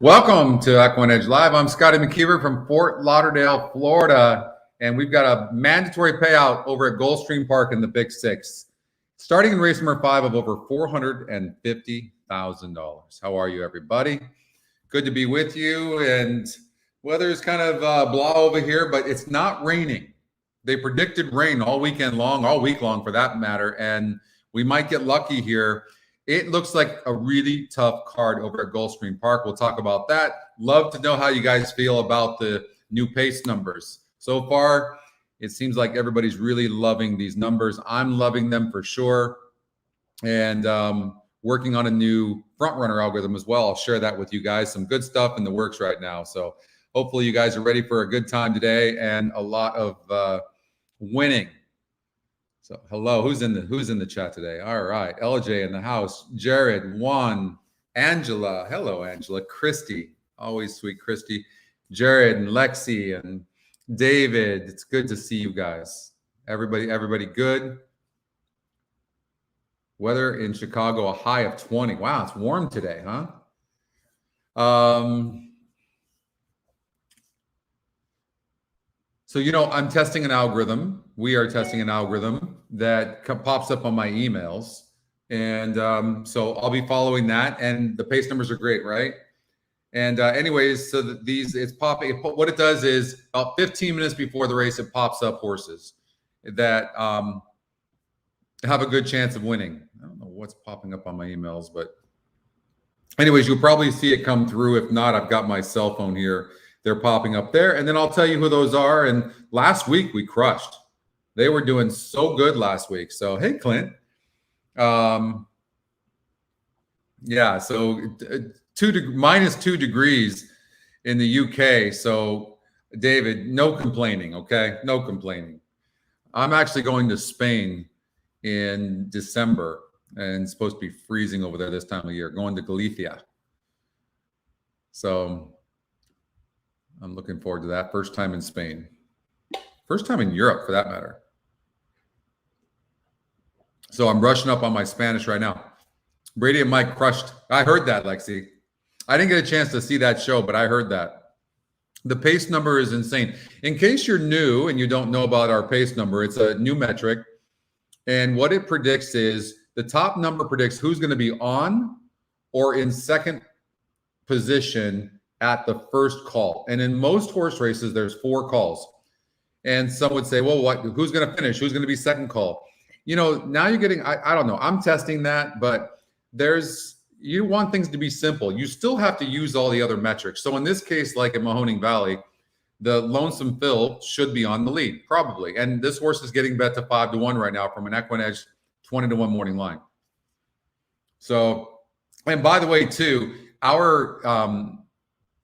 Welcome to EquinEdge Live. I'm Scotty McKeever from Fort Lauderdale, Florida, and we've got a mandatory payout over at Gulfstream Park in the Big Six, starting in race number 5 of over $450,000. How are you, everybody? Good to be with you. And weather is kind of blah over here, but it's not raining. They predicted rain all week long for that matter, and we might get lucky here. It looks like a really tough card over at Gulfstream Park. We'll talk about that. Love to know how you guys feel about the new pace numbers. So far, it seems like everybody's really loving these numbers. I'm loving them for sure. And working on a new front runner algorithm as well. I'll share that with you guys. Some good stuff in the works right now. So hopefully you guys are ready for a good time today and a lot of winning. So hello, who's in the chat today? All right, LJ in the house, Jared, Juan, Angela. Hello, Angela. Christy, always sweet Christy. Jared and Lexi and David. It's good to see you guys. Everybody good? Weather in Chicago, a high of 20. Wow, it's warm today, huh? So, I'm testing an algorithm. We are testing an algorithm that pops up on my emails. And so I'll be following that. And the pace numbers are great, right? And anyways, so that it's popping. What it does is about 15 minutes before the race, it pops up horses that have a good chance of winning. I don't know what's popping up on my emails, but anyways, you'll probably see it come through. If not, I've got my cell phone here. They're popping up there. And then I'll tell you who those are. And last week we crushed. They were doing so good last week. So, hey, Clint. Yeah, so -2 degrees in the UK. So, David, no complaining, okay? No complaining. I'm actually going to Spain in December, and it's supposed to be freezing over there this time of year, going to Galicia. So I'm looking forward to that. First time in Spain. First time in Europe, for that matter. So I'm brushing up on my Spanish right now. Brady and Mike crushed. I heard that, Lexi. I didn't get a chance to see that show, but I heard that. The pace number is insane. In case you're new and you don't know about our pace number, it's a new metric. And what it predicts is the top number predicts who's going to be on or in second position at the first call. And in most horse races, there's 4 calls. And some would say, well, who's going to finish? Who's going to be second call? Now you're getting, I don't know. I'm testing that, but you want things to be simple. You still have to use all the other metrics. So in this case, like in Mahoning Valley, the Lonesome Phil should be on the lead, probably. And this horse is getting bet to 5-1 right now from an EquinEdge 20-1 morning line. So, and by the way, too, our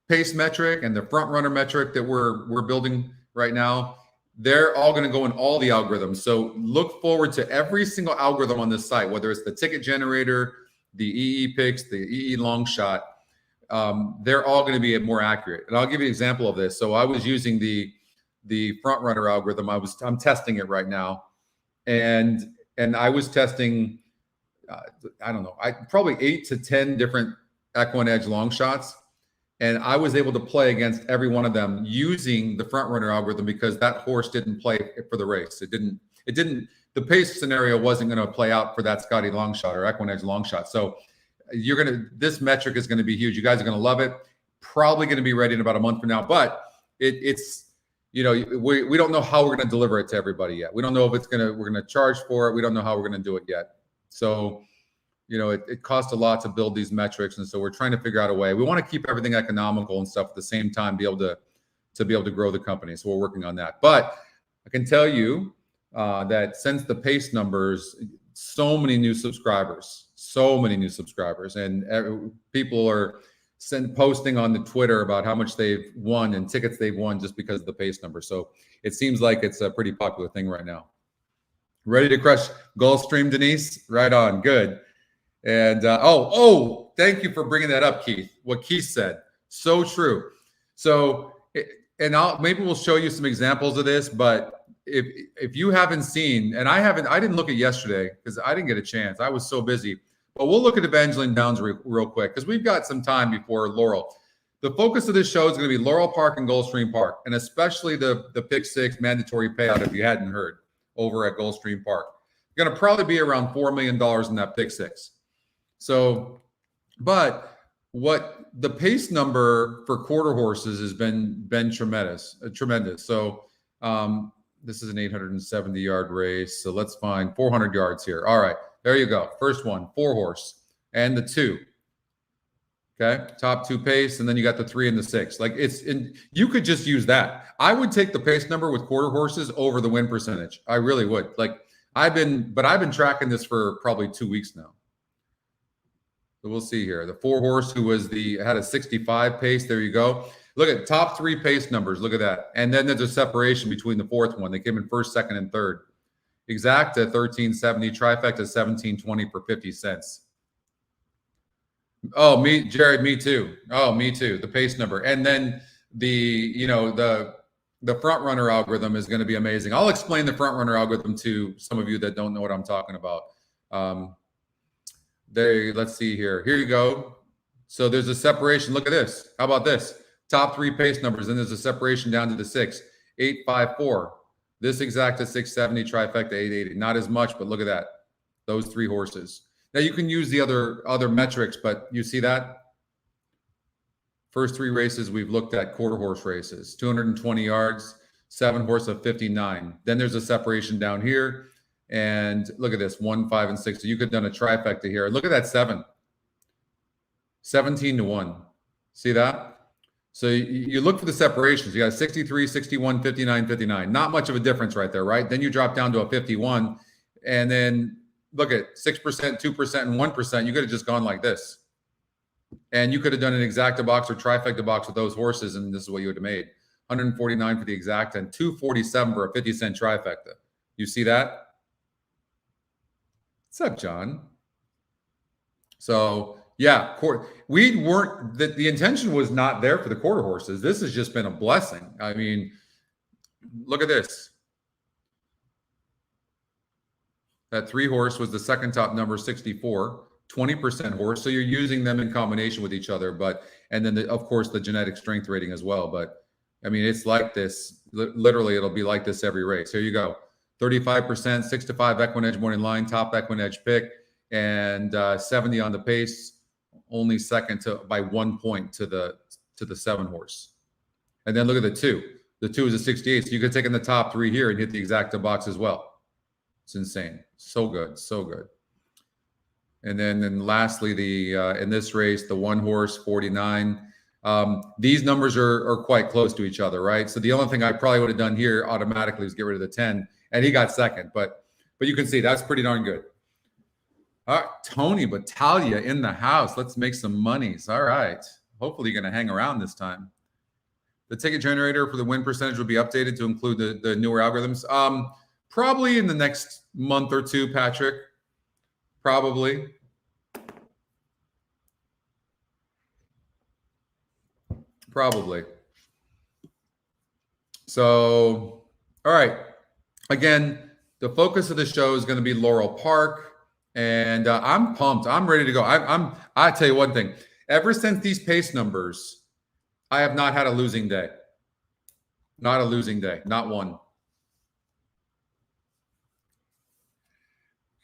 pace metric and the front runner metric that we're building right now, they're all going to go in all the algorithms. So look forward to every single algorithm on this site, whether it's the ticket generator, the EE picks, the EE long shot. They're all going to be more accurate. And I'll give you an example of this. So I was using the front runner algorithm. I'm testing it right now, and I was testing I don't know, probably 8 to 10 different EquinEdge long shots. And I was able to play against every one of them using the front runner algorithm because that horse didn't play for the race. The pace scenario wasn't going to play out for that Scotty long shot or EquinEdge long shot. So this metric is going to be huge. You guys are going to love it. Probably going to be ready in about a month from now, but it's, we don't know how we're going to deliver it to everybody yet. We don't know if we're going to charge for it. We don't know how we're going to do it yet. So, it costs a lot to build these metrics. And so we're trying to figure out a way. We want to keep everything economical and stuff at the same time, be able to grow the company. So we're working on that. But I can tell you that since the pace numbers, so many new subscribers, and people are posting on the Twitter about how much they've won and tickets they've won just because of the pace number. So it seems like it's a pretty popular thing right now. Ready to crush Gulfstream, Denise? Right on. Good. And thank you for bringing that up, Keith. What Keith said, so true. So, maybe we'll show you some examples of this. But if you haven't seen, and I didn't look at yesterday because I didn't get a chance. I was so busy. But we'll look at Evangeline Downs real quick because we've got some time before Laurel. The focus of this show is going to be Laurel Park and Gulfstream Park, and especially the pick six mandatory payout, if you hadn't heard, over at Gulfstream Park. Going to probably be around $4 million in that pick six. So, but what the pace number for quarter horses has been tremendous. So this is an 870-yard race. So let's find 400 yards here. All right, there you go. First one, 4 horse, and the 2. Okay, top 2 pace, and then you got the 3 and the 6. Like you could just use that. I would take the pace number with quarter horses over the win percentage. I really would. Like I've been tracking this for probably 2 weeks now. So we'll see here. The 4 horse who had a 65 pace. There you go. Look at top 3 pace numbers. Look at that. And then there's a separation between the 4th one. They came in 1st, 2nd, and 3rd. Exacta 1370, trifecta 1720 for 50 cents. Oh, Jared, me too. Oh, me too. The pace number. And then the front runner algorithm is going to be amazing. I'll explain the front runner algorithm to some of you that don't know what I'm talking about. Let's see here. Here you go. So there's a separation. Look at this. How about this? Top 3 pace numbers. And there's a separation down to the 6. 854. This exacta 670, trifecta 880. Not as much, but look at that. Those 3 horses. Now you can use the other metrics, but you see that? First 3 races we've looked at quarter horse races. 220 yards, 7 horse of 59. Then there's a separation down here. And look at this, 1, 5, and 6. So you could have done a trifecta here. Look at that 7. 17 to 1. See that? So you look for the separations. You got 63, 61, 59, 59. Not much of a difference right there, right? Then you drop down to a 51. And then look at 6%, 2%, and 1%. You could have just gone like this. And you could have done an exacta box or trifecta box with those horses, and this is what you would have made. 149 for the exacta and 247 for a 50-cent trifecta. You see that? What's up, John? So, yeah, the intention was not there for the quarter horses. This has just been a blessing. I mean, look at this. That 3 horse was the second top number, 64, 20% horse. So you're using them in combination with each other. And then, of course, the genetic strength rating as well. But, I mean, it's like this. Literally, it'll be like this every race. Here you go. 35%, 6-5 EquinEdge morning line, top EquinEdge pick, and 70 on the pace, only second by 1 point to the 7 horse. And then look at the 2. The 2 is a 68. So you could take in the top 3 here and hit the exacta box as well. It's insane. So good. So good. And then lastly, in this race, the 1 horse, 49. These numbers are quite close to each other, right? So the only thing I probably would have done here automatically is get rid of the 10, and he got second. But you can see that's pretty darn good. All right, Tony Battaglia in the house. Let's make some monies. All right. Hopefully you're going to hang around this time. The ticket generator for the win percentage will be updated to include the newer algorithms. Probably in the next month or 2, Patrick. Probably. So, all right. Again, the focus of the show is going to be Laurel Park, and I'm pumped. I'm ready to go. I tell you one thing. Ever since these pace numbers, I have not had a losing day. Not a losing day. Not one.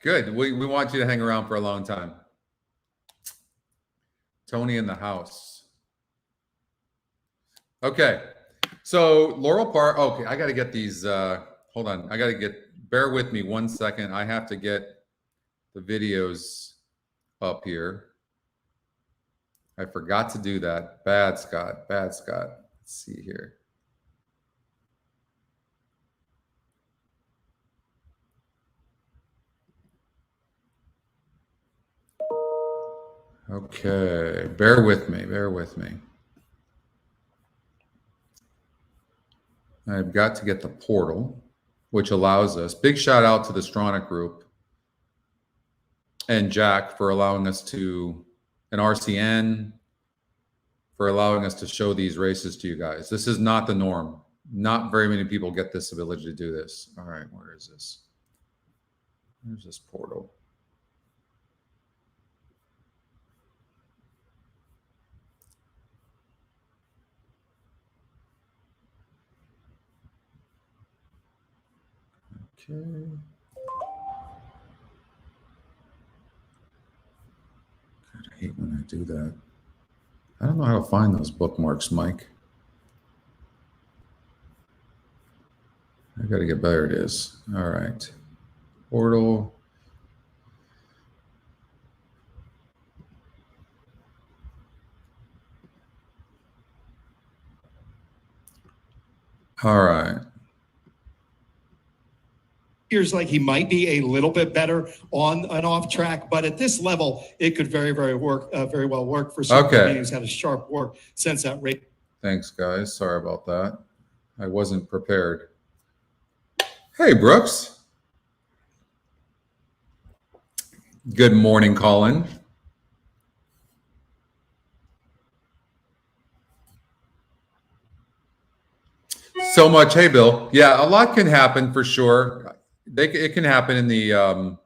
Good. We want you to hang around for a long time. Tony in the house. Okay. So Laurel Park. Okay, I got to get these. Hold on. Bear with me 1 second. I have to get the videos up here. I forgot to do that. Bad, Scott. Bad, Scott. Let's see here. Okay, bear with me. I've got to get the portal, which allows us. Big shout out to the Stronach group and Jack for allowing us to, and RCN for allowing us to show these races to you guys. This is not the norm. Not very many people get this ability to do this. All right, where is this? Where's this portal? Okay. God, I hate when I do that. I don't know how to find those bookmarks, Mike. I got to get better at this. All right. Portal. All right. Appears like he might be a little bit better on an off track, but at this level, it could very well work for somebody who's had a sharp work since that rate. Thanks, guys. Sorry about that. I wasn't prepared. Hey, Brooks. Good morning, Colin. So much. Hey, Bill. Yeah, a lot can happen for sure. It can happen in the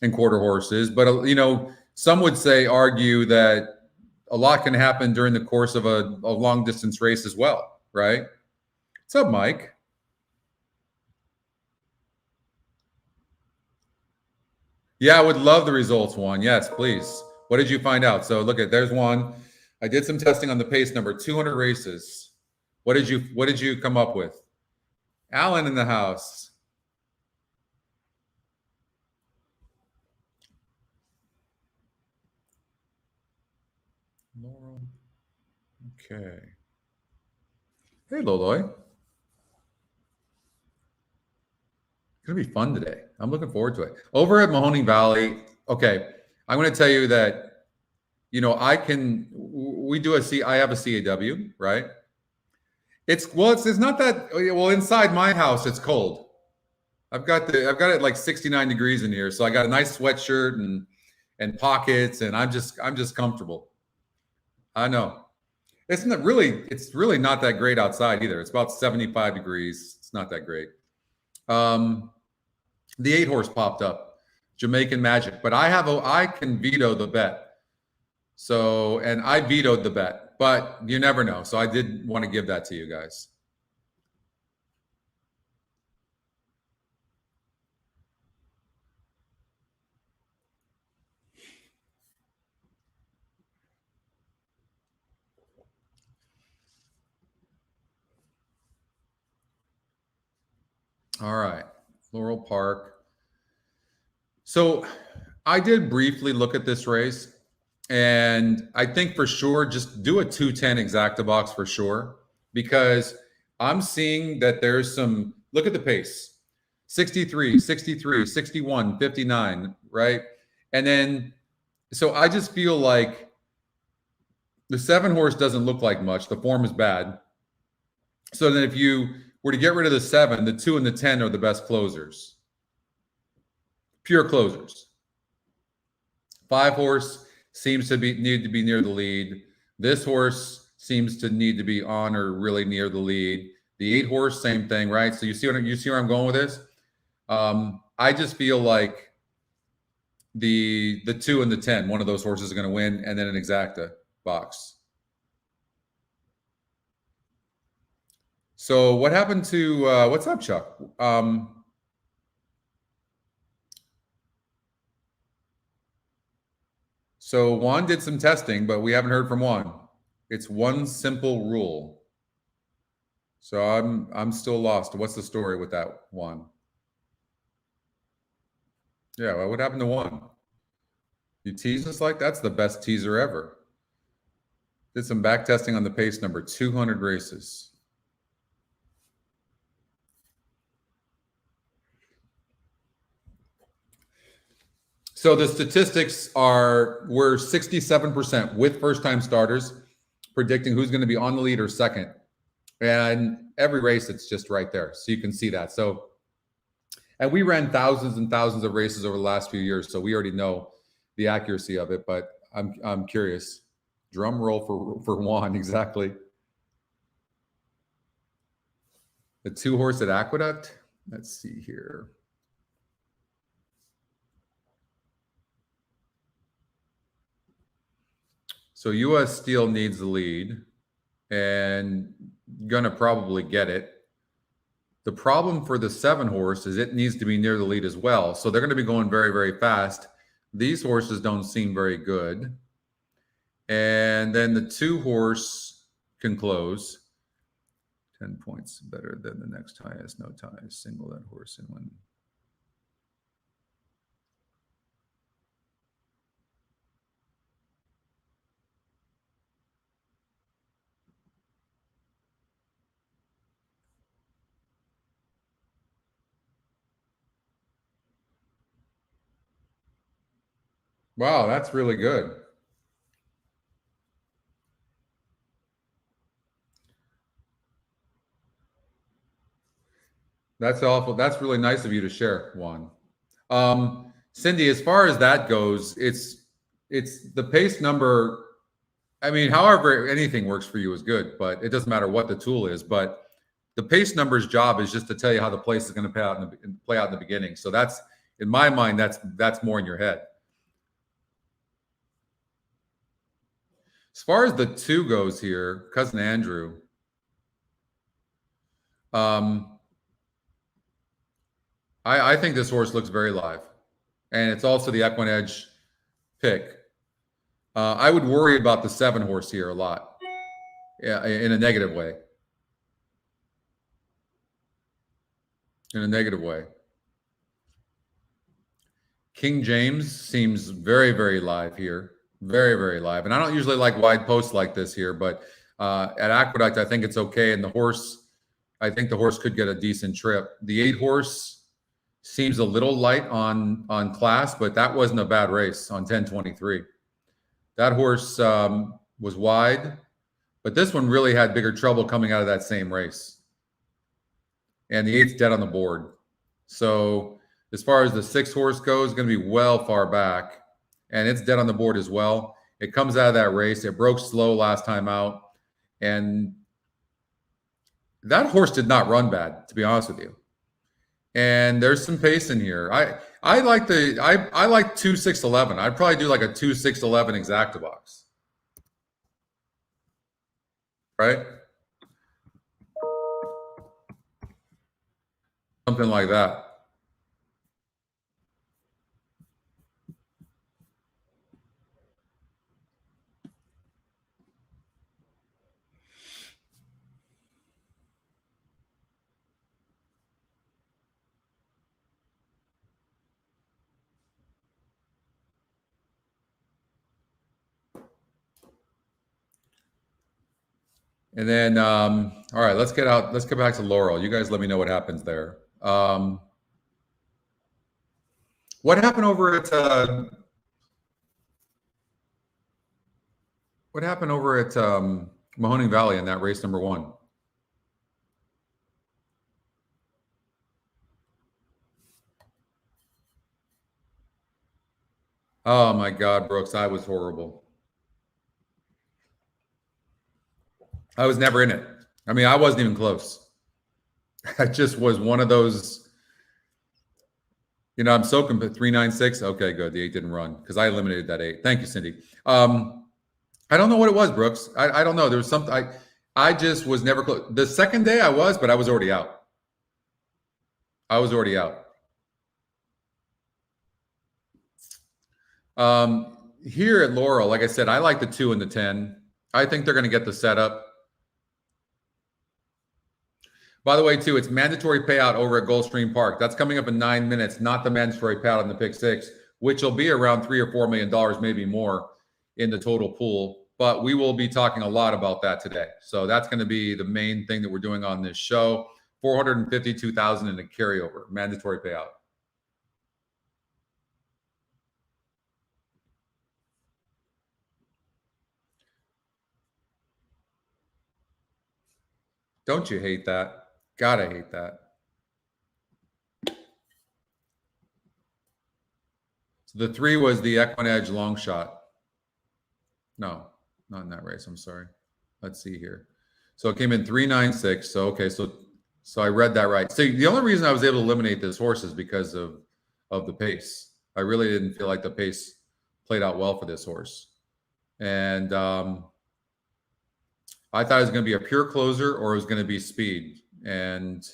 in quarter horses, but you know, some would argue that a lot can happen during the course of a long distance race as well, right? What's up, Mike? Yeah, I would love the results, Juan. Yes, please. What did you find out? So look there's one. I did some testing on the pace number, 200 races. What did you come up with? Alan in the house. Laurel. Okay. Hey, Loloy. It's going to be fun today. I'm looking forward to it. Over at Mahoning Valley, okay, I'm going to tell you that, you know, I have a CAW, right? It's not that, well, inside my house, it's cold. I've got it like 69 degrees in here. So I got a nice sweatshirt and pockets, and I'm just comfortable. I know. It's really not that great outside either. It's about 75 degrees. It's not that great. The 8 horse popped up, Jamaican Magic, but I can veto the bet. So, and I vetoed the bet, but you never know. So I did want to give that to you guys. All right, Laurel Park. So I did briefly look at this race, and I think for sure just do a 210 exacta box for sure, because I'm seeing that there's some, look at the pace, 63, 63, 61, 59, right? And then, so I just feel like the 7 horse doesn't look like much. The form is bad. So then if you were to get rid of the 7, the 2 and the 10 are the best closers. Pure closers. 5 horse seems to need to be near the lead. This horse seems to need to be on or really near the lead. The 8 horse, same thing, right? So you see where I'm going with this? I just feel like the 2 and the 10, one of those horses is going to win, and then an exacta box. So what happened to what's up, Chuck? So Juan did some testing, but we haven't heard from Juan. It's one simple rule. So I'm still lost. What's the story with that Juan? Yeah, well, what happened to Juan? You tease us like that's the best teaser ever. Did some back testing on the pace number, 200 races. So the statistics we're 67% with first-time starters predicting who's going to be on the lead or second. And every race, it's just right there. So you can see that. So, and we ran thousands and thousands of races over the last few years. So we already know the accuracy of it, but I'm curious. Drum roll for Juan, exactly. The 2 horse at Aqueduct. Let's see here. So US Steel needs the lead and gonna probably get it. The problem for the 7 horse is it needs to be near the lead as well. So they're going to be going very, very fast. These horses don't seem very good. And then the 2 horse can close. 10 points better than the next highest. No ties. Single that horse and win. Wow, that's really good. That's awful. That's really nice of you to share, Juan. Cindy, as far as that goes, it's the pace number. I mean, however anything works for you is good, but it doesn't matter what the tool is. But the pace number's job is just to tell you how the place is going to play out in the beginning. So that's, in my mind, that's more in your head. As far as the 2 goes here, Cousin Andrew. I think this horse looks very live, and it's also the EquinEdge pick. I would worry about the 7 horse here a lot, yeah, in a negative way. In a negative way. King James seems very, very live here. Very, very live. And I don't usually like wide posts like this here, but at Aqueduct, I think it's okay. And the horse, I think the horse could get a decent trip. The 8 horse seems a little light on class, but that wasn't a bad race on 10:23. That horse was wide, but this one really had bigger trouble coming out of that same race. And the 8's dead on the board. So as far as the 6 horse goes, it's going to be well far back, and it's dead on the board as well. It comes out of that race. It broke slow last time out, and that horse did not run bad, to be honest with you. And there's some pace in here. I like 2-6-11. I'd probably do like a 2-6-11 exacta box. Right? Something like that. And then, all right, let's get back to Laurel. You guys let me know what happens there. What happened over at Mahoning Valley in that race number 1? Oh my God, Brooks, I was horrible. I was never in it. I mean, I wasn't even close. I just was one of those, I'm so 396. Okay, good. The 8 didn't run because I eliminated that 8. Thank you, Cindy. I don't know what it was, Brooks. I don't know. There was something. I just was never close. The second day I was, but I was already out. Here at Laurel, like I said, I like the 2 and the 10. I think they're going to get the setup. By the way, too, it's mandatory payout over at Gulfstream Park. That's coming up in 9 minutes, not the mandatory payout in the pick 6, which will be around $3 or $4 million, maybe more in the total pool. But we will be talking a lot about that today. So that's going to be the main thing that we're doing on this show. $452,000 in a carryover, mandatory payout. Don't you hate that? Gotta hate that. So the 3 was the EquinEdge long shot. No, not in that race. I'm sorry. Let's see here. So it came in 396. So okay, so I read that right. So the only reason I was able to eliminate this horse is because of the pace. I really didn't feel like the pace played out well for this horse, and I thought it was going to be a pure closer or it was going to be speed. And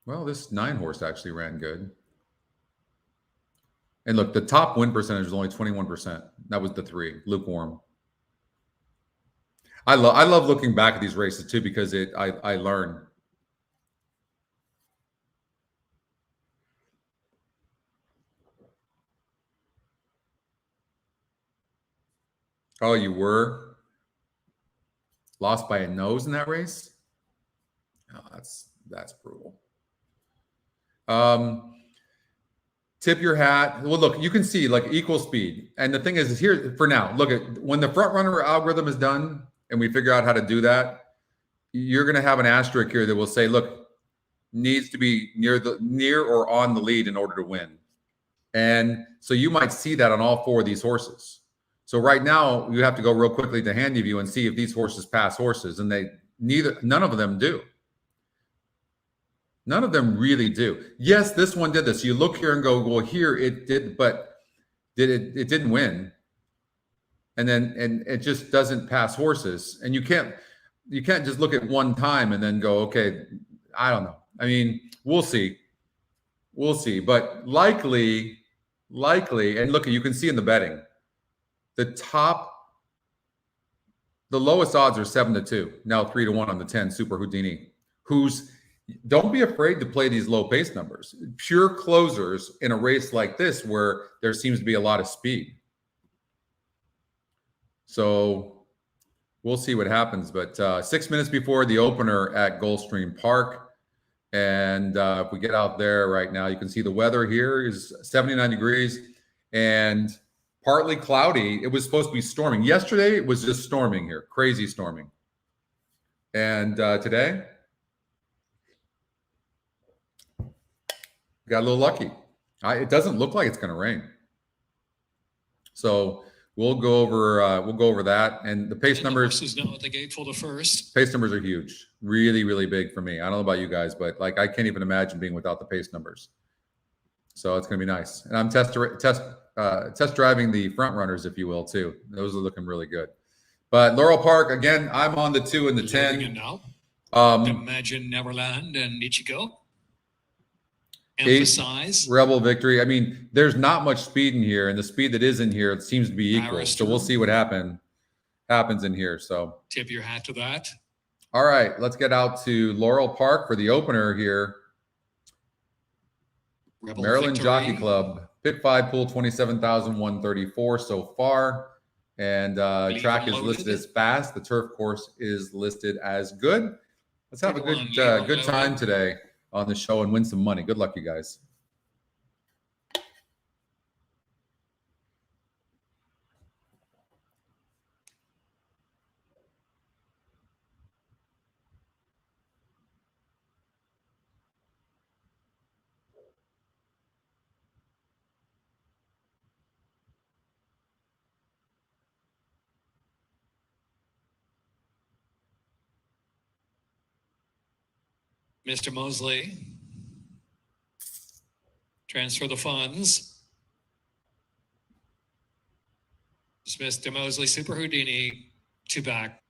Well, this 9-horse actually ran good. And look, the top win percentage was only 21%. That was the 3, lukewarm. I love looking back at these races too, because I learn. Oh, you were lost by a nose in that race? Oh, that's brutal. Tip your hat. Well, look, you can see like equal speed. And the thing is here for now, look at when the front runner algorithm is done and we figure out how to do that, you're going to have an asterisk here that will say, look, needs to be near or on the lead in order to win. And so you might see that on all 4 of these horses. So right now you have to go real quickly to Handy View and see if these horses pass horses, and none of them do. None of them really do. Yes, this one did this. You look here and go, well, here it did, but it didn't win. And it just doesn't pass horses. And you can't just look at one time and then go, okay, I don't know. I mean, we'll see. We'll see. But likely, and look, you can see in the betting, the lowest odds are 7-2. Now 3-1 on the 10 Super Houdini, don't be afraid to play these low pace numbers. Pure closers in a race like this where there seems to be a lot of speed. So we'll see what happens. But 6 minutes before the opener at Gulfstream Park. And if we get out there right now, you can see the weather here is 79 degrees and partly cloudy. It was supposed to be storming. Yesterday, it was just storming here, crazy storming. And today, got a little lucky. It doesn't look like it's going to rain. So we'll go over that. And the pace numbers is now at the gate for the first. Pace numbers are huge, really, really big for me. I don't know about you guys, but like I can't even imagine being without the pace numbers. So it's going to be nice. And I'm test driving the front runners, if you will, too. Those are looking really good. But Laurel Park again. I'm on the 2 and the 10. Now, Imagine Neverland and Ichigo. 8 Rebel Victory. I mean, there's not much speed in here, and the speed that is in here, it seems to be equal. So we'll see what happens in here. So tip your hat to that. All right, let's get out to Laurel Park for the opener here. Rebel Maryland Victory. Jockey Club, Pit 5 pool 27,134 so far, and track is listed as fast. The turf course is listed as good. Let's have a good time today on the show and win some money. Good luck, you guys. Mr. Mosley, transfer the funds. It's Mr. Mosley, Super Houdini, 2 back.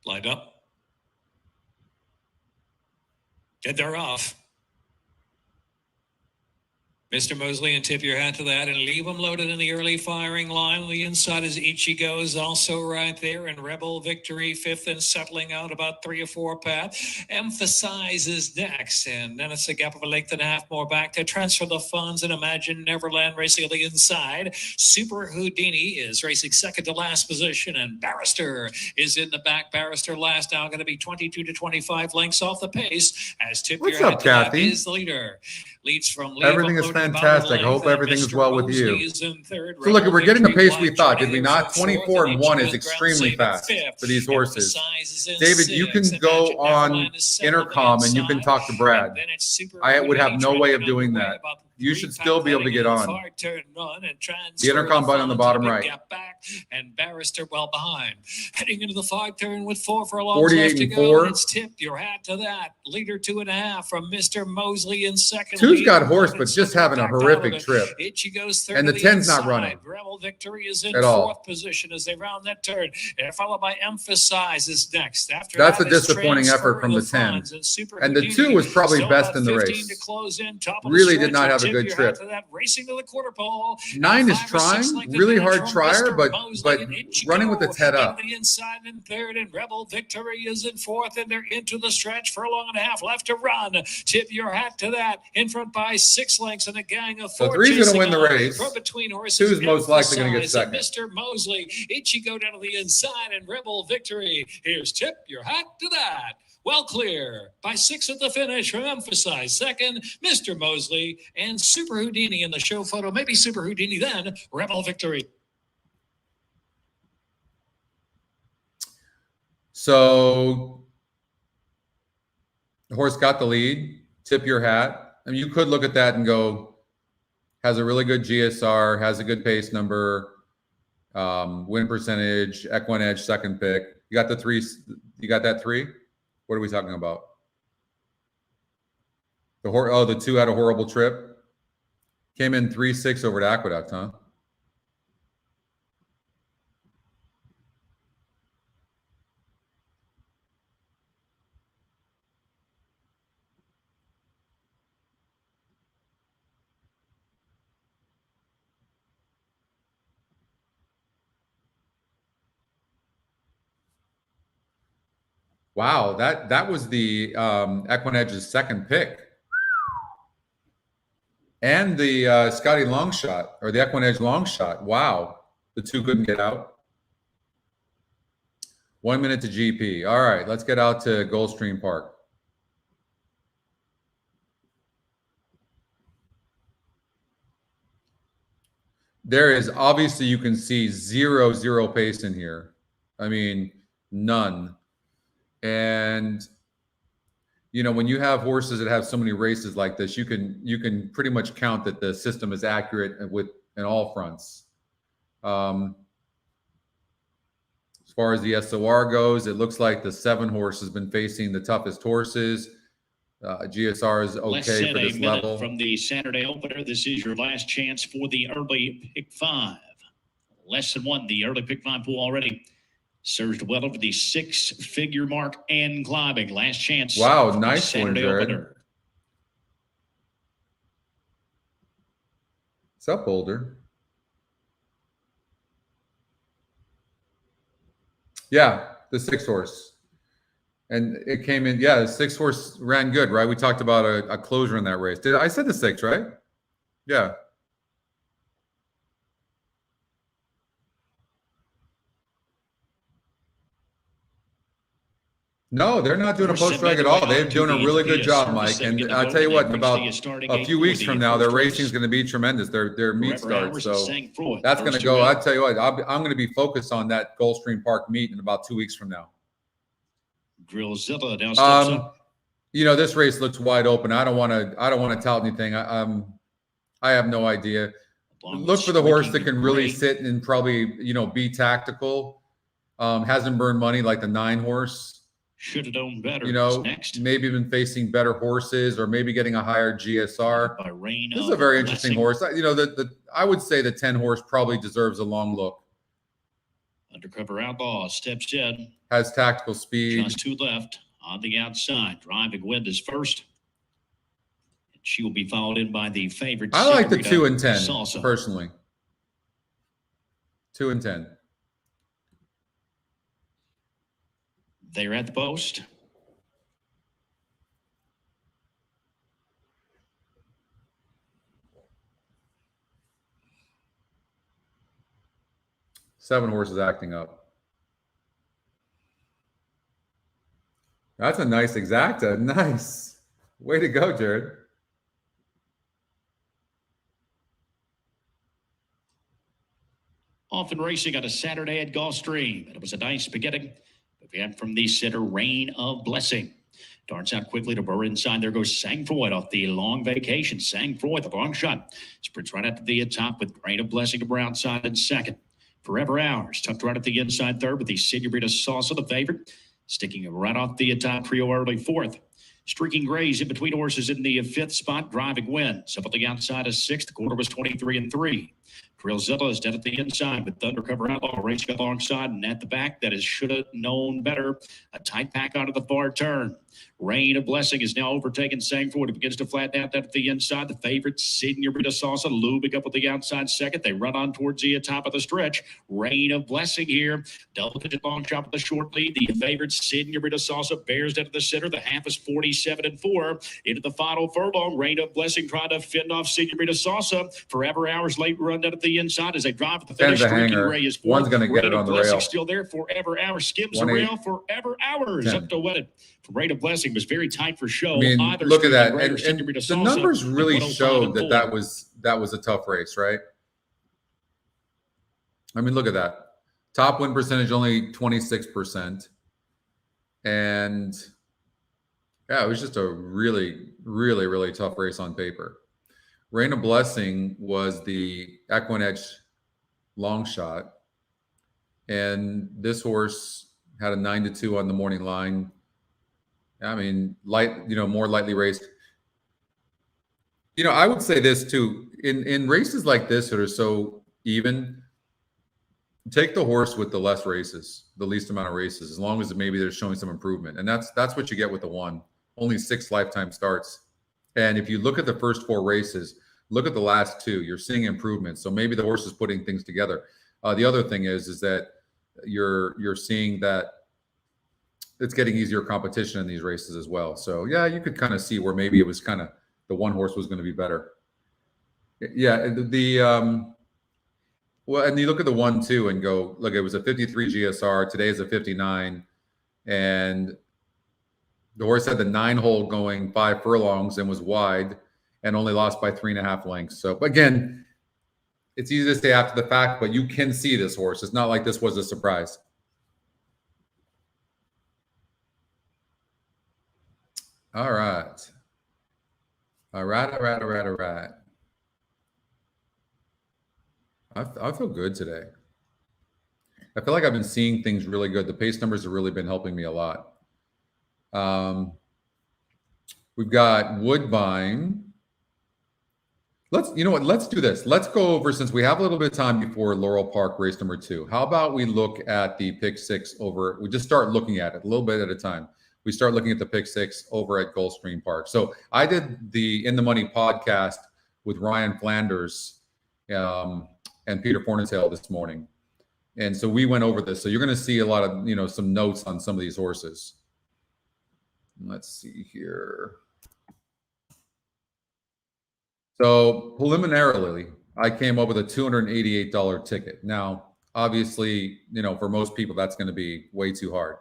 Lined up. And they're off. Mr. Mosley, and tip your hat to that and leave them loaded in the early firing line. The inside is Ichigo's also right there, and Rebel Victory 5th and settling out about 3 or 4 path. Emphasizes next, and then it's a gap of a length and a half more back to transfer the funds and Imagine Neverland racing on the inside. Super Houdini is racing second to last position, and Barrister is in the back. Barrister last now going to be 22 to 25 lengths off the pace as tip What's your up, hat to Kathy? that is the leader. Leads from Everything is fantastic. I hope everything is well with you. So look, we're getting the pace we thought, did we not? 24 and 1 is extremely fast for these horses. David, you can go on intercom and you can talk to Brad. I would have no way of doing that. you should still be able to get on. The intercom button on the bottom right. Get back, and Barrister well behind. Heading into the 5 turn with 4 furlongs 48 left to and go. 4. Let's tip your hat to that. Leader 2.5 from Mr. Mosley in second. Two's got horse, but just having a horrific trip. Itchy goes third. And the 10's not running Rebel Victory is in at all. 4th position as they round that turn. And followed by Emphasize is next. After That's that a is disappointing Transfer effort from the of 10. Funds And the 2 was probably Still best about in the 15 race. to close in, top of the Really stretch, did not have a tip good your trip. hat to that, racing to the quarter pole. 9 is 5 or 6 trying, length really advantage hard from trier, Mr. but Mosley and Itchy running Go with its head up. into the inside in 3rd, and Rebel Victory is in 4th, and they're into the stretch. Furlong and a half left to run. Tip your hat to that. In front by 6 lengths and a gang of 4. So 3's going to win the race. From between horses, 2's most likely going to get second. Mr. Mosley, Itchy Go down to the inside, and Rebel Victory. Here's Tip your hat to that. Well clear by 6 at the finish from Emphasize. Second, Mr. Mosley and Super Houdini in the show photo. Maybe Super Houdini then. Rebel Victory. So the horse got the lead. Tip your hat. I mean, you could look at that and go, has a really good GSR, has a good pace number, win percentage, EquinEdge second pick. You got the 3. You got that 3? What are we talking about? The 2 had a horrible trip. Came in 3-6 over to Aqueduct, huh? Wow, that was the EquinEdge's second pick. And the Scotty long shot, or the EquinEdge long shot. Wow, the 2 couldn't get out. 1 minute to GP. All right, let's get out to Gulfstream Park. There is obviously, you can see zero pace in here. I mean, none. And you know, when you have horses that have so many races like this, you can pretty much count that the system is accurate in all fronts. As far as the SOR goes, it looks like the 7 horse has been facing the toughest horses. GSR is okay for this level. From the Saturday opener, this is your last chance for the early pick 5. Less than 1, the early pick 5 pool already surged well over the 6-figure mark and climbing. Last chance. Wow, nice one, Saturday Jared. opener. What's up, Boulder? Yeah, the 6 horse. And it came in, yeah, the 6 horse ran good, right? We talked about a closure in that race. I said the 6, right? Yeah. No, they're not doing a post drag at all. They're doing a really good job, Mike. And I'll tell you what, in about a few weeks from now, their racing is going to be tremendous. Their meet starts. So that's going to go. I'll tell you what, I'm going to be focused on that Gulfstream Park meet in about 2 weeks from now. Grillzilla now steps up. You know, this race looks wide open. I don't want to tout anything. I have no idea. Look for the horse that can really sit and probably, you know, be tactical. Hasn't burned money like the 9 horse. Should have known better. You know, next. Maybe been facing better horses, or maybe getting a higher GSR. This is a very interesting horse. You know, I would say the 10 horse probably deserves a long look. Undercover Outlaw steps in. Has tactical speed. Just 2 left on the outside. Driving Wind is first. And she will be followed in by the favorite. I like the 2 and 10 Salsa. personally. 2 and 10. They're at the post. Seven horses acting up. That's a nice exacta. Nice. Way to go, Jared. Off and racing on a Saturday at Gulfstream. And it was a nice beginning. We have from the sitter, Reign of Blessing. Darts out quickly to Burr inside. There goes Sang Freud off the long vacation. Sang Freud, the long shot. Sprints right up to the top with Rain of Blessing to Brown side in second. Forever Hours tucked right at the inside third with the Senorita Salsa, the favorite. Sticking right off the top trio early fourth. Streaking Grays in between horses in the fifth spot. Driving Wins up at the outside of sixth. The quarter was 23-3. Drillzilla is dead at the inside with Thundercover Outlaw racing alongside, and at the back, that is should have known better. A tight pack onto the far turn. Rain of Blessing is now overtaken Sangford. It begins to flatten out at the inside. The favorite, Senorita Salsa, lubing up with the outside second. They run on towards the top of the stretch. Rain of Blessing here. Double-digit long shot with the short lead. The favorite, Senorita Salsa, bears down to the center. The half is 47-4. Into the final furlong. Rain of Blessing trying to fend off Senorita Salsa. Forever Hours late run down at the inside as they drive at the finish. Ray is one's going to get it on the rail. Still there. Forever Hours skims the rail. Forever Hours 10. Up to win it. Rain of Blessing was very tight for show. I mean, look at that, and the numbers really showed that was a tough race, right? I mean, look at that. Top win percentage only 26%, and yeah, it was just a really, really, really tough race on paper. Rain of Blessing was the EquinEdge long shot, and this horse had a 9-2 on the morning line. I mean, more lightly raced. I would say this too. In races like this that are so even, take the horse with the least amount of races, as long as maybe they're showing some improvement. And that's what you get with the one. Only 6 lifetime starts. And if you look at the first 4 races, look at the last 2, you're seeing improvements. So maybe the horse is putting things together. The other thing is that you're seeing that it's getting easier competition in these races as well. So yeah, you could kind of see where maybe it was kind of the one horse was going to be better. Yeah, well, and you look at the 1-2 and go, look, it was a 53 GSR. Today is a 59, and the horse had the 9-hole going 5 furlongs and was wide, and only lost by 3.5 lengths. So again, it's easy to say after the fact, but you can see this horse. It's not like this was a surprise. All right. I feel good today. I feel like I've been seeing things really good. The pace numbers have really been helping me a lot. We've got Woodbine. Let's do this. Let's go over, since we have a little bit of time before Laurel Park race number 2. How about we look at the pick 6 over? We just start looking at it a little bit at a time. We start looking at the pick 6 over at Gulfstream Park. So I did the In the Money podcast with Ryan Flanders and Peter Fornatail this morning. And so we went over this. So you're going to see a lot of, some notes on some of these horses. Let's see here. So preliminarily, I came up with a $288 ticket. Now, obviously, for most people, that's going to be way too hard.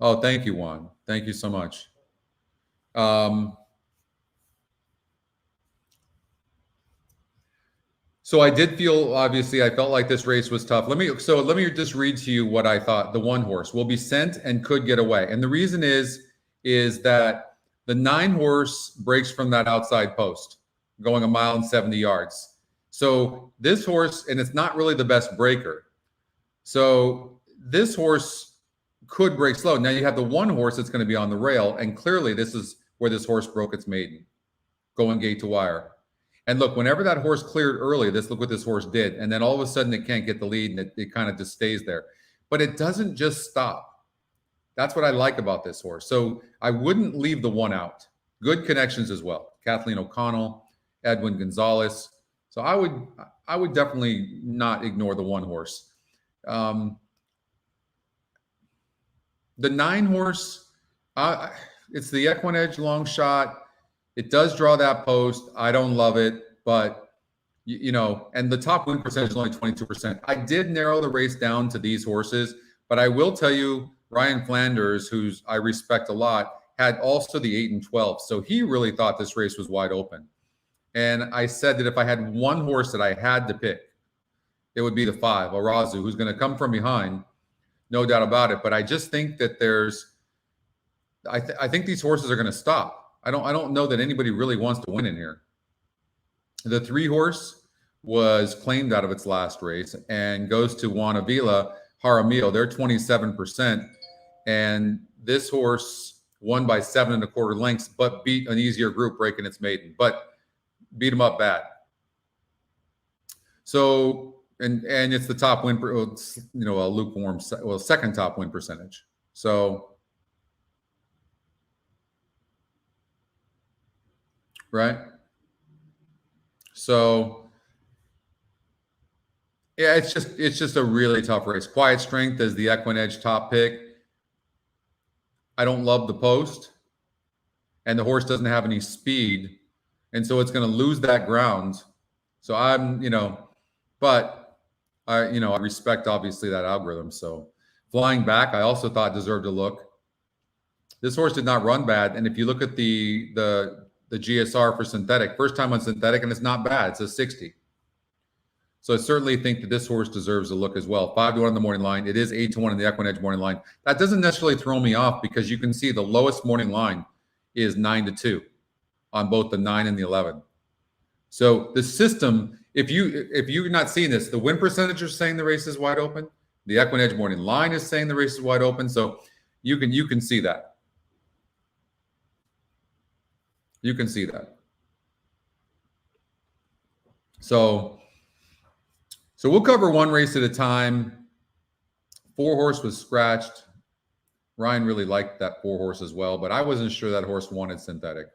Oh, thank you, Juan. Thank you so much. So I did feel, obviously, I felt like this race was tough. Let me just read to you what I thought. The 1 horse will be sent and could get away. And the reason is that the 9 horse breaks from that outside post, going 1 mile and 70 yards. So this horse, and it's not really the best breaker. So this horse could break slow. Now you have the 1 horse that's going to be on the rail, and clearly this is where this horse broke its maiden, going gate to wire. And look, whenever that horse cleared early, look what this horse did. And then all of a sudden it can't get the lead, and it kind of just stays there. But it doesn't just stop. That's what I like about this horse. So I wouldn't leave the 1 out. Good connections as well. Kathleen O'Connell, Edwin Gonzalez. So I would definitely not ignore the 1 horse. The 9 horse, it's the EquinEdge long shot. It does draw that post. I don't love it, but and the top win percentage is only 22%. I did narrow the race down to these horses, but I will tell you, Ryan Flanders, who's I respect a lot, had also the 8 and 12. So he really thought this race was wide open. And I said that if I had 1 horse that I had to pick, it would be the 5, Arazu, who's going to come from behind. No doubt about it. But I just think that there's I think these horses are going to stop. I don't know that anybody really wants to win in here. The 3 horse was claimed out of its last race and goes to Juan Avila Jaramillo. They're 27%. And this horse won by 7 1/4 lengths, but beat an easier group breaking its maiden, but beat him up bad. So, and it's the top win, a lukewarm, second top win percentage. So, right. So, yeah, it's just a really tough race. Quiet Strength is the EquinEdge top pick. I don't love the post, and the horse doesn't have any speed, and so it's going to lose that ground. So I'm, but I respect obviously that algorithm. So Flying Back, I also thought deserved a look. This horse did not run bad, and if you look at the GSR for synthetic, first time on synthetic, and it's not bad. It's a 60. So I certainly think that this horse deserves a look as well. 5 to 1 on the morning line. It is 8 to 1 in the EquinEdge morning line. That doesn't necessarily throw me off because you can see the lowest morning line is 9 to 2 on both the 9 and the 11. So the system, if you're not seeing this, the win percentage is saying the race is wide open. The EquinEdge morning line is saying the race is wide open. So you can see that. You can see that. So we'll cover one race at a time. 4 horse was scratched. Ryan really liked that 4 horse as well, but I wasn't sure that horse wanted synthetic.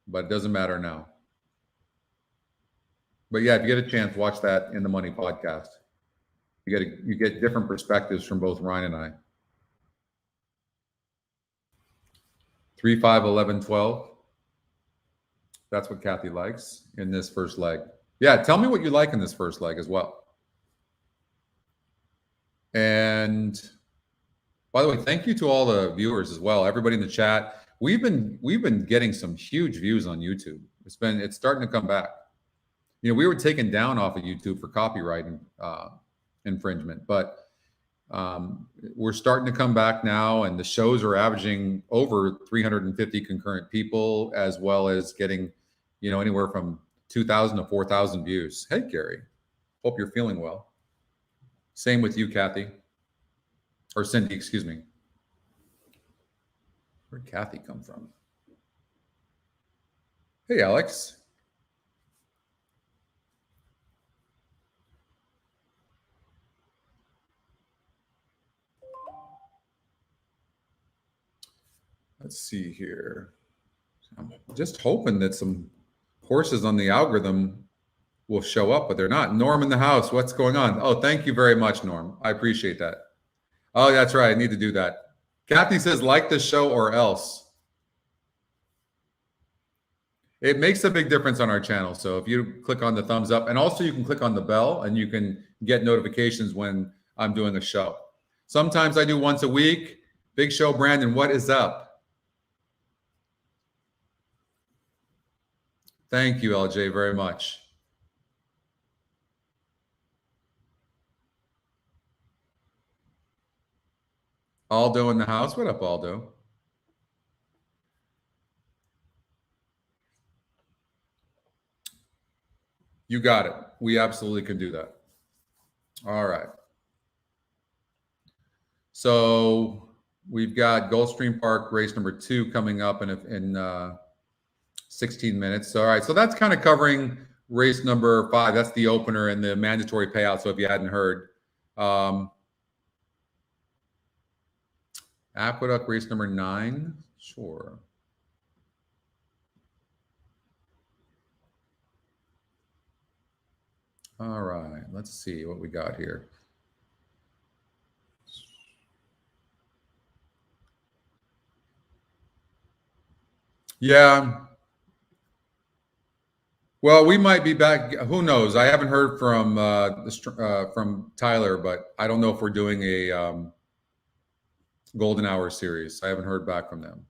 But it doesn't matter now. But yeah, if you get a chance, watch that In the Money podcast. You get different perspectives from both Ryan and I. 3, 5, 11, 12. That's what Kathy likes in this first leg. Yeah, tell me what you like in this first leg as well. And by the way, thank you to all the viewers as well. Everybody in the chat. We've been getting some huge views on YouTube. It's starting to come back. We were taken down off of YouTube for copyright infringement, but we're starting to come back now, and the shows are averaging over 350 concurrent people, as well as getting, anywhere from 2,000 to 4,000 views. Hey, Gary, hope you're feeling well. Same with you, Kathy, or Cindy, excuse me. Where'd Kathy come from? Hey, Alex. Let's see here. I'm just hoping that some horses on the algorithm will show up, but they're not. Norm in the house. What's going on? Oh, thank you very much, Norm. I appreciate that. Oh, that's right. I need to do that. Kathy says, like the show or else. It makes a big difference on our channel. So if you click on the thumbs up, and also you can click on the bell and you can get notifications when I'm doing a show. Sometimes I do once a week. Big Show Brandon, what is up? Thank you, LJ, very much. Aldo in the house. What up, Aldo? You got it. We absolutely can do that. All right. So we've got Gulfstream Park race number 2 coming up in 16 minutes. All right. So that's kind of covering race number 5. That's the opener and the mandatory payout. So if you hadn't heard, Aqueduct race number 9. Sure. All right. Let's see what we got here. Yeah. Well, we might be back. Who knows? I haven't heard from Tyler, but I don't know if we're doing a Golden Hour series. I haven't heard back from them.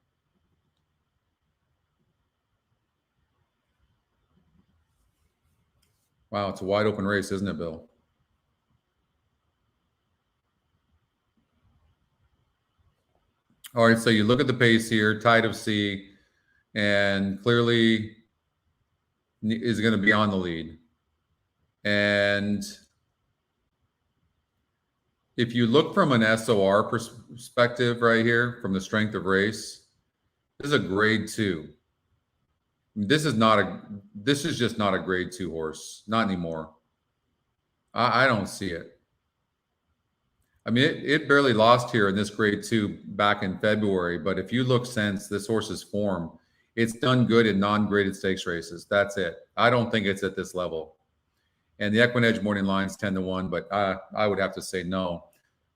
Wow, it's a wide open race, isn't it, Bill? All right, so you look at the pace here, Tide of Sea, and clearly is going to be on the lead. And if you look from an SOR perspective right here, from the strength of race, this is a grade 2. This is just not a grade 2 horse, not anymore. I don't see it. I mean, it barely lost here in this grade 2 back in February, but if you look since this horse's form, it's done good in non-graded stakes races. That's it. I don't think it's at this level. And the EquinEdge morning line's 10-1, but I would have to say no.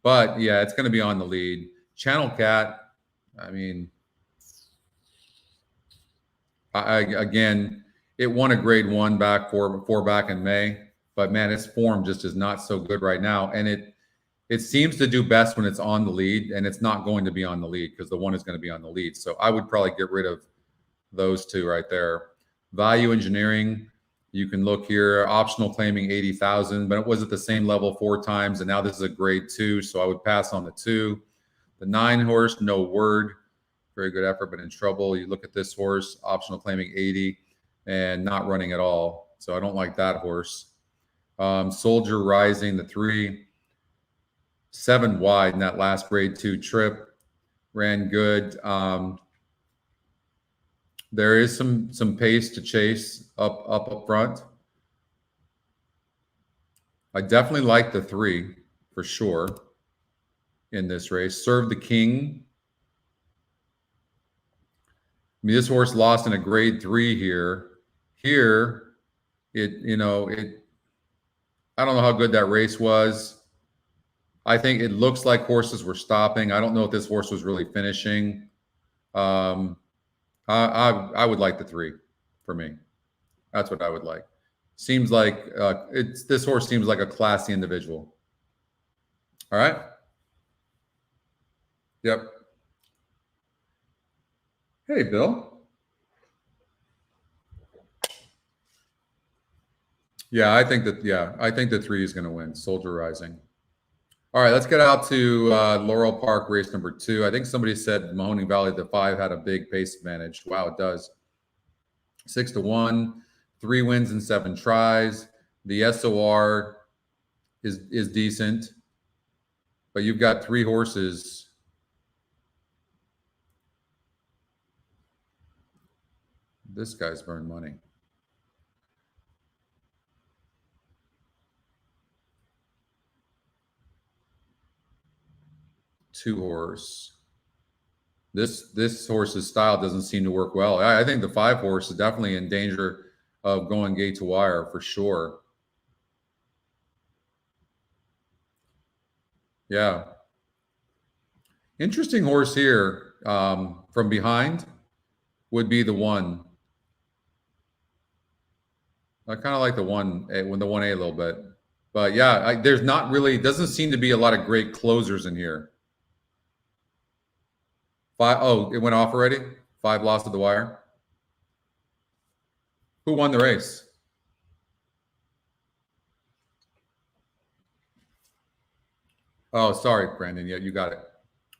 But yeah, it's going to be on the lead. Channel Cat, I mean, again, it won a grade 1 back in May, but man, its form just is not so good right now. And it seems to do best when it's on the lead, and it's not going to be on the lead because the 1 is going to be on the lead. So I would probably get rid of those 2 right there. Value Engineering, you can look here, optional claiming 80,000, but it was at the same level 4 times, and now this is a grade 2, so I would pass on the 2. The 9 horse, No Word, very good effort, but in trouble. You look at this horse, optional claiming 80, and not running at all, so I don't like that horse. Soldier Rising, the 3, 7 wide in that last grade 2 trip, ran good. There is some pace to chase up front. I definitely like the 3 for sure in this race. Serve the King. I mean, this horse lost in a grade 3 here. Here, I don't know how good that race was. I think it looks like horses were stopping. I don't know if this horse was really finishing. I would like the 3 for me. That's what I would like. Seems like this horse seems like a classy individual. All right. Yep. Hey, Bill. Yeah, I think the 3 is going to win. Soldier Rising. All right, let's get out to Laurel Park, race number 2. I think somebody said Mahoning Valley, the 5 had a big pace advantage. Wow, it does. 6-1, 3 wins and 7 tries. The SOR is decent, but you've got 3 horses. This guy's burned money. Two horse. This horse's style doesn't seem to work well. I think the 5 horse is definitely in danger of going gate to wire for sure. Yeah. Interesting horse here from behind would be the 1. I kind of like the 1A, the 1A a little bit. But yeah, there's not really, doesn't seem to be a lot of great closers in here. 5, oh, it went off already? 5 lost at the wire. Who won the race? Oh, sorry, Brandon. Yeah, you got it.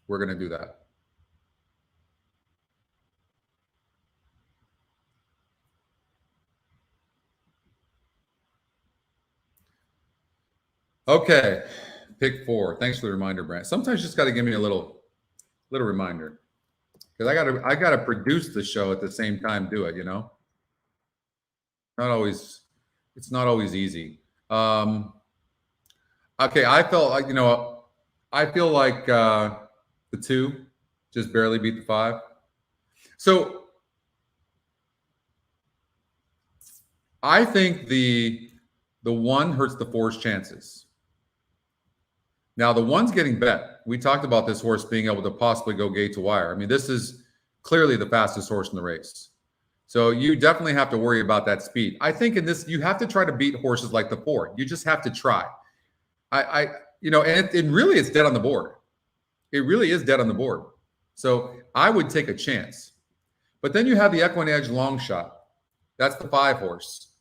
We're going to do that. Okay, pick 4. Thanks for the reminder, Brandon. Sometimes you just got to give me a little reminder. Because I gotta produce the show at the same time, do it, It's not always easy. Okay, I felt like, I feel like the 2 just barely beat the 5. So I think the 1 hurts the 4's chances. Now, the 1's getting bet. We talked about this horse being able to possibly go gate to wire. I mean, this is clearly the fastest horse in the race. So you definitely have to worry about that speed. I think in this, you have to try to beat horses like the 4. You just have to try. And really it's dead on the board. It really is dead on the board. So I would take a chance. But then you have the EquinEdge long shot. That's the 5 horse.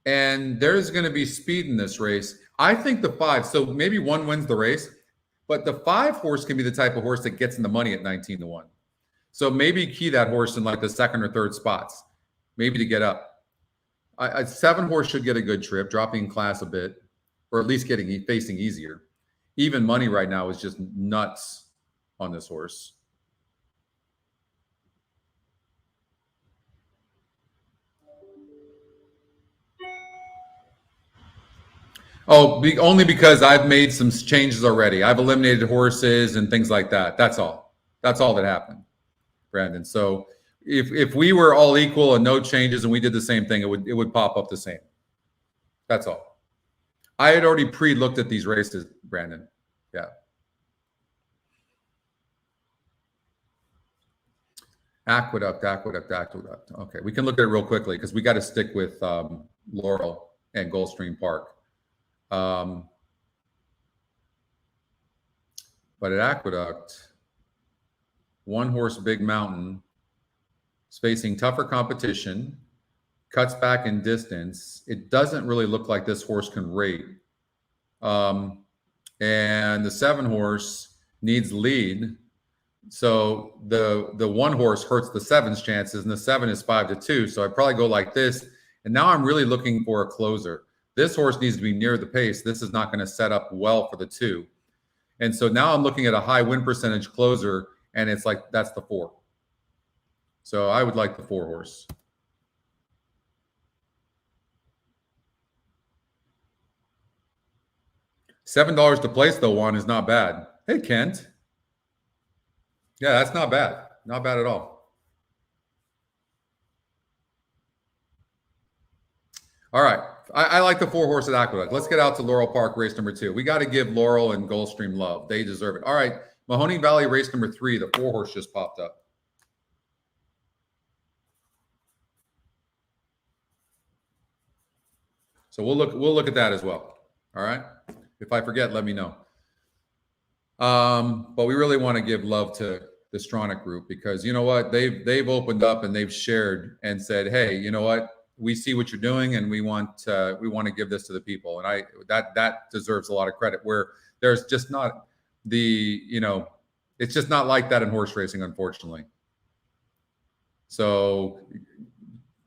And there's going to be speed in this race. I think the 5, so maybe 1 wins the race. But the 5 horse can be the type of horse that gets in the money at 19-1. So maybe key that horse in like the 2nd or 3rd spots, maybe to get up. A 7 horse should get a good trip, dropping in class a bit, or at least facing easier. Even money right now is just nuts on this horse. Oh, only because I've made some changes already. I've eliminated horses and things like that. That's all. That's all that happened, Brandon. So if we were all equal and no changes and we did the same thing, it would pop up the same. That's all. I had already pre-looked at these races, Brandon. Yeah. Aqueduct. Okay, we can look at it real quickly because we got to stick with Laurel and Gulfstream Park. But at Aqueduct, 1 horse Big Mountain is facing tougher competition, cuts back in distance. It doesn't really look like this horse can rate. And the 7 horse needs lead. So the 1 horse hurts the 7's chances, and the 7 is 5-2. So I probably go like this. And now I'm really looking for a closer. This horse needs to be near the pace. This is not going to set up well for the 2. And so now I'm looking at a high win percentage closer, and it's like that's the 4. So I would like the 4 horse. $7 to place, though, Juan, is not bad. Hey, Kent. Yeah, that's not bad. Not bad at all. All right. I like the 4 horse at Aqueduct. Let's get out to Laurel Park, race number 2. We got to give Laurel and Gulfstream love. They deserve it. All right. Mahoney Valley, race number 3. The 4 horse just popped up. So we'll look at that as well. All right. If I forget, let me know. But we really want to give love to the Stronach group because you know what? They've opened up and they've shared and said, hey, you know what? We see what you're doing and we want to give this to the people. And that deserves a lot of credit where there's just not it's just not like that in horse racing, unfortunately. So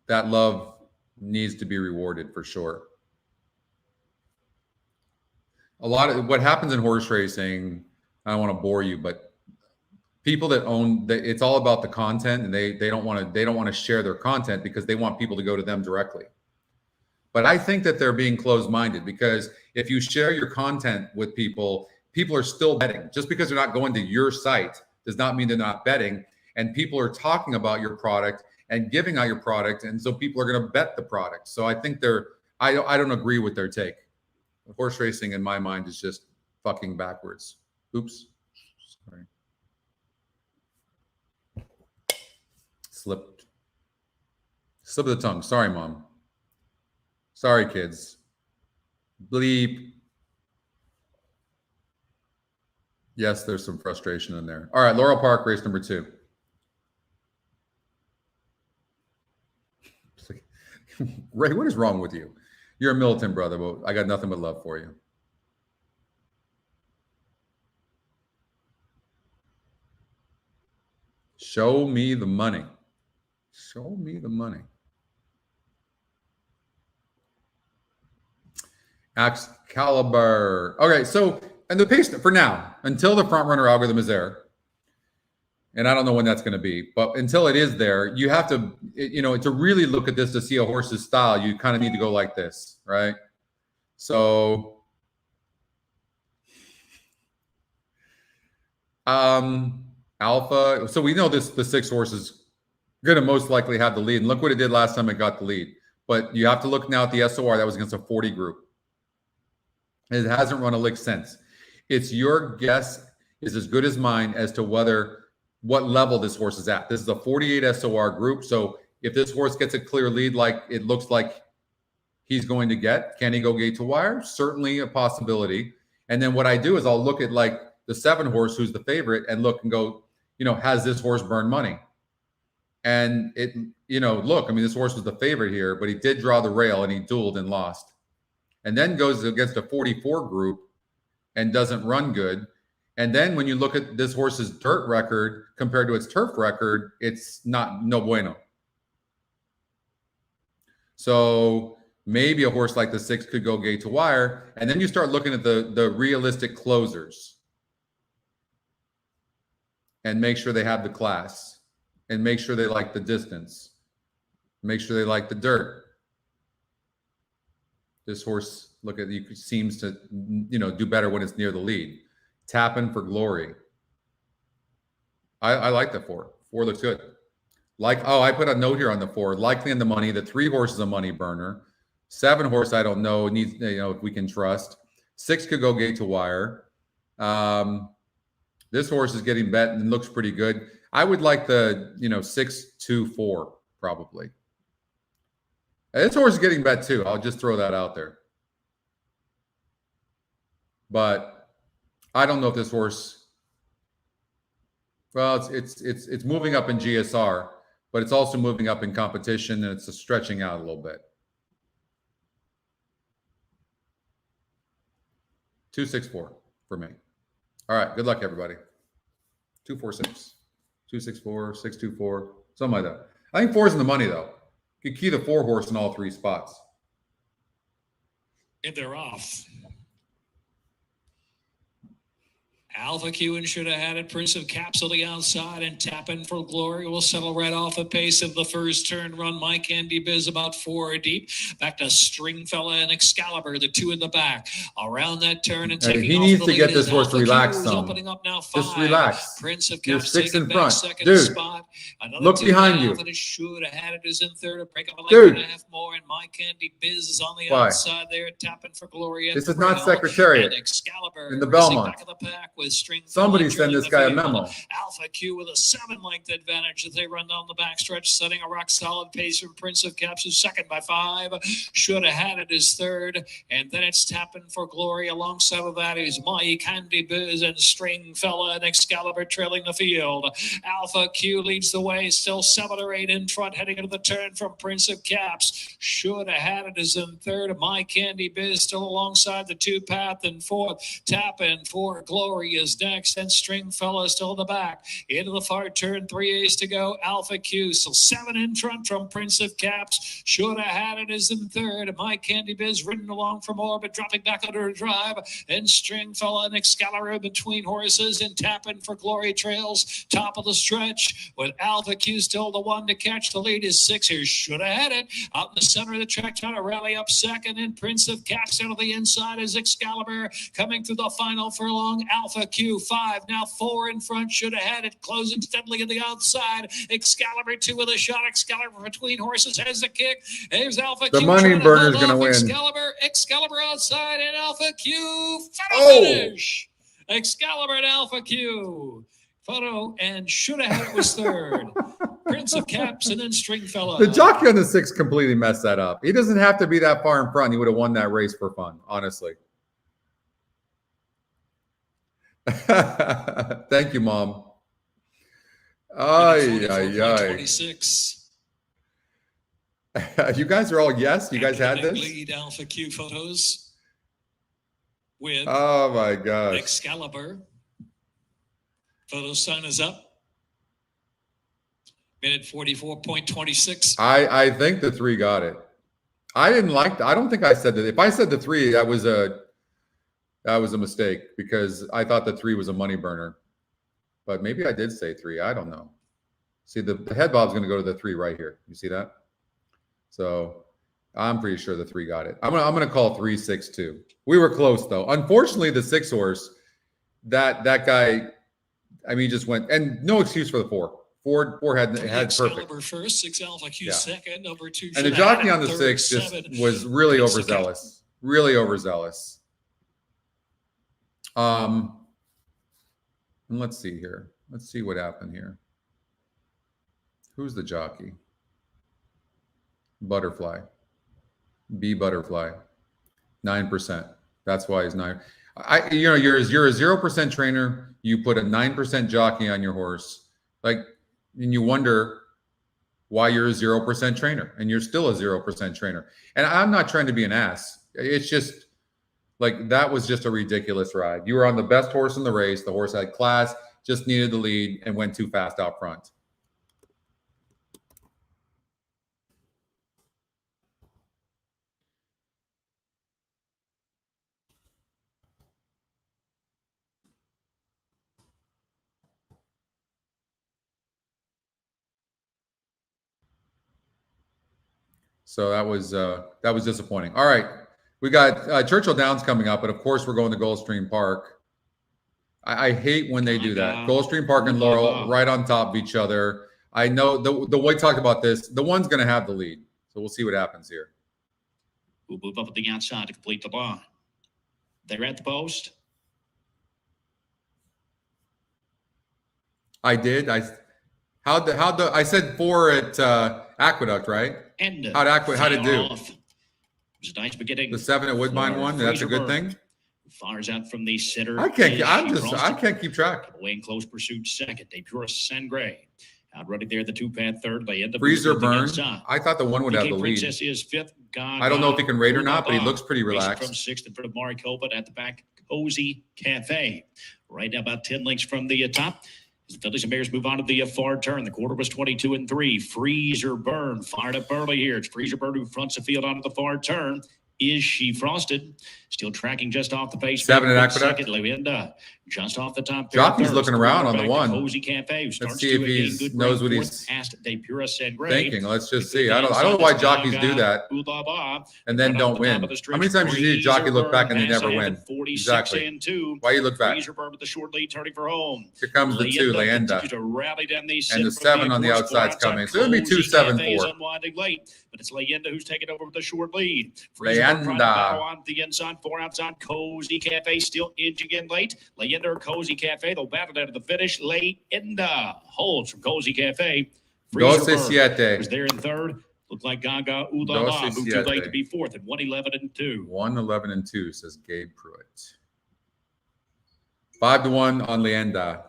that love needs to be rewarded for sure. A lot of what happens in horse racing, I don't want to bore you, but people that it's all about the content, and they don't want to share their content because they want people to go to them directly. But I think that they're being closed-minded because if you share your content with people, people are still betting. Just because they're not going to your site does not mean they're not betting. And people are talking about your product and giving out your product, and so people are going to bet the product. So I think I don't agree with their take. Horse racing, in my mind, is just fucking backwards. Oops. Sorry. Slip of the tongue. Sorry, Mom. Sorry, kids. Bleep. Yes, there's some frustration in there. All right, Laurel Park, race number 2. Ray, what is wrong with you? You're a militant brother, but I got nothing but love for you. Show me the money. Show me the money. Excalibur. Okay, so, and the pace for now, until the front runner algorithm is there, and I don't know when that's going to be, but until it is there, you have to, to really look at this to see a horse's style, you kind of need to go like this, right? So, Alpha. So we know the 6 horse is going to most likely have the lead. And look what it did last time it got the lead. But you have to look now at the SOR. That was against a 40 group. It hasn't run a lick since. It's your guess is as good as mine as to what level this horse is at. This is a 48 SOR group. So if this horse gets a clear lead like it looks like he's going to get, can he go gate to wire? Certainly a possibility. And then what I do is I'll look at like the 7 horse who's the favorite and look and go, has this horse burned money? And look, I mean, this horse was the favorite here, but he did draw the rail and he dueled and lost. And then goes against a 44 group and doesn't run good. And then when you look at this horse's dirt record compared to its turf record, it's no bueno. So maybe a horse like the 6 could go gate to wire. And then you start looking at the realistic closers and make sure they have the class and make sure they like the distance. Make sure they like the dirt. This horse, look at you, seems to, do better when it's near the lead. Tapping for Glory. I like the 4. 4 looks good. I put a note here on the 4. Likely in the money. The 3 horse is a money burner. 7 horse, I don't know. Needs, if we can trust. 6 could go gate to wire. This horse is getting bet and looks pretty good. I would like the 6, 2, 4 probably. This horse is getting bet too. I'll just throw that out there. But I don't know if this horse. Well, it's moving up in GSR, but it's also moving up in competition, and it's stretching out a little bit. 264 for me. All right. Good luck, everybody. 246, 264, 624, something like that. I think 4 is in the money though. You could key the 4 horse in all 3 spots. If they're off. Alpha Q and should have had it. Prince of Caps on the outside and Tapping for Glory will settle right off the pace of the first turn run. My Candy Biz about 4 deep. Back to Stringfella and Excalibur, the 2 in the back. Around that turn and taking he off needs the to lead get this is horse Alpha relaxed Q, some. opening up now 5. Just relax. Prince of You're Caps 6 in taking front. back second Dude. spot. Another Look 2 behind down, you. and it should have had it is in third. A break up a Dude. and a half more, and My Candy Biz is on the Why? outside there, Tapping for Glory. This is not Secretariat. And Excalibur in the racing Belmont. back of the pack with Stringfella Somebody send trailing this the guy a field. memo. Alpha Q with a 7-length advantage as they run down the backstretch, setting a rock solid pace from Prince of Caps, who's second by 5. Should have had it as third, and then it's Tapping for Glory. Alongside of that is My Candy Biz and Stringfella and Excalibur trailing the field. Alpha Q leads the way, still 7 or 8 in front, heading into the turn from Prince of Caps. Should have had it as in third. My Candy Biz still alongside the 2 path and 4th. Tapping for Glory is next, and Stringfella still in the back. Into the far turn, 3 A's to go. Alpha Q still 7 in front from Prince of Caps. Should have had it as in third. My Candy Biz ridden along from orbit, dropping back under a drive. And Stringfella and Excalibur between horses, and Tapping for Glory trails top of the stretch with Alpha Q still the one to catch. The lead is 6 here. Should have had it out in the center of the track, trying to rally up second. And Prince of Caps out of the inside is Excalibur coming through the final furlong. Alpha Q 5 now 4 in front. Should have had it, closing steadily at the outside. Excalibur 2 with a shot. Excalibur between horses has the kick. There's Alpha The Q. money trying burner's hold gonna off win. Excalibur outside, and Alpha Q photo finish. Excalibur and Alpha Q photo, and should have had it was third. Prince of Caps and then Stringfella. The jockey on the 6 completely messed that up. He doesn't have to be that far in front. He would have won that race for fun, honestly. Thank you, Mom. Ay, ay, ay. 26. You guys are all yes? You guys had this? Lead Alpha Q photos with Oh, my gosh. Excalibur. Photo sign is up. Minute 44.26. I think the 3 got it. I didn't like I don't think I said that. If I said the 3, that was a mistake, because I thought the 3 was a money burner. But maybe I did say 3. I don't know. See, the head bob's going to go to the 3 right here. You see that? So I'm pretty sure the 3 got it. I'm gonna call 3-6-2. We were close though. Unfortunately, the 6 horse, that guy, I mean, he just went, and no excuse for the 4. 4 had perfect. First, 6 Alpha Q second, number 2. And the jockey on the 6 just was really overzealous. Really overzealous. And let's see here. Let's see what happened here. Who's the jockey? Butterfly. B Butterfly. 9%. That's why he's 9. You're a 0% trainer. You put a 9% jockey on your horse, and you wonder why you're a 0% trainer, and you're still a 0% trainer. And I'm not trying to be an ass. It's just Like, that was just a ridiculous ride. You were on the best horse in the race. The horse had class, just needed the lead, and went too fast out front. So that was disappointing. All right, we got Churchill Downs coming up, but of course we're going to Gulfstream Park. I hate when they do that. Gulfstream Park and Laurel right on top of each other. I know the White talked about this. The one's going to have the lead, so we'll see what happens here. We'll move up at the outside to complete the line. They're at the post. I did. I said 4 at Aqueduct, right? How'd it do? It was a nice beginning. The 7 at Woodbine won. That's a good thing. Fires out from the center. I can't keep track. Away in close pursuit second. De Pura Sangre. Out running there, the 2-path third. They end up Freezer Burn. I thought the 1 would have the lead. Princess is fifth. I don't know if he can rate or not, but he looks pretty relaxed. From 6th in front of Maricopa at the back, Cozy Cafe. Right now, about 10 lengths from the top. As the Phillies and Bears move on to the far turn, the quarter was 22-3. Freezer Burn fired up early here. It's Freezer Burn who fronts the field onto the far turn. Is She Frosted? Still tracking just off the pace. 7 at Aqueduct. Second, Linda, just off the top. Jockey's looking around on the 1. Cozy Cafe, who starts Let's see if he knows what he's thinking. Let's just see. I don't know why jockeys do that and then don't win. How many times you see a jockey look back and they never win? Exactly. Why you look back? Freezer Burn with the short lead, turning for home. Here comes the 2, Leyenda. And the 7 on the outside's coming. So it'll be 2-7-4. Unwinding late, but it's Leyenda who's taking over with the short lead. Leyenda on the inside, 4 outside. Cozy Cafe still inching in late. Leyenda or Cozy Cafe, they'll battle down to the finish. Leyenda holds from Cozy Cafe. Freezer was there in third. Looked like Gaga Ulala moved too late to be fourth at 1-11-2. 1-11-2, says Gabe Pruitt. 5-1 on Leyenda.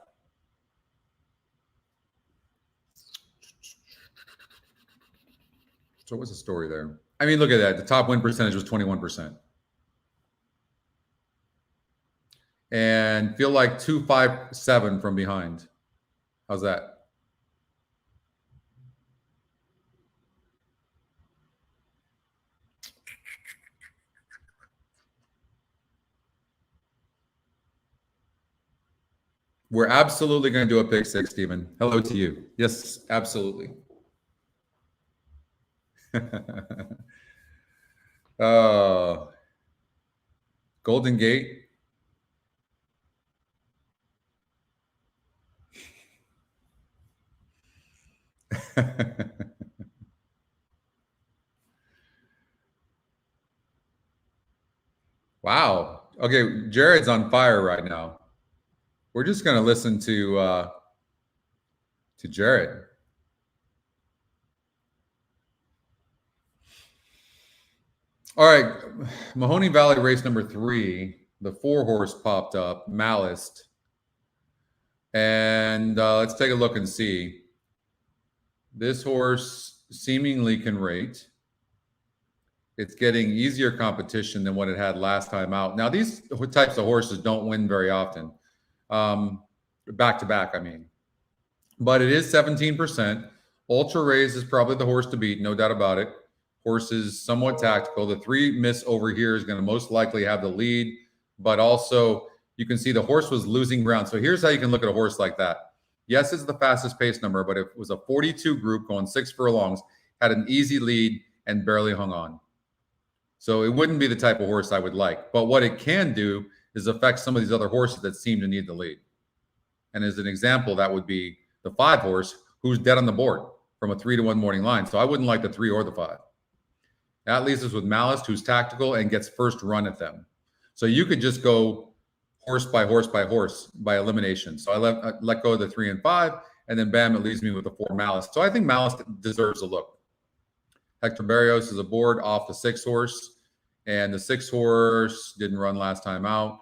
So what's the story there? I mean, look at that. The top win percentage was 21%. And feel like 2-5-7 from behind. How's that? We're absolutely going to do a pick 6, Stephen. Hello to you. Yes, absolutely. Golden Gate. Wow. Okay, Jared's on fire right now. We're just going to listen to Jared. All right, Mahoney Valley race number 3. The 4-horse popped up, Malice. And let's take a look and see. This horse seemingly can rate. It's getting easier competition than what it had last time out. Now, these types of horses don't win very often. Back-to-back, I mean. But it is 17%. Ultra Rays is probably the horse to beat, no doubt about it. Horse is somewhat tactical. The 3 miss over here is going to most likely have the lead. But also, you can see the horse was losing ground. So here's how you can look at a horse like that. Yes, it's the fastest pace number, but it was a 42 group going 6 furlongs, had an easy lead, and barely hung on. So it wouldn't be the type of horse I would like. But what it can do is affect some of these other horses that seem to need the lead. And as an example, that would be the 5-horse who's dead on the board from a 3-1 morning line. So I wouldn't like the 3 or the 5. That leaves us with Malice, who's tactical and gets first run at them. So you could just go horse by horse by horse by elimination. So I let go of the 3 and 5, and then bam, it leaves me with the 4 Malice. So I think Malice deserves a look. Hector Barrios is aboard off the 6-horse, and the 6-horse didn't run last time out.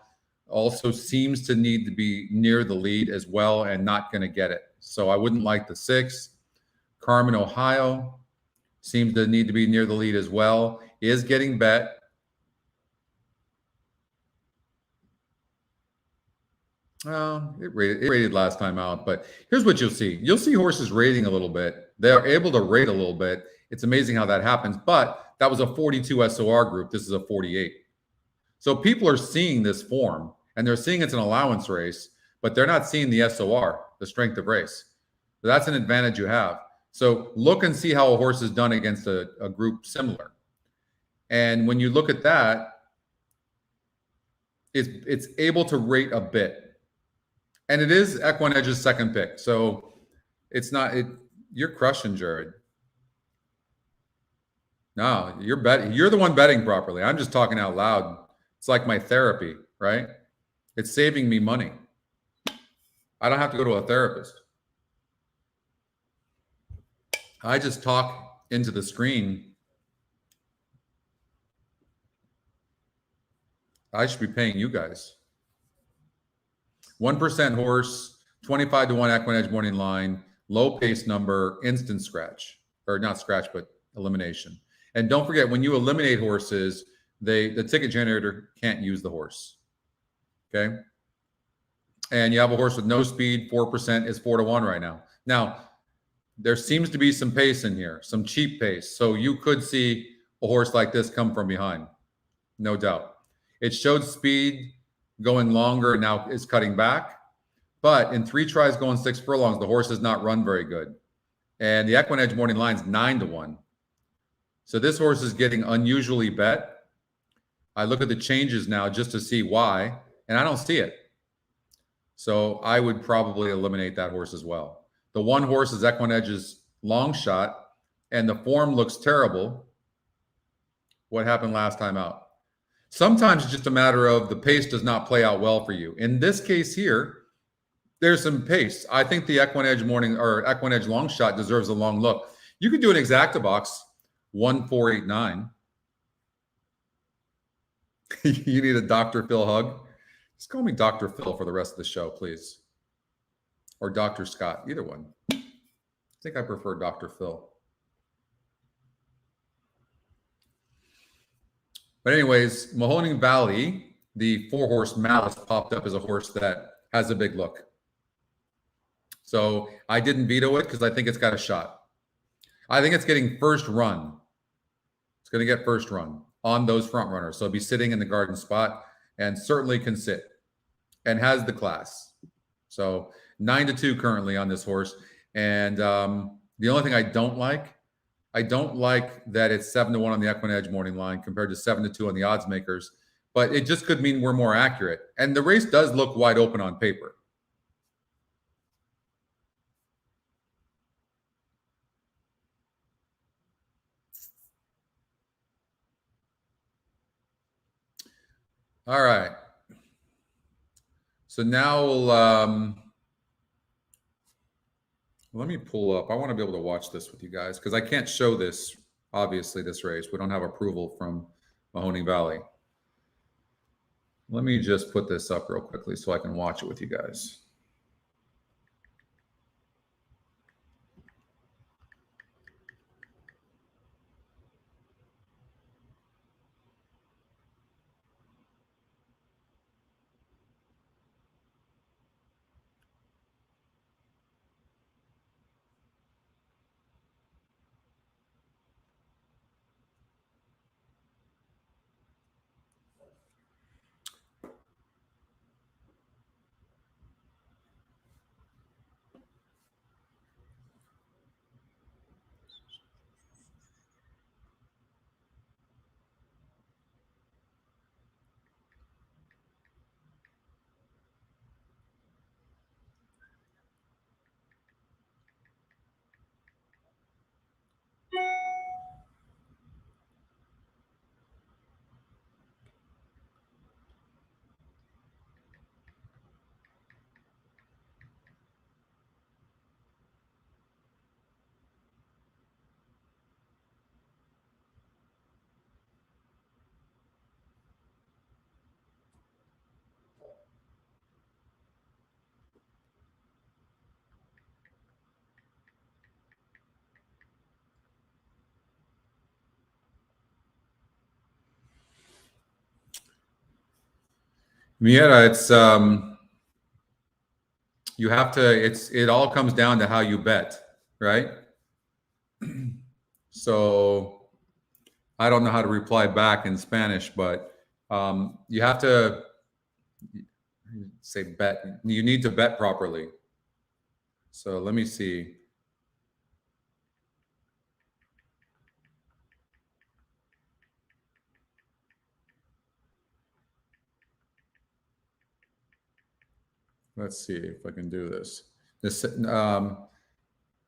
Also seems to need to be near the lead as well and not going to get it. So I wouldn't like the 6. Carmen, Ohio seems to need to be near the lead as well. Is getting bet. It rated last time out, but here's what you'll see. You'll see horses rating a little bit. They're able to rate a little bit. It's amazing how that happens, but that was a 42 SOR group. This is a 48. So people are seeing this form, and they're seeing it's an allowance race, but they're not seeing the SOR, the strength of race. So that's an advantage you have. So look and see how a horse is done against a group similar. And when you look at that, it's able to rate a bit. And it is EquinEdge's second pick. So it's not, you're crushing, Jared. No, you're the one betting properly. I'm just talking out loud. It's like my therapy, right? It's saving me money. I don't have to go to a therapist. I just talk into the screen. I should be paying you guys. 1% horse, 25 to 1 EquinEdge morning line, low pace number, instant scratch, or not scratch, but elimination. And don't forget, when you eliminate horses, the ticket generator can't use the horse. Okay. And you have a horse with no speed, 4% is 4 to 1 right now. Now, there seems to be some pace in here, some cheap pace. So you could see a horse like this come from behind, no doubt. It showed speed going longer and now is cutting back. But in 3 tries going 6 furlongs, the horse has not run very good. And the EquinEdge morning line is 9 to 1. So this horse is getting unusually bet. I look at the changes now just to see why, and I don't see it. So I would probably eliminate that horse as well. The one horse is EquinEdge's long shot, and the form looks terrible. What happened last time out? Sometimes it's just a matter of the pace does not play out well for you. In this case here, there's some pace. I think the EquinEdge long shot deserves a long look. You could do an exacta box 1489. You need a Dr. Phil hug. Just call me Dr. Phil for the rest of the show, please. Or Dr. Scott, either one. I think I prefer Dr. Phil. But anyways, Mahoning Valley, the 4-horse Malice popped up as a horse that has a big look. So I didn't veto it because I think it's got a shot. I think it's getting first run. It's going to get first run on those front runners. So it'll be sitting in the garden spot and certainly can sit and has the class. So 9 to 2 currently on this horse. And the only thing I don't like that it's 7 to 1 on the EquinEdge morning line compared to 7 to 2 on the odds makers. But it just could mean we're more accurate. And the race does look wide open on paper. All right. So now we'll, let me pull up. I want to be able to watch this with you guys because I can't show this, obviously, this race. We don't have approval from Mahoning Valley. Let me just put this up real quickly so I can watch it with you guys. Miera, it's You have to, it all comes down to how you bet, right? So I don't know how to reply back in Spanish, but you have to say bet. You need to bet properly. So let me see. Let's see if I can do this.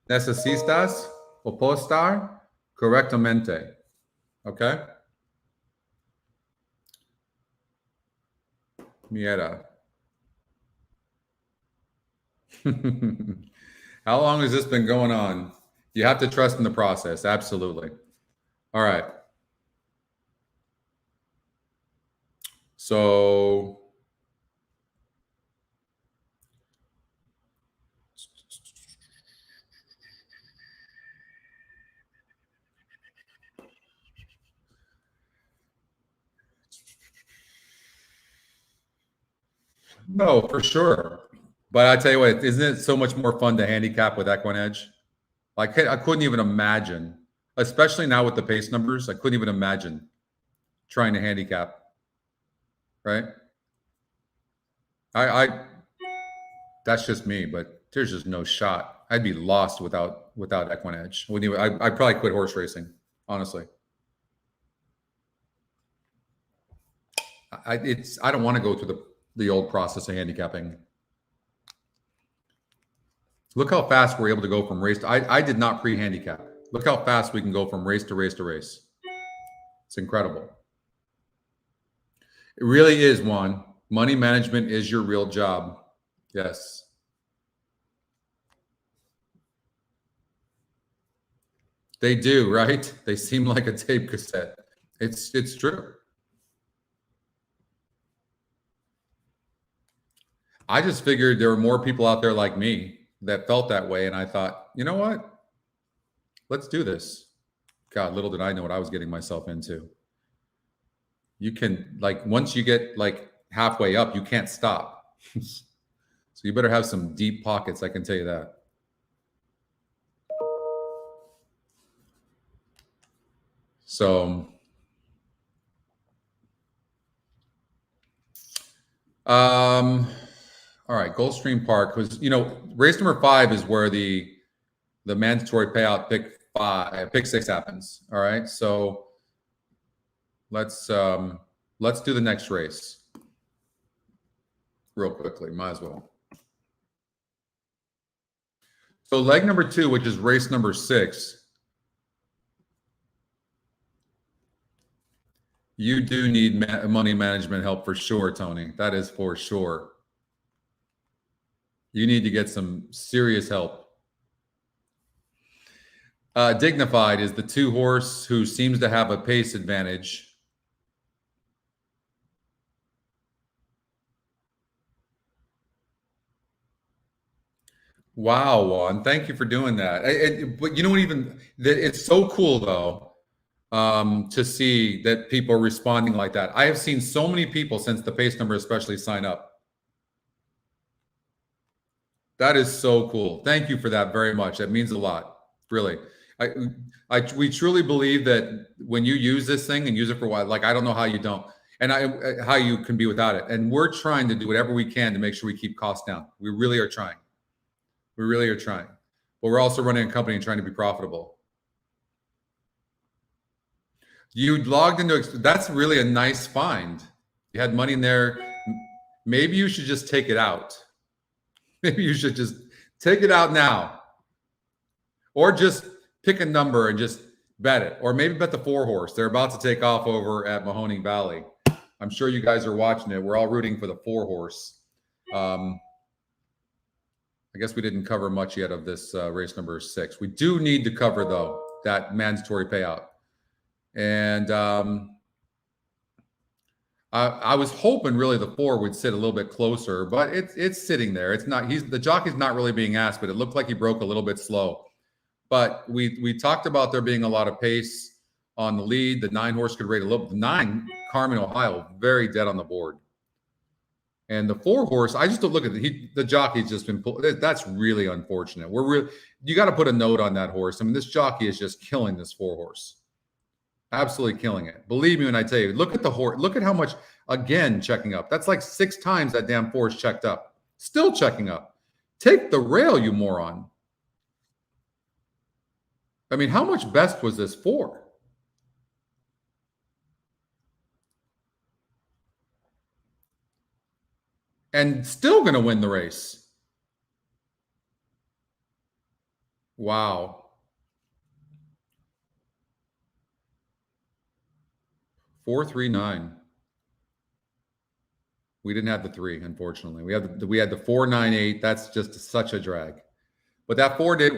Necesitas apostar correctamente. Okay. Mierda. How long has this been going on? You have to trust in the process. Absolutely. All right. So no, for sure. But I tell you what, isn't it so much more fun to handicap with EquinEdge? Like I couldn't even imagine, especially now with the pace numbers, I couldn't even imagine trying to handicap. Right? I that's just me, but there's just no shot. I'd be lost without EquinEdge. I'd probably quit horse racing, honestly. I don't want to go through the old process of handicapping. Look how fast we're able to go from race to, I did not pre-handicap. Look how fast we can go from race to race to race. It's incredible. It really is, Juan. Money management is your real job. Yes. They do, right? They seem like a tape cassette. It's true. I just figured there were more people out there like me that felt that way. And I thought, you know what? Let's do this. God, little did I know what I was getting myself into. You can, like, once you get like halfway up, you can't stop. So you better have some deep pockets, I can tell you that. So, all right, Gulfstream Park was, race number 5 is where the mandatory payout pick 6 happens. All right, so let's do the next race real quickly. Might as well. So leg number 2, which is race number 6. You do need money management help for sure, Tony. That is for sure. You need to get some serious help. Dignified is the 2 horse who seems to have a pace advantage. Wow, Juan. Thank you for doing that. But you know what? It's so cool, though. To see that people are responding like that. I have seen so many people since the pace number especially sign up. That is so cool. Thank you for that very much. That means a lot, really. We truly believe that when you use this thing and use it for a while, like, I don't know how you don't, and how you can be without it. And we're trying to do whatever we can to make sure we keep costs down. We really are trying. We really are trying. But we're also running a company and trying to be profitable. You logged into, that's really a nice find. You had money in there. Maybe you should just take it out. Maybe you should just take it out now. Or just pick a number and just bet it. Or maybe bet the 4 horse. They're about to take off over at Mahoning Valley. I'm sure you guys are watching it. We're all rooting for the 4 horse. I guess we didn't cover much yet of this race number 6. We do need to cover, though, that mandatory payout. And I was hoping really the 4 would sit a little bit closer, but it's sitting there. It's not. The jockey's not really being asked, but it looked like he broke a little bit slow. But we talked about there being a lot of pace on the lead. The 9 horse could rate a little. The 9, Carmen, Ohio, very dead on the board. And the 4 horse, I just don't look at the jockey's just been pulled. That's really unfortunate. You got to put a note on that horse. I mean, this jockey is just killing this 4 horse. Absolutely killing it. Believe me when I tell you, look at the horse. Look at how much, again, checking up. That's like 6 times that damn 4 is checked up. Still checking up. Take the rail, you moron. I mean, how much best was this for? And still going to win the race. Wow. 439. We didn't have the 3, unfortunately. We had the 498. That's just such a drag. But that 4 did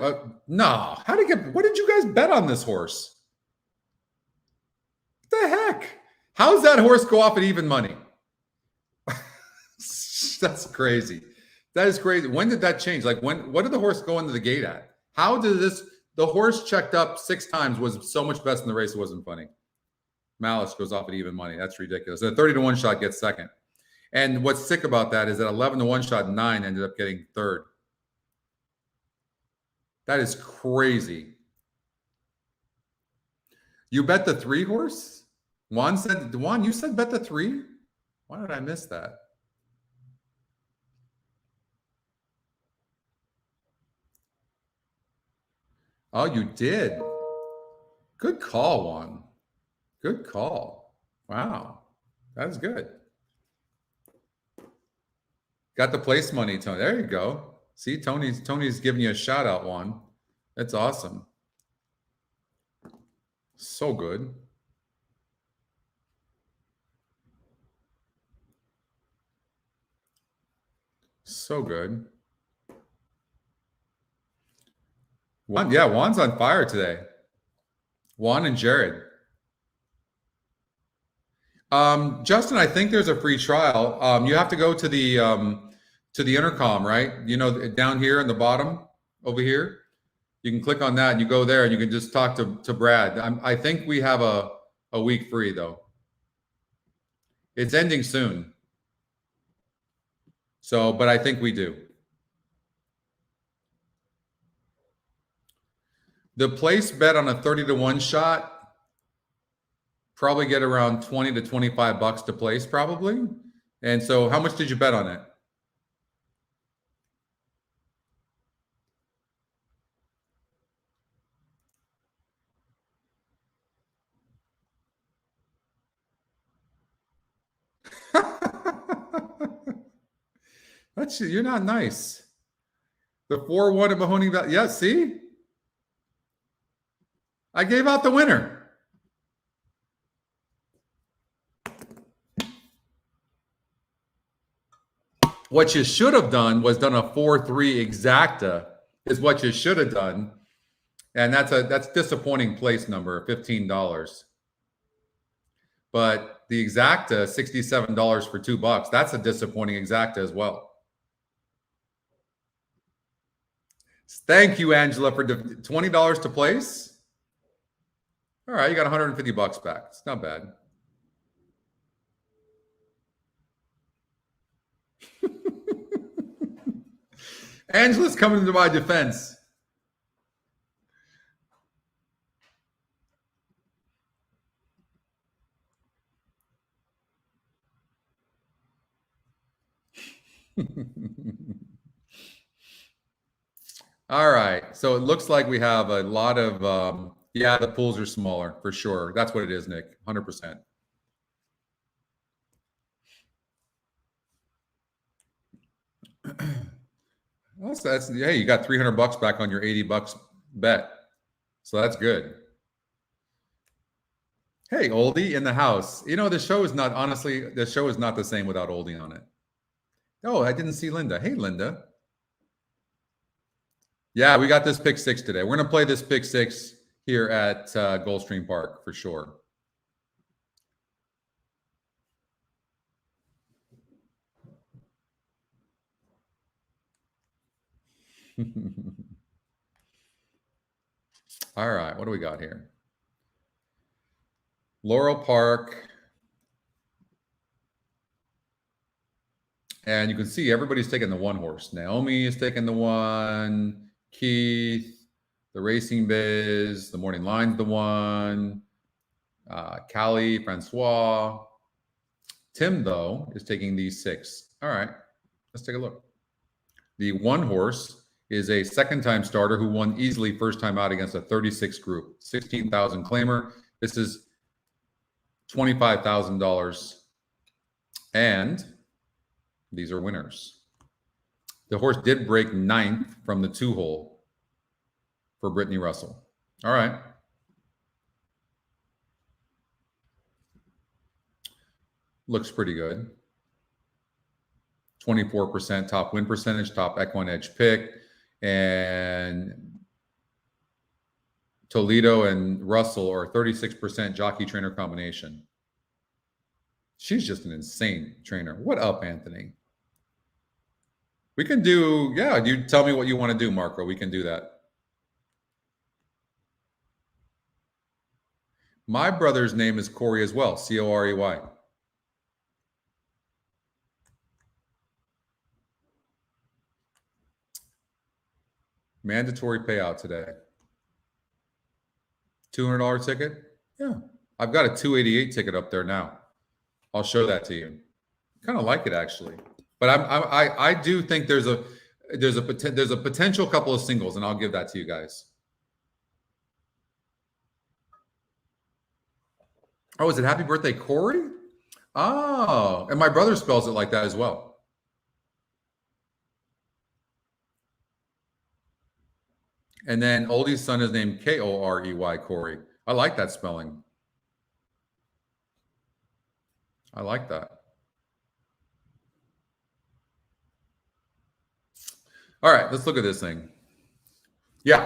no. What did you guys bet on this horse? What the heck? How does that horse go off at even money? That's crazy. That is crazy. When did that change? Like what did the horse go into the gate at? How did the horse checked up 6 times was so much best in the race it wasn't funny. Malice goes off at even money. That's ridiculous. And a 30-1 shot gets second. And what's sick about that is that 11-1 shot 9 ended up getting third. That is crazy. You bet the 3 horse? Juan, you said bet the 3? Why did I miss that? Oh, you did. Good call, Juan. Good call. Wow. That's good. Got the place money, Tony. There you go. See, Tony's giving you a shout out, Juan. That's awesome. So good. So good. Juan's on fire today. Juan and Jared. Justin, I think there's a free trial. You have to go to the intercom, right? You know, down here in the bottom over here. You can click on that and you go there and you can just talk to Brad. I think we have a week free though. It's ending soon. So, but I think we do. The place bet on a 30-1 shot probably get around 20 to 25 bucks to place probably. And so how much did you bet on it? You're not nice. The 4-1 at Mahoning Valley. Yeah, see? I gave out the winner. What you should have done was done a 4-3 exacta is what you should have done. And that's disappointing place number, $15. But the exacta, $67 for $2. That's a disappointing exacta as well. Thank you, Angela, for $20 to place. All right, you got 150 bucks back. It's not bad. Angela's coming to my defense. All right. So it looks like we have a lot of, yeah, the pools are smaller for sure. That's what it is, Nick. 100%. Hey, you got 300 bucks back on your 80 bucks bet. So that's good. Hey, Oldie in the house. You know, the show is not the same without Oldie on it. Oh, I didn't see Linda. Hey, Linda. Yeah, we got this pick 6 today. We're going to play this pick 6 here at Gulfstream Park for sure. All right, what do we got here? Laurel Park. And you can see everybody's taking the one horse. Naomi is taking the one. Keith, the Racing Biz, the Morning Line's the one. Callie, Francois. Tim, though, is taking these 6. All right, let's take a look. The one horse is a second-time starter who won easily first time out against a 36 group, 16,000 claimer. This is $25,000. And these are winners. The horse did break 9th from the 2-hole for Brittany Russell. All right. Looks pretty good. 24% top win percentage, top EquinEdge pick. And Toledo and Russell are 36% jockey trainer combination. She's just an insane trainer. What up, Anthony? We can do, yeah, you tell me what you want to do, Marco. We can do that. My brother's name is Corey as well, Corey. Mandatory payout today. $200 ticket? Yeah. I've got a $288 ticket up there now. I'll show that to you. Kind of like it, actually. But I do think there's a potential couple of singles, and I'll give that to you guys. Oh, is it happy birthday, Corey? Oh, and my brother spells it like that as well. And then Oldie's son is named Korey, Corey. I like that spelling. I like that. All right, let's look at this thing. Yeah,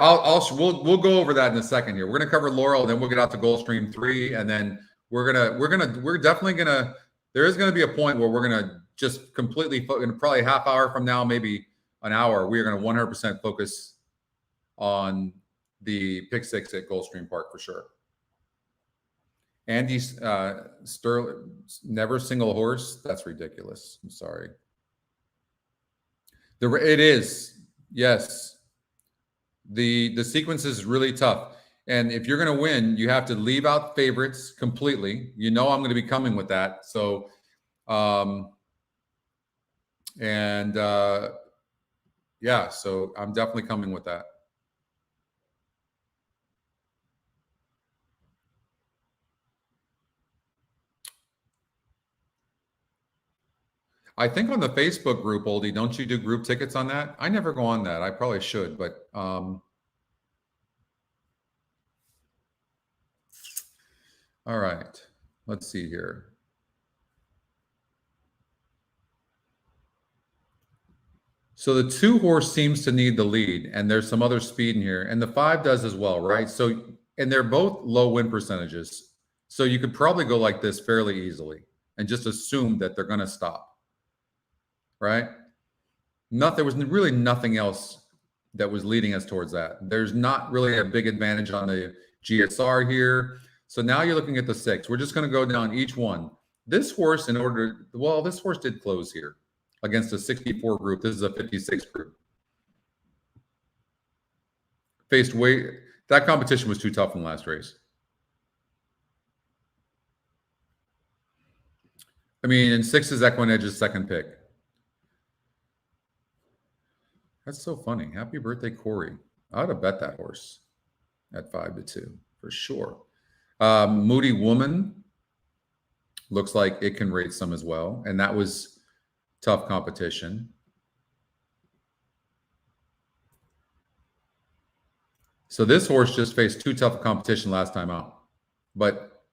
we'll go over that in a second here. We're gonna cover Laurel, then we'll get out to Gulfstream 3, and then we're definitely gonna. There is gonna be a point where we're gonna just completely probably a half hour from now, maybe an hour. We are gonna 100% focus on the pick 6 at Gulfstream Park for sure. Andy Sterling, never single horse. That's ridiculous. I'm sorry. It is, yes. The sequence is really tough. And if you're going to win, you have to leave out favorites completely. You know I'm going to be coming with that. So, yeah, so I'm definitely coming with that. I think on the Facebook group, Oldie, don't you do group tickets on that? I never go on that. I probably should, but all right. Let's see here. So the 2 horse seems to need the lead, and there's some other speed in here, and the 5 does as well, right? So, and they're both low win percentages. So you could probably go like this fairly easily and just assume that they're going to stop. Right? There was really nothing else that was leading us towards that. There's not really a big advantage on the GSR here. So now you're looking at the 6. We're just going to go down each one. This horse, this horse did close here against a 64 group. This is a 56 group. That competition was too tough in the last race. I mean, and 6 is EquinEdge's second pick. That's so funny. Happy birthday, Corey. I would have bet that horse at 5-2 for sure. Moody Woman looks like it can rate some as well. And that was tough competition. So this horse just faced too tough a competition last time out. But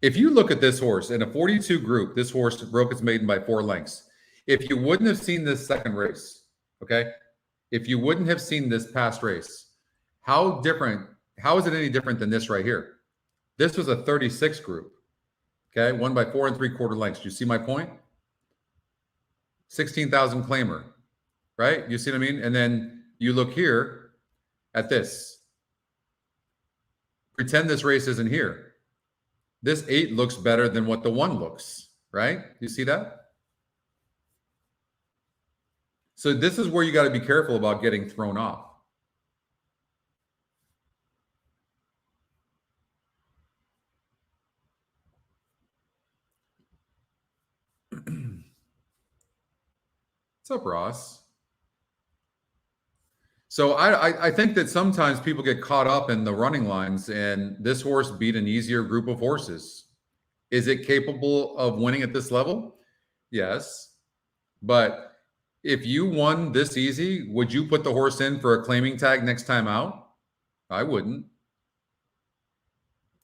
if you look at this horse in a 42 group, this horse broke its maiden by 4 lengths. If you wouldn't have seen this second race, okay? If you wouldn't have seen this past race, how is it any different than this right here? This was a 36 group, okay? Won by 4 3/4 lengths. Do you see my point? 16,000 claimer, right? You see what I mean? And then you look here at this. Pretend this race isn't here. This 8 looks better than what the 1 looks, right? You see that? So this is where you got to be careful about getting thrown off. What's up, Ross? So I think that sometimes people get caught up in the running lines, and this horse beat an easier group of horses. Is it capable of winning at this level? Yes. But if you won this easy, would you put the horse in for a claiming tag next time out? I wouldn't.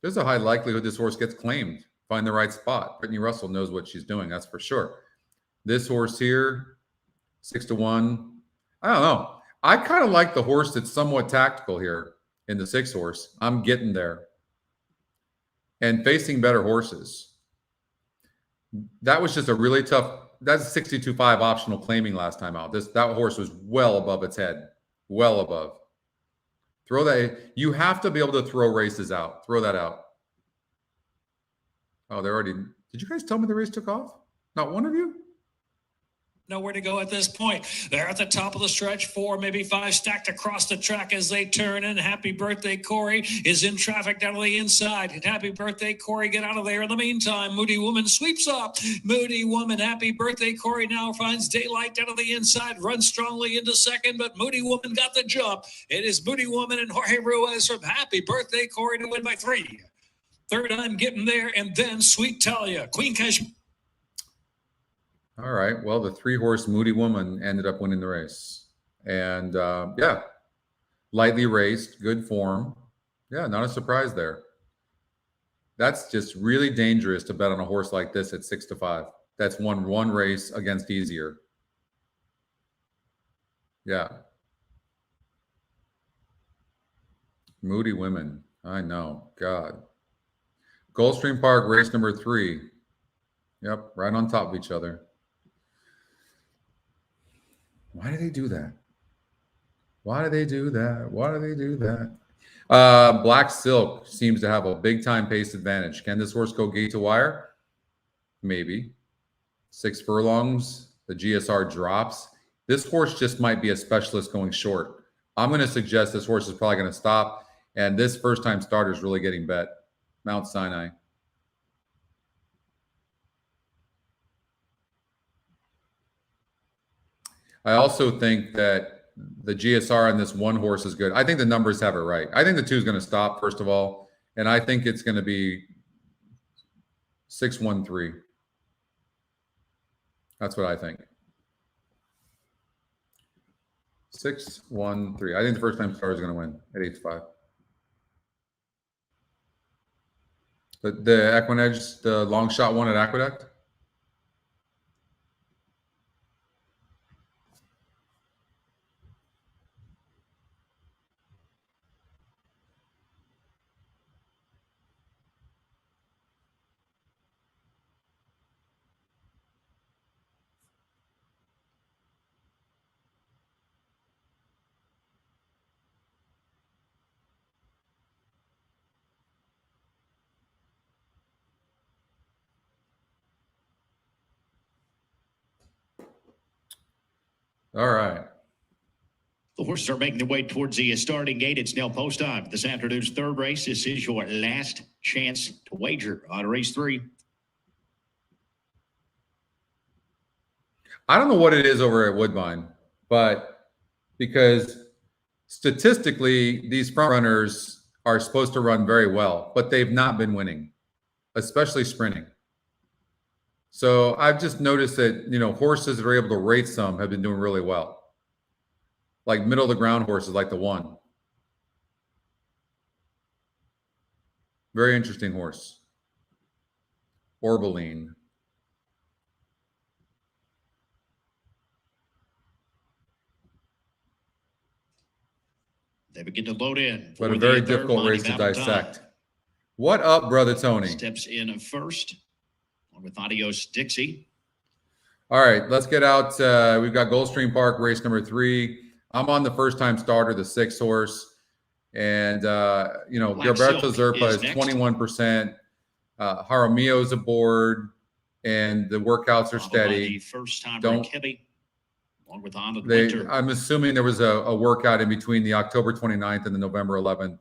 There's a high likelihood this horse gets claimed. Find the right spot. Brittany Russell knows what she's doing, that's for sure. This horse here, 6-1. I don't know. I kind of like the horse that's somewhat tactical here in the 6 horse. I'm getting there. And facing better horses. That was just a really tough. That's a 62.5 optional claiming last time out. That horse was well above its head. Well above. Throw that. You have to be able to throw races out. Throw that out. Oh, they're already. Did you guys tell me the race took off? Not one of you? Nowhere to go at this point. They're at the top of the stretch, 4, maybe 5 stacked across the track as they turn in. Happy Birthday Corey is in traffic down to the inside. And Happy Birthday Corey, get out of there. In the meantime, Moody Woman sweeps up. Moody Woman, Happy Birthday Corey now finds daylight down to the inside, runs strongly into second, but Moody Woman got the jump. It is Moody Woman and Jorge Ruiz from Happy Birthday Corey to win by 3. Third time getting there, and then Sweet Talia, Queen Cash. All right. Well, the 3 horse Moody Woman ended up winning the race. And yeah, lightly raced, good form. Yeah, not a surprise there. That's just really dangerous to bet on a horse like this at 6-5. That's won one race against easier. Yeah. Moody Women. I know. God. Gulfstream Park, race number 3. Yep, right on top of each other. Why do they do that? Why do they do that? Why do they do that? Black Silk seems to have a big-time pace advantage. Can this horse go gate to wire? Maybe. 6 furlongs. The GSR drops. This horse just might be a specialist going short. I'm going to suggest this horse is probably going to stop, and this first-time starter is really getting bet. Mount Sinai. I also think that the GSR on this 1 horse is good. I think the numbers have it right. I think the 2 is going to stop, first of all, and I think it's going to be 6-1-3. That's what I think. 6-1-3. I think the first time starter is going to win at 8-5. The EquinEdge, the long shot one at Aqueduct. All right. The horses are making their way towards the starting gate. It's now post time. This afternoon's 3rd race. This is your last chance to wager on race 3. I don't know what it is over at Woodbine, but because statistically, these front runners are supposed to run very well, but they've not been winning, especially sprinting. So I've just noticed that, horses that are able to rate some have been doing really well. Like middle of the ground horses like the 1. Very interesting horse. Orbaline. They begin to load in. But a very difficult race to dissect. What up, Brother Tony? Steps in first with Adios Dixie. All right, let's get out. We've got Gulfstream Park, race number 3. I'm on the first-time starter, the 6 horse. And, Gilberto Zerpa is 21%. Jaramillo's aboard, and the workouts are steady. First time Don't along with On and Winter. I'm assuming there was a workout in between the October 29th and the November 11th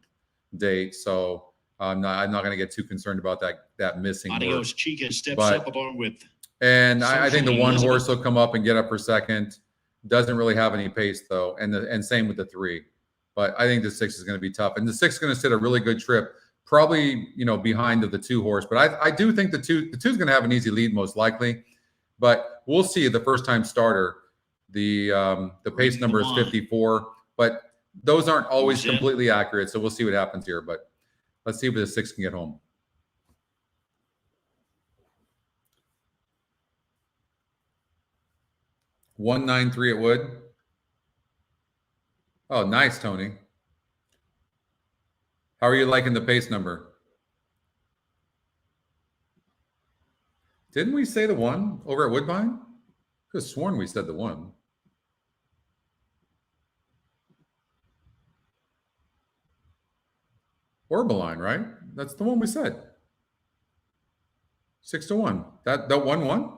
date. So I'm not going to get too concerned about that missing work. Adios Chica steps up along with. And I think the one horse will come up and get up for second. Doesn't really have any pace though, and same with the 3. But I think the 6 is going to be tough, and the 6 is going to sit a really good trip, probably behind of the 2 horse. But I do think the 2 is going to have an easy lead most likely. But we'll see the first time starter. The pace number is 54, but those aren't always completely accurate. So we'll see what happens here. But let's see if the 6 can get home. 193 it would. Oh, nice, Tony. How are you liking the pace number? Didn't we say the 1 over at Woodbine? I could have sworn we said the 1. Orbaline, right? That's the one we said. 6-1. That 1-1?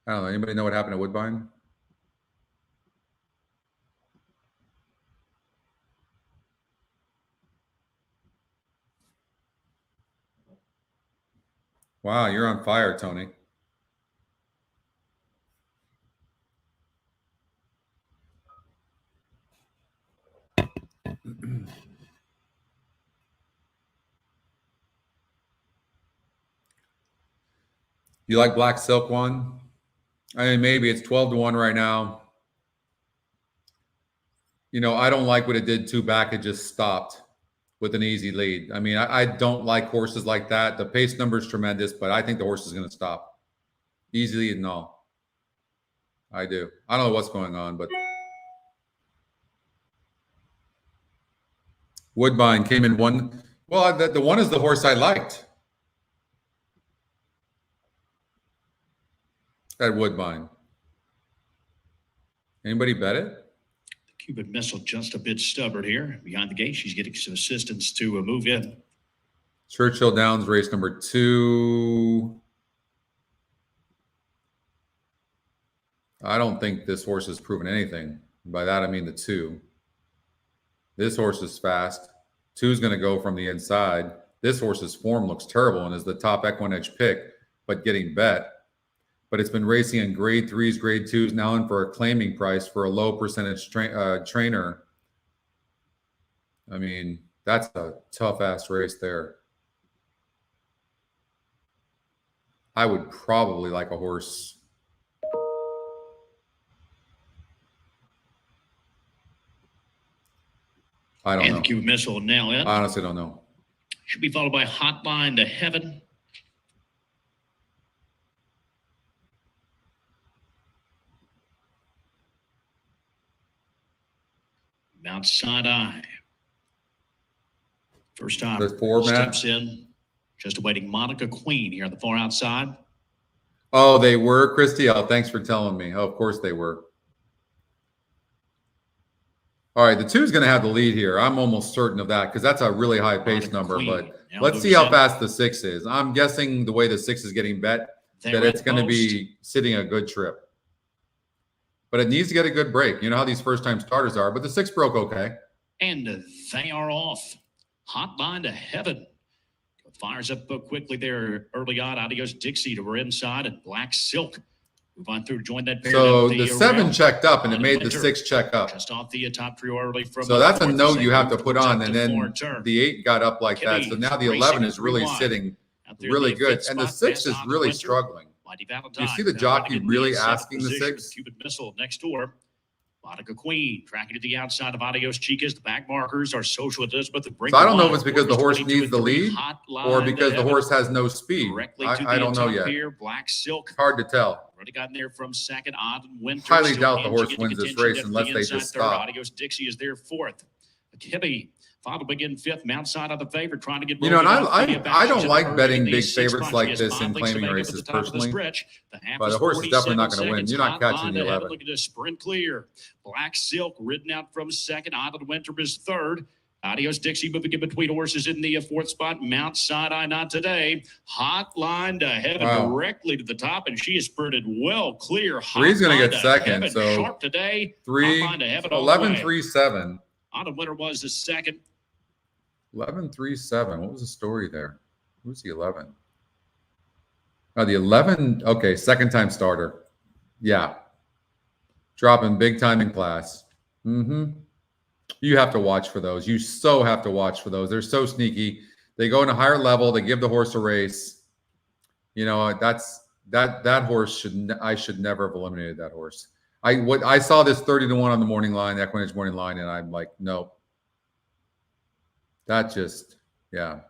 I don't know. Anybody know what happened at Woodbine? Wow, you're on fire, Tony. You like Black Silk one? I mean, maybe it's 12-1 right now. I don't like what it did 2 back. It just stopped with an easy lead. I mean, I don't like horses like that. The pace number is tremendous, but I think the horse is going to stop. Easy lead and all. I do. I don't know what's going on, but Woodbine came in 1. Well, the 1 is the horse I liked at Woodbine. Anybody bet it? The Cuban Missile just a bit stubborn here. Behind the gate, she's getting some assistance to move in. Churchill Downs, race number 2. I don't think this horse has proven anything. By that, I mean the 2. This horse is fast. 2 is going to go from the inside. This horse's form looks terrible and is the top EquinEdge pick, but getting bet. But it's been racing in grade 3s, grade 2s, now in for a claiming price for a low percentage trainer. I mean, that's a tough-ass race there. I would probably like a horse. I don't know. And the Cuban Missile now in. I honestly don't know. Should be followed by Hotline to Heaven. Mount Sinai. First time There's 4, steps in. Just awaiting Monica Queen here on the far outside. Oh, they were, Christiel. Thanks for telling me. Oh, of course they were. All right, the 2 is going to have the lead here. I'm almost certain of that because that's a really high pace number. But let's see how fast the 6 is. I'm guessing the way the 6 is getting bet that it's going to be sitting a good trip. But it needs to get a good break. You know how these first-time starters are. But the 6 broke okay. And they are off. Hotline to Heaven. Fires up quickly there early on. Adios Dixie to her inside and Black Silk. Move on through to join that pair. So the 7 checked up and it made the 6 check up. Just off the top trio early from. So that's a note you have to put on. And then the 8 got up like that. So now the 11 is really sitting really good. And the 6 is really struggling. You see the jockey really asking the 6? Cuban Missile next door. Monica Queen tracking to the outside of Adios Chicas. The back markers are Social Elizabeth. So I don't know if it's because the horse needs the lead or because the horse has no speed. I don't know yet. Black Silk. Hard to tell. Already gotten there from second. Odd and Winter. Highly doubt the horse wins this race unless they just stop. Adios Dixie is there fourth. Kibbe. Final begin fifth, Mount Side of the favorite, trying to get. You know, and I don't like betting big favorites like this in claiming races personally. But the horse is definitely not going to win. You're not catching the 11. Look at this sprint clear. Black Silk ridden out from second. Island Winter is third. Adios Dixie moving in between horses in the fourth spot. Mount Sinai not today. Hotline to heaven directly to the top, and she is spurted well clear. Three's going to get second. So sharp today. 11-3-7. Island Winter was the second. 11-3-7. What was the story there? Who's the 11? Oh, the 11. Okay, second time starter. Yeah. Dropping big time in class. You have to watch for those. You so have to watch for those. They're so sneaky. They go in a higher level. They give the horse a race. You know, that horse I should never have eliminated that horse. I saw this 30-1 on the morning line, the EquinEdge morning line, and I'm like, no. That just, yeah.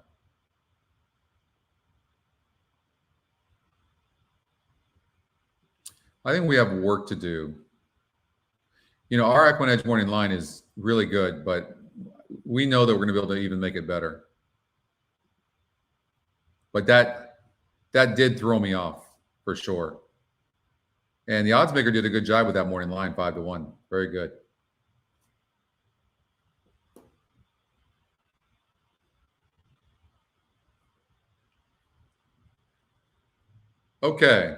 I think we have work to do. You know, our EquinEdge morning line is really good, but we know that we're going to be able to even make it better. But that did throw me off for sure. And the odds maker did a good job with that morning line, 5-1. Very good. Okay.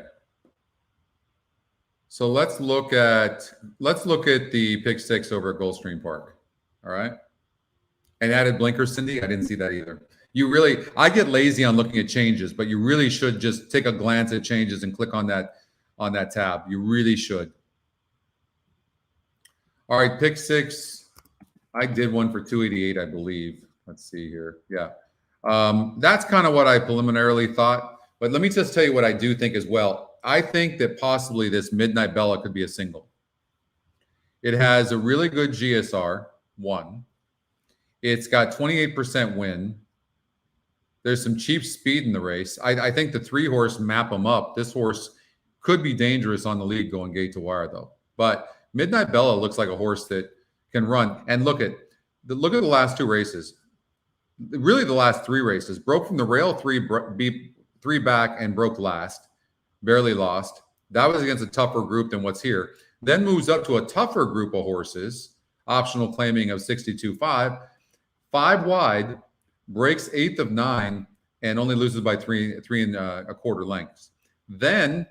So let's look at the pick six over at Gulfstream Park. All right. And added blinker, Cindy. I didn't see that either. I get lazy on looking at changes, but you really should just take a glance at changes and click on that tab. You really should. All right, pick six. I did one for 288, I believe. Let's see here. Yeah. That's kind of what I preliminarily thought. But let me just tell you what I do think as well. I think that possibly this Midnight Bella could be a single. It has a really good GSR, 1. It's got 28% win. There's some cheap speed in the race. I think the 3-horse map them up. This horse could be dangerous on the lead going gate to wire, though. But Midnight Bella looks like a horse that can run. And look at the last 2 races. Really, the last 3 races. Broke from the rail 3 back and broke last. Barely lost. That was against a tougher group than what's here. Then moves up to a tougher group of horses. Optional claiming of 62.5. 5 wide. Breaks 8th of 9 and only loses by 3 1/4 lengths. Then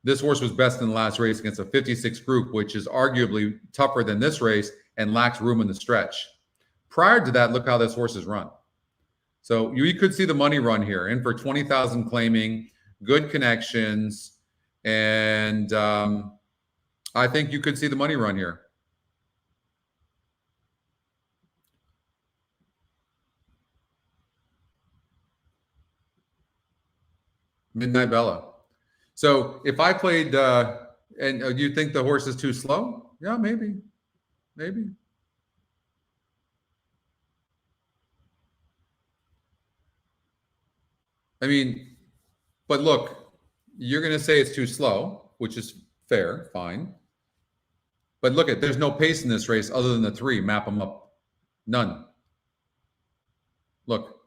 this horse was best in the last race against a 56 group, which is arguably tougher than this race and lacks room in the stretch. Prior to that, look how this horse has run. So you could see the money run here. In for 20,000 claiming, good connections, and I think you could see the money run here. Midnight Bella. So if I played, and do you think the horse is too slow? Yeah, maybe. I mean, but look, you're going to say it's too slow, which is fair, fine. But look there's no pace in this race other than the 3. Map them up. None. Look.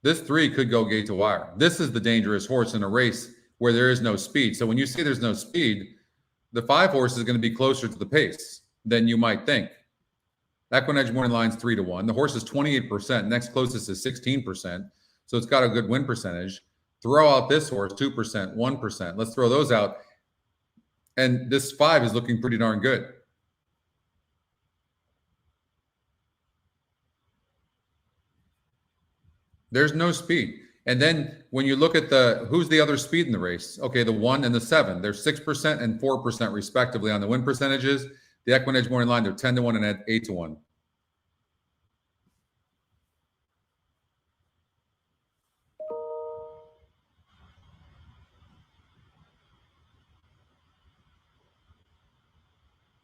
This 3 could go gate to wire. This is the dangerous horse in a race where there is no speed. So when you say there's no speed, the 5 horse is going to be closer to the pace than you might think. EquinEdge morning line's 3-1. The horse is 28%. Next closest is 16%. So it's got a good win percentage. Throw out this horse, 2%, 1%. Let's throw those out. And this 5 is looking pretty darn good. There's no speed. And then when you look at who's the other speed in the race? Okay, the 1 and the 7. They're 6% and 4% respectively on the win percentages. The EquinEdge morning line, they're 10-1 and 8-1.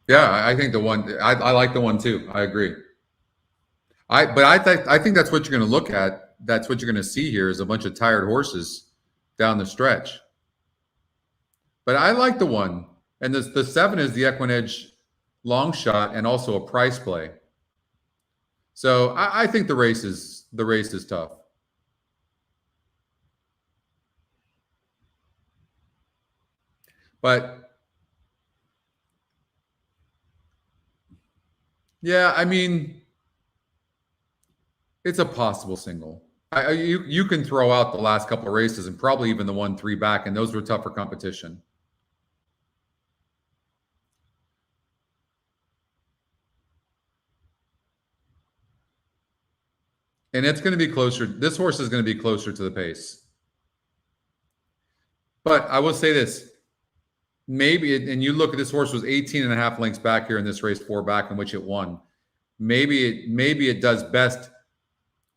Yeah, I think the 1. I like the 1 too. I agree. I think that's what you're going to look at. That's what you're going to see here is a bunch of tired horses down the stretch. But I like the 1. And the 7 is the EquinEdge long shot and also a price play. So I think the race is tough. But yeah, I mean, it's a possible single. You can throw out the last couple of races and probably even the 1-3 back, and those were tougher competition. And it's going to be closer. This horse is going to be closer to the pace. But I will say this. Maybe, and you look at this horse was 18 and a half lengths back here in this race 4 back in which it won. Maybe it does best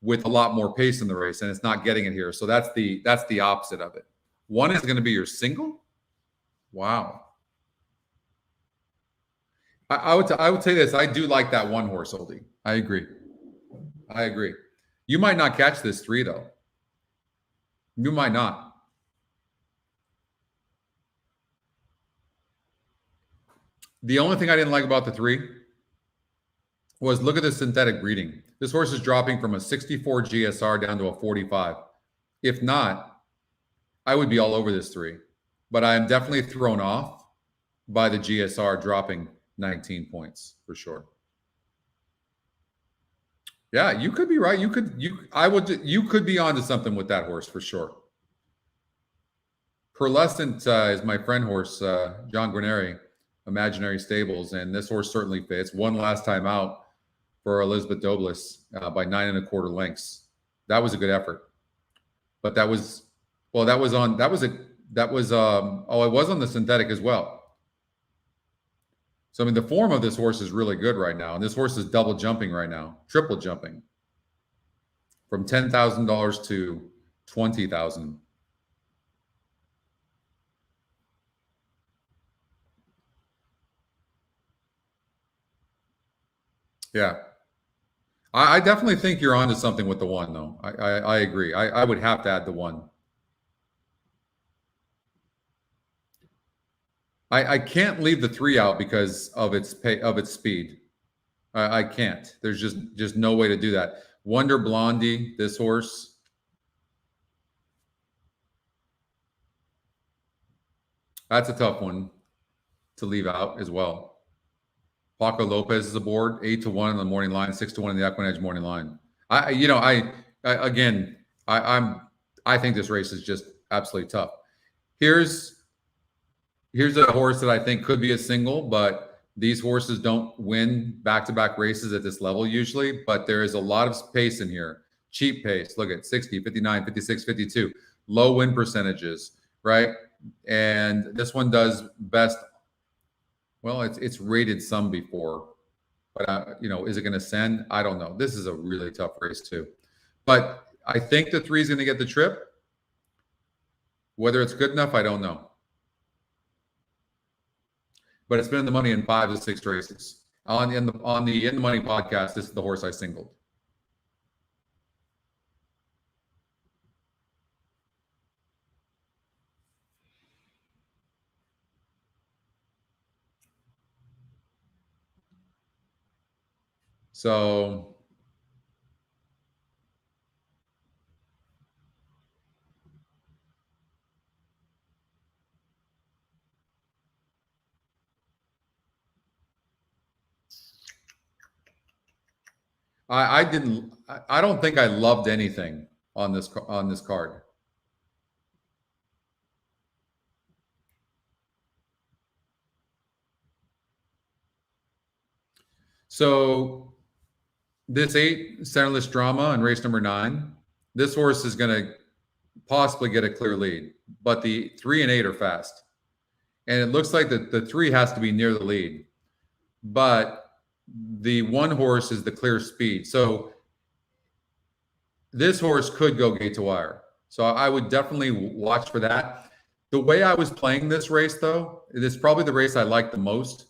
with a lot more pace in the race, and it's not getting it here. So that's the opposite of it. 1 is going to be your single. Wow. I would say this. I do like that 1 horse, Oldie. I agree. You might not catch this 3 though. You might not. The only thing I didn't like about the 3 was look at the synthetic breeding. This horse is dropping from a 64 GSR down to a 45. If not, I would be all over this 3. But I am definitely thrown off by the GSR dropping 19 points for sure. Yeah, you could be right. You could be onto something with that horse for sure. Pearlescent is my friend horse, John Guarneri, Imaginary Stables, and this horse certainly fits. Won last time out for Elizabeth Douglas by 9 1/4 lengths. That was a good effort, but it was on the synthetic as well. So, I mean, the form of this horse is really good right now. And this horse is double jumping right now, triple jumping from $10,000 to $20,000. Yeah. I definitely think you're onto something with the 1, though. I agree. I would have to add the 1. I can't leave the 3 out because of its speed. I can't. There's just no way to do that. Wonder Blondie, this horse. That's a tough one to leave out as well. Paco Lopez is aboard, 8-1 in the morning line, 6-1 in the EquinEdge morning line. I think this race is just absolutely tough. Here's a horse that I think could be a single, but these horses don't win back-to-back races at this level usually, but there is a lot of pace in here. Cheap pace. Look at 60, 59, 56, 52. Low win percentages, right? And this one does best. Well, it's rated some before, but is it going to send? I don't know. This is a really tough race too, but I think the 3 is going to get the trip. Whether it's good enough, I don't know. But it's been in the money in 5 to 6 races. On the In the Money podcast, this is the horse I singled. So I don't think I loved anything on this card. So this 8 centerless drama in race number 9, this horse is going to possibly get a clear lead, but the 3 and 8 are fast. And it looks like the 3 has to be near the lead, but the 1 horse is the clear speed. So this horse could go gate to wire. So I would definitely watch for that. The way I was playing this race, though, this is probably the race I like the most.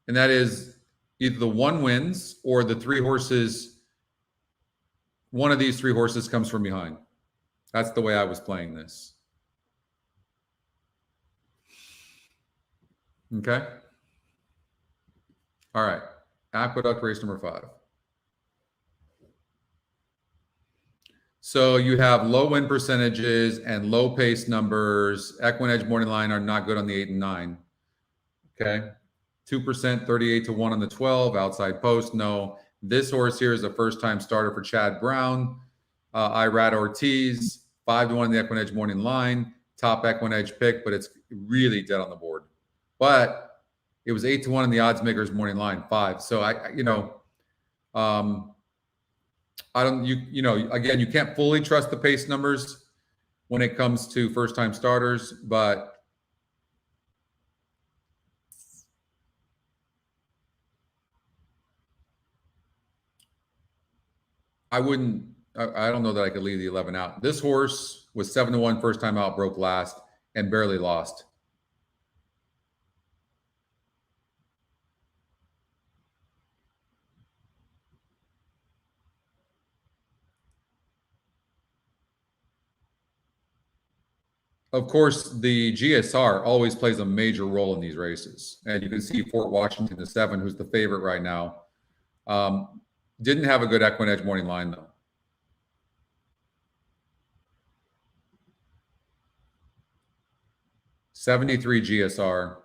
And that is either the 1 wins or the 3 horses. One of these 3 horses comes from behind. That's the way I was playing this. Okay. All right. Aqueduct race number 5. So you have low win percentages and low pace numbers. EquinEdge morning line are not good on the 8 and 9. Okay. 2%, 38 to 1 on the 12. Outside post, no. This horse here is a first-time starter for Chad Brown. Irad Ortiz, 5 to 1 on the EquinEdge morning line. Top EquinEdge pick, but it's really dead on the board. But it was 8 to 1 in the odds makers morning line, 5. So I don't, again, you can't fully trust the pace numbers when it comes to first-time starters, but I don't know that I could leave the 11 out. This horse was 7 to 1 first time out, broke last, and barely lost. Of course, the GSR always plays a major role in these races. And you can see Fort Washington, the 7, who's the favorite right now. Didn't have a good EquinEdge morning line, though. $73 GSR.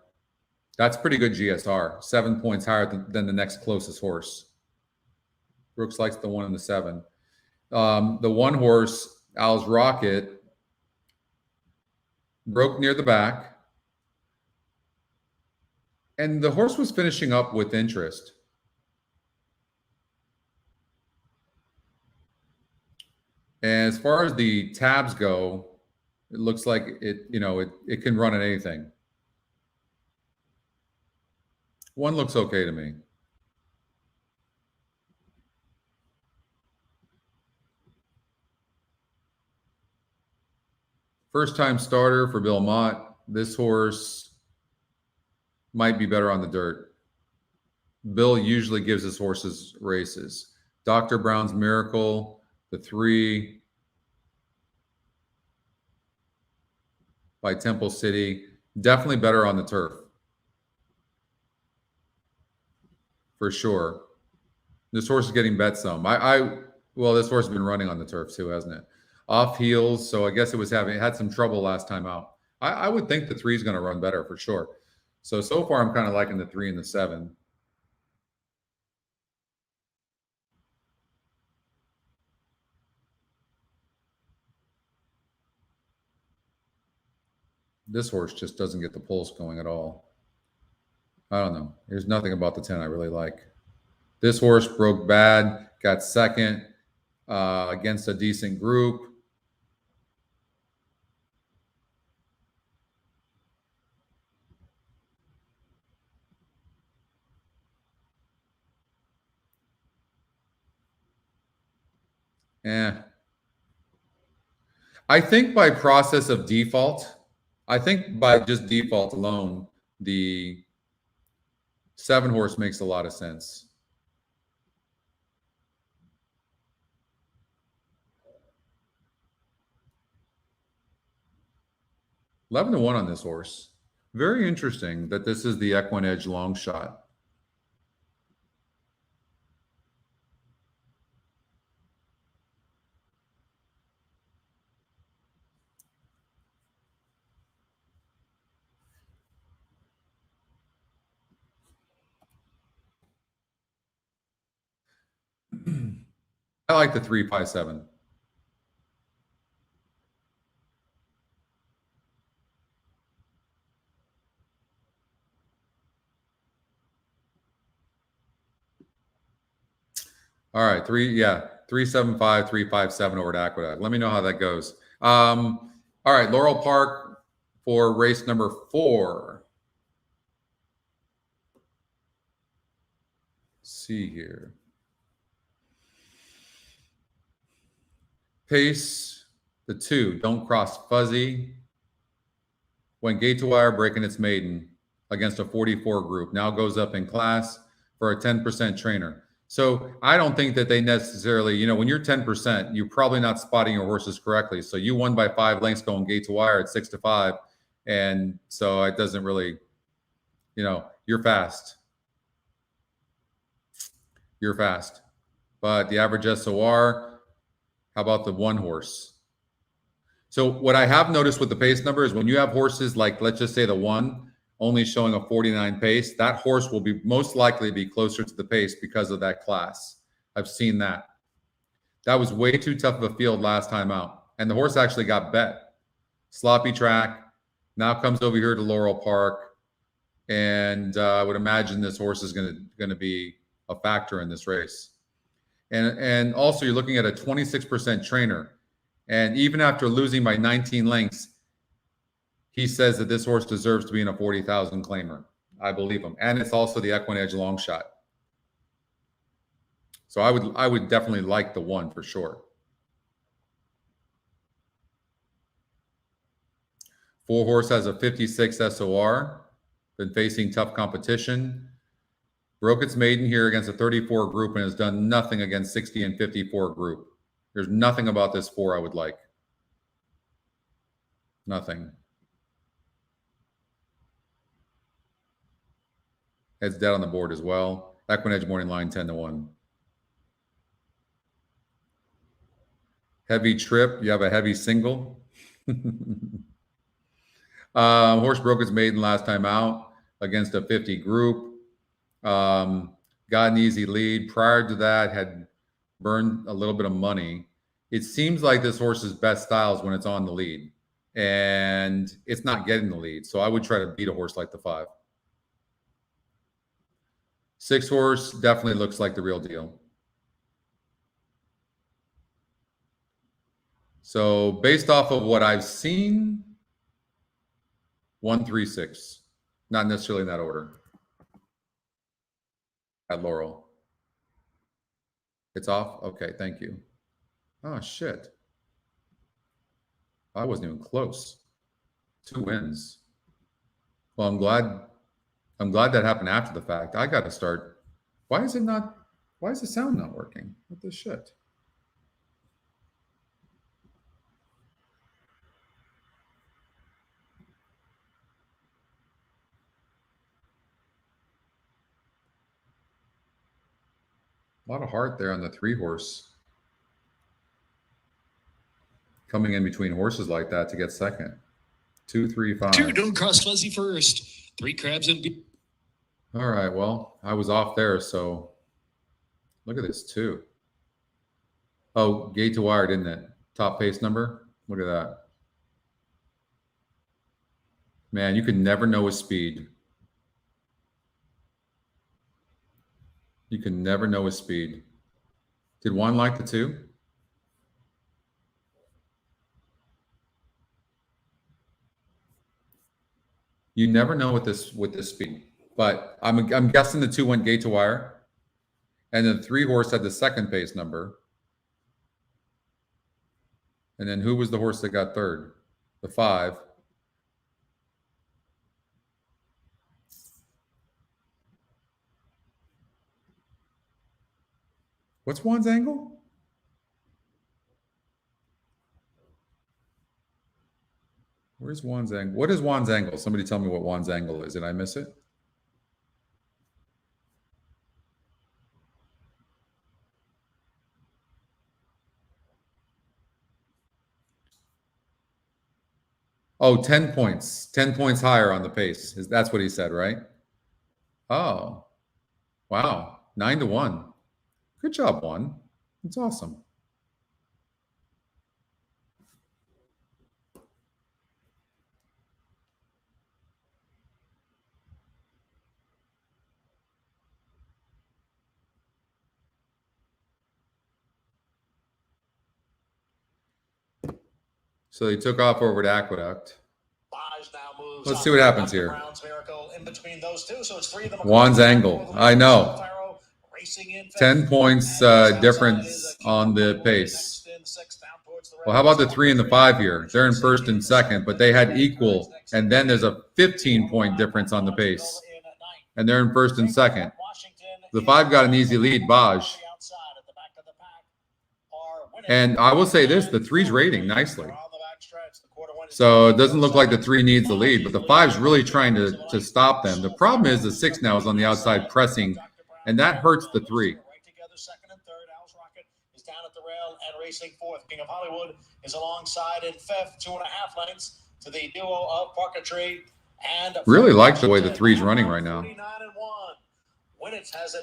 That's pretty good GSR. 7 points higher than the next closest horse. Brooks likes the 1 and the 7. The 1 horse, Al's Rocket, broke near the back. And the horse was finishing up with interest. And as far as the tabs go, it looks like it can run at anything. 1 looks okay to me. First time starter for Bill Mott. This horse might be better on the dirt. Bill usually gives his horses races. Dr. Brown's Miracle, the 3 by Temple City, definitely better on the turf. For sure. This horse is getting bet some. Well, this horse has been running on the turf too, hasn't it? Off heels, so I guess it had some trouble last time out. I would think the 3 is going to run better for sure. So far I'm kind of liking the 3 and the 7. This horse just doesn't get the pulse going at all. I don't know. There's nothing about the 10 I really like. This horse broke bad, got second against a decent group. I think by process of default, I think by just default alone, the 7 horse makes a lot of sense. $11 to 1 on this horse. Very interesting that this is the EquinEdge long shot. I like the 3-5-7. All right, 3-7-5, 3-5-7 over to Aqueduct. Let me know how that goes. All right, Laurel Park for race number 4. Let's see here. Pace, the 2, Don't Cross Fuzzy. Went gate to wire, breaking its maiden against a 44 group. Now goes up in class for a 10% trainer. So I don't think that they necessarily, when you're 10%, you're probably not spotting your horses correctly. So you won by 5 lengths going gate to wire at 6 to 5. And so it doesn't really, you're fast. you're fast. But the average SOR, how about the one horse? So what I have noticed with the pace number is when you have horses like, let's just say the one only showing a 49 pace, that horse will be most likely be closer to the pace because of that class. I've seen that. That was way too tough of a field last time out. And the horse actually got bet. Sloppy track. Now comes over here to Laurel Park. And I would imagine this horse is going to be a factor in this race. And also you're looking at a 26% trainer. And even after losing by 19 lengths, he says that this horse deserves to be in a 40,000 claimer. I believe him. And it's also the EquinEdge long shot. So I would definitely like the one for sure. 4 horse has a 56 SOR. Been facing tough competition. Broke its maiden here against a 34 group and has done nothing against 60 and 54 group. There's nothing about this 4 I would like. Nothing. Heads dead on the board as well. EquinEdge morning line 10-1. Heavy trip. You have a heavy single. Horse broke its maiden last time out against a 50 group. Got an easy lead. Prior to that, had burned a little bit of money. It seems like this horse's best style is when it's on the lead. And it's not getting the lead. So I would try to beat a horse like the 5. 6 horse definitely looks like the real deal. So based off of what I've seen, 1, 3, 6. Not necessarily in that order. At Laurel. It's off? Okay, thank you. Oh, shit. I wasn't even close. 2 wins. Well, I'm glad that happened after the fact. I got to start. Why is the sound not working? What the shit? A lot of heart there on the 3 horse. Coming in between horses like that to get second. 2, 3, 5. 2, don't cross fuzzy first. 3 crabs and All right, well, I was off there, so look at this 2. Oh, gate to wire, didn't it? Top pace number. Look at that. Man, you could never know his speed. You can never know his speed. Did one like the 2? You never know with this speed. But I'm guessing the 2 went gate to wire. And then the 3 horse had the second pace number. And then who was the horse that got third? The 5. What's Juan's angle? Where's Juan's angle? What is Juan's angle? Somebody tell me what Juan's angle is. Did I miss it? Oh, 10 points. 10 points higher on the pace. That's what he said, right? Oh, wow. 9-1. Good job, Juan. That's awesome. So he took off over to Aqueduct. Let's see what happens here. Juan's angle. I know. 10 points difference on the pace. Well, how about the 3 and the 5 here? They're in first and second, but they had equal. And then there's a 15-point difference on the pace. And they're in first and second. The 5 got an easy lead, Baj. And I will say this, the 3's rating nicely. So it doesn't look like the 3 needs the lead, but the 5's really trying to stop them. The problem is the 6 now is on the outside pressing, and that hurts the 3. and racing fourth. King of Hollywood is alongside in fifth, 2.5 lengths to the duo of Parker-Tree and really like the way the three's running right now.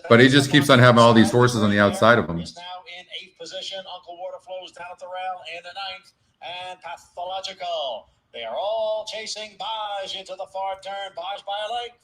But he just keeps on having all these horses on the outside of him. Is now in 8th position. Uncle Water flows down at the rail in the 9th, and Pathological. They are all chasing Baj into the far turn. Baj by a length,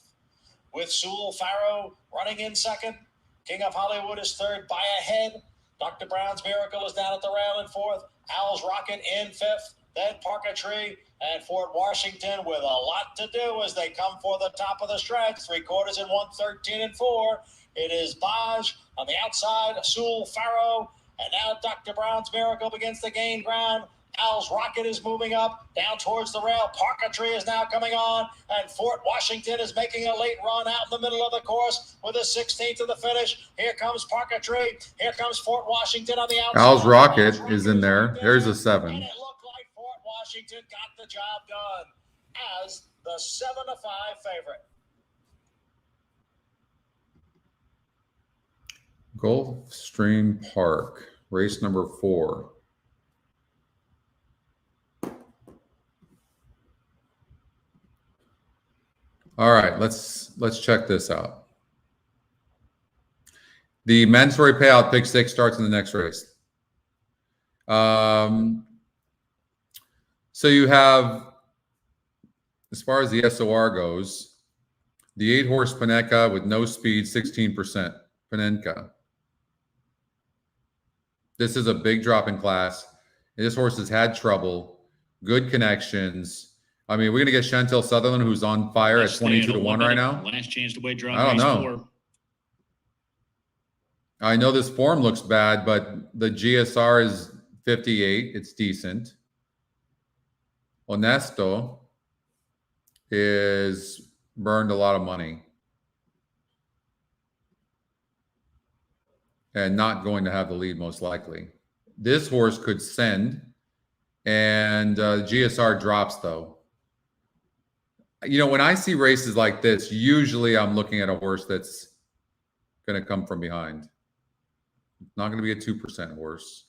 with Sewell Farrow running in second. King of Hollywood is third by a head. Dr. Brown's Miracle is down at the rail in fourth. Owl's Rocket in fifth. Then Parker-Tree and Fort Washington with a lot to do as they come for the top of the stretch. 3/4 in 1:13 and 4. It is Baj on the outside, Sewell Farrow, and now Dr. Brown's Miracle begins to gain ground. Owl's Rocket is moving up down towards the rail. Parker-Tree is now coming on, and Fort Washington is making a late run out in the middle of the course with a 16th to the finish. Here comes Parker-Tree. Here comes Fort Washington on the outside. Owl's Rocket is in there. There's a 7. And it looked like Fort Washington got the job done as the 7-5 favorite. Gulfstream Park, race number 4. All right, let's check this out. The mandatory payout pick 6 starts in the next race. So you have, as far as the SOR goes, the 8-horse Panenka with no speed, 16%. Panenka. This is a big drop in class. This horse has had trouble, good connections. I mean, we're going to get Chantel Sutherland, who's on fire at 22-1 right now. Last chance to wait. I don't know. I know this form looks bad, but the GSR is 58. It's decent. Honesto is burned a lot of money and not going to have the lead most likely. This horse could send, and GSR drops though. You know, when I see races like this, usually I'm looking at a horse that's going to come from behind. It's not going to be a 2% horse.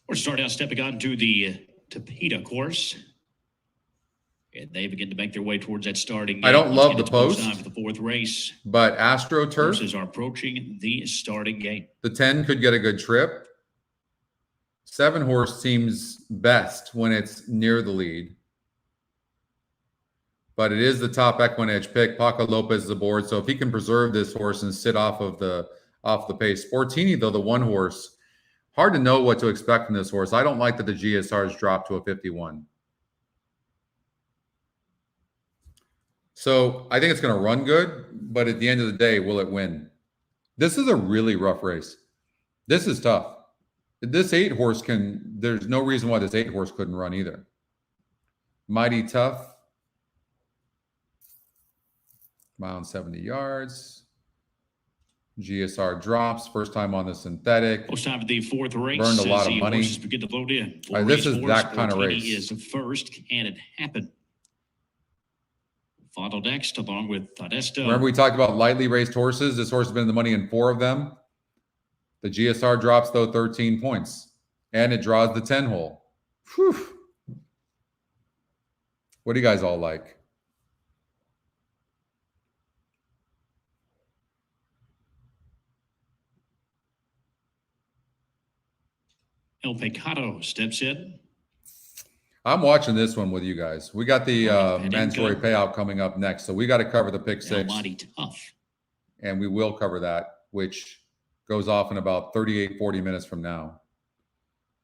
We're starting out stepping on to the Tapeta course. And they begin to make their way towards that starting gate. I don't love the post. Time for the 4th race. But AstroTurf. Horses are approaching the starting gate. The 10 could get a good trip. 7-horse seems best when it's near the lead. But it is the top EquinEdge pick. Paco Lopez is aboard. So if he can preserve this horse and sit off the pace. Sportini, though, the 1-horse, hard to know what to expect from this horse. I don't like that the GSR's dropped to a 51. So I think it's going to run good, but at the end of the day, will it win? This is a really rough race. This is tough. This 8-horse there's no reason why this 8-horse couldn't run either. Mighty Tough. Mile and 70 yards. GSR drops. First time on the synthetic. Most time for the 4th race. Burned a lot of money. Begin to load in. This is that kind of race. Is first. Can it happen? Followed next along with Tadesto. Remember we talked about lightly raced horses? This horse has been in the money in 4 of them. The GSR drops, though, 13 points. And it draws the 10-hole. Whew. What do you guys all like? El Pecado steps in. I'm watching this one with you guys. We got the mandatory payout coming up next, so we got to cover the pick 6. Mighty Tough. And we will cover that, which goes off in about 38, 40 minutes from now.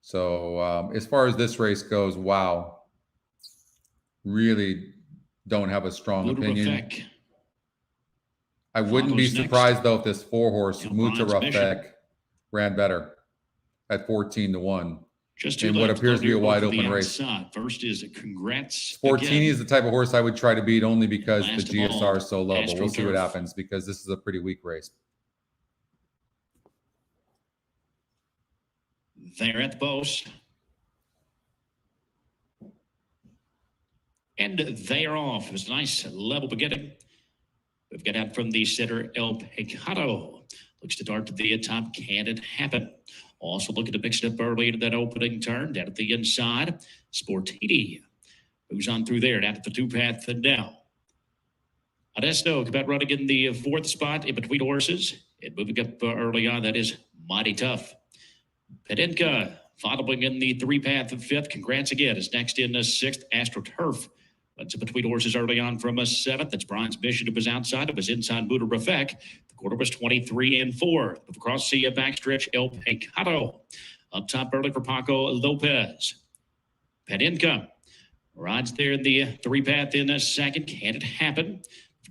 So as far as this race goes, wow. Really don't have a strong opinion. I wouldn't be surprised, though, if this 4-horse, Muta Rafek, ran better at 14-1. Just in what appears to be a wide open race. First is a Congrats. Sportini is the type of horse I would try to beat only because the GSR is so low. But we'll see what happens because this is a pretty weak race. There at the post. And they are off. It was a nice level beginning. We've got out from the center, El Pecado. Looks to dart to the top. Can it happen? Also looking to mix it up early into that opening turn. Down at the inside, Sportini moves on through there. Down at the 2-path and now. Adesto about running in the 4th spot in between horses. And moving up early on, that is Mighty Tough. Pedinka following in the 3-path of 5th. Congrats again is next in 6th. AstroTurf. Runs in between horses early on from 7th. That's Brian's Mission. It was outside. It was inside Buddha Rafek. The quarter was 23 and 4. Move across the backstretch, El Pecado. Up top early for Paco Lopez. Pedinka rides there in the 3-path in 2nd. Can it happen?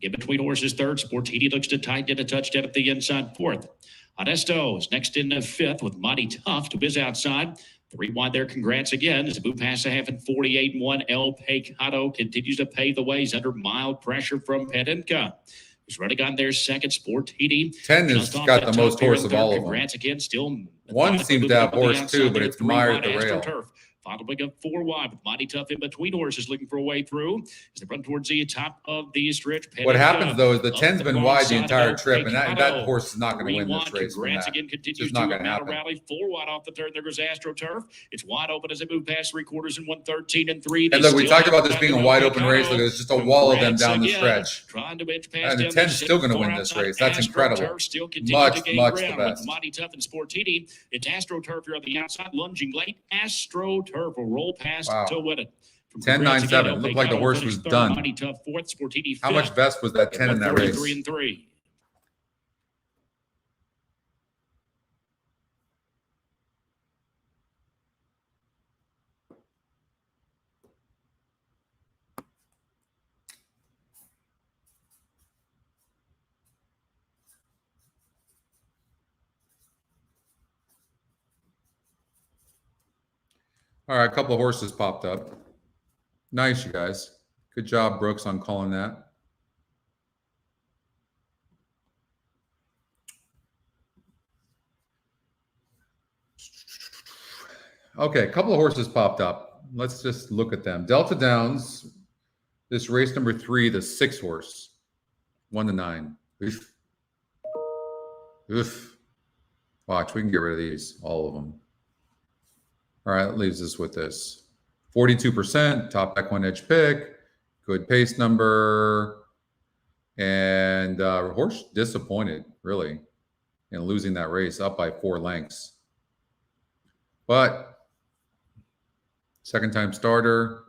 In between horses 3rd. Sportini looks to tighten a touchdown at the inside 4th. Adesto is next in 5th with Mighty Tough to his outside. 3 wide there. Congrats again. As a move past a half and 48-1. El Pecado continues to pave the way. He's under mild pressure from Pedinka. He's running on their 2nd. Sportini. 10 has got the most horse of all of them. Congrats again. Still 1 seems to have horse too, but it's mired the rail. Following up 4 wide with Mighty Tough in between horses looking for a way through as they run towards the top of the stretch. What happens though is the 10's been wide the entire trip, and that horse is not going to win this race. Congrats again, continues to rally 4 wide off the turn. There goes AstroTurf. It's wide open as they move past 3/4 and 113 and 3. And look, we talked about this being a wide open race. Look, there's just a wall of them down the stretch. Trying to edge past and the 10's still going to win this race. That's incredible. Much the best. Mighty Tough and Sportini. It's AstroTurf here on the outside, lunging late. AstroTurf will roll past. To win it. 10-9-7. Looked like the horse was done. Tough, 4th, Sportini, how much best was that 10 in that race? 3 and 3. All right, a couple of horses popped up. Nice, you guys. Good job, Brooks, on calling that. Okay, a couple of horses popped up. Let's just look at them. Delta Downs, this race number 3, the 6 horse, 1-9. Oof. Oof. Watch, we can get rid of these, all of them. All right, that leaves us with this. 42%, top EquinEdge pick, good pace number, and horse disappointed, really, in losing that race, up by 4 lengths. But second-time starter.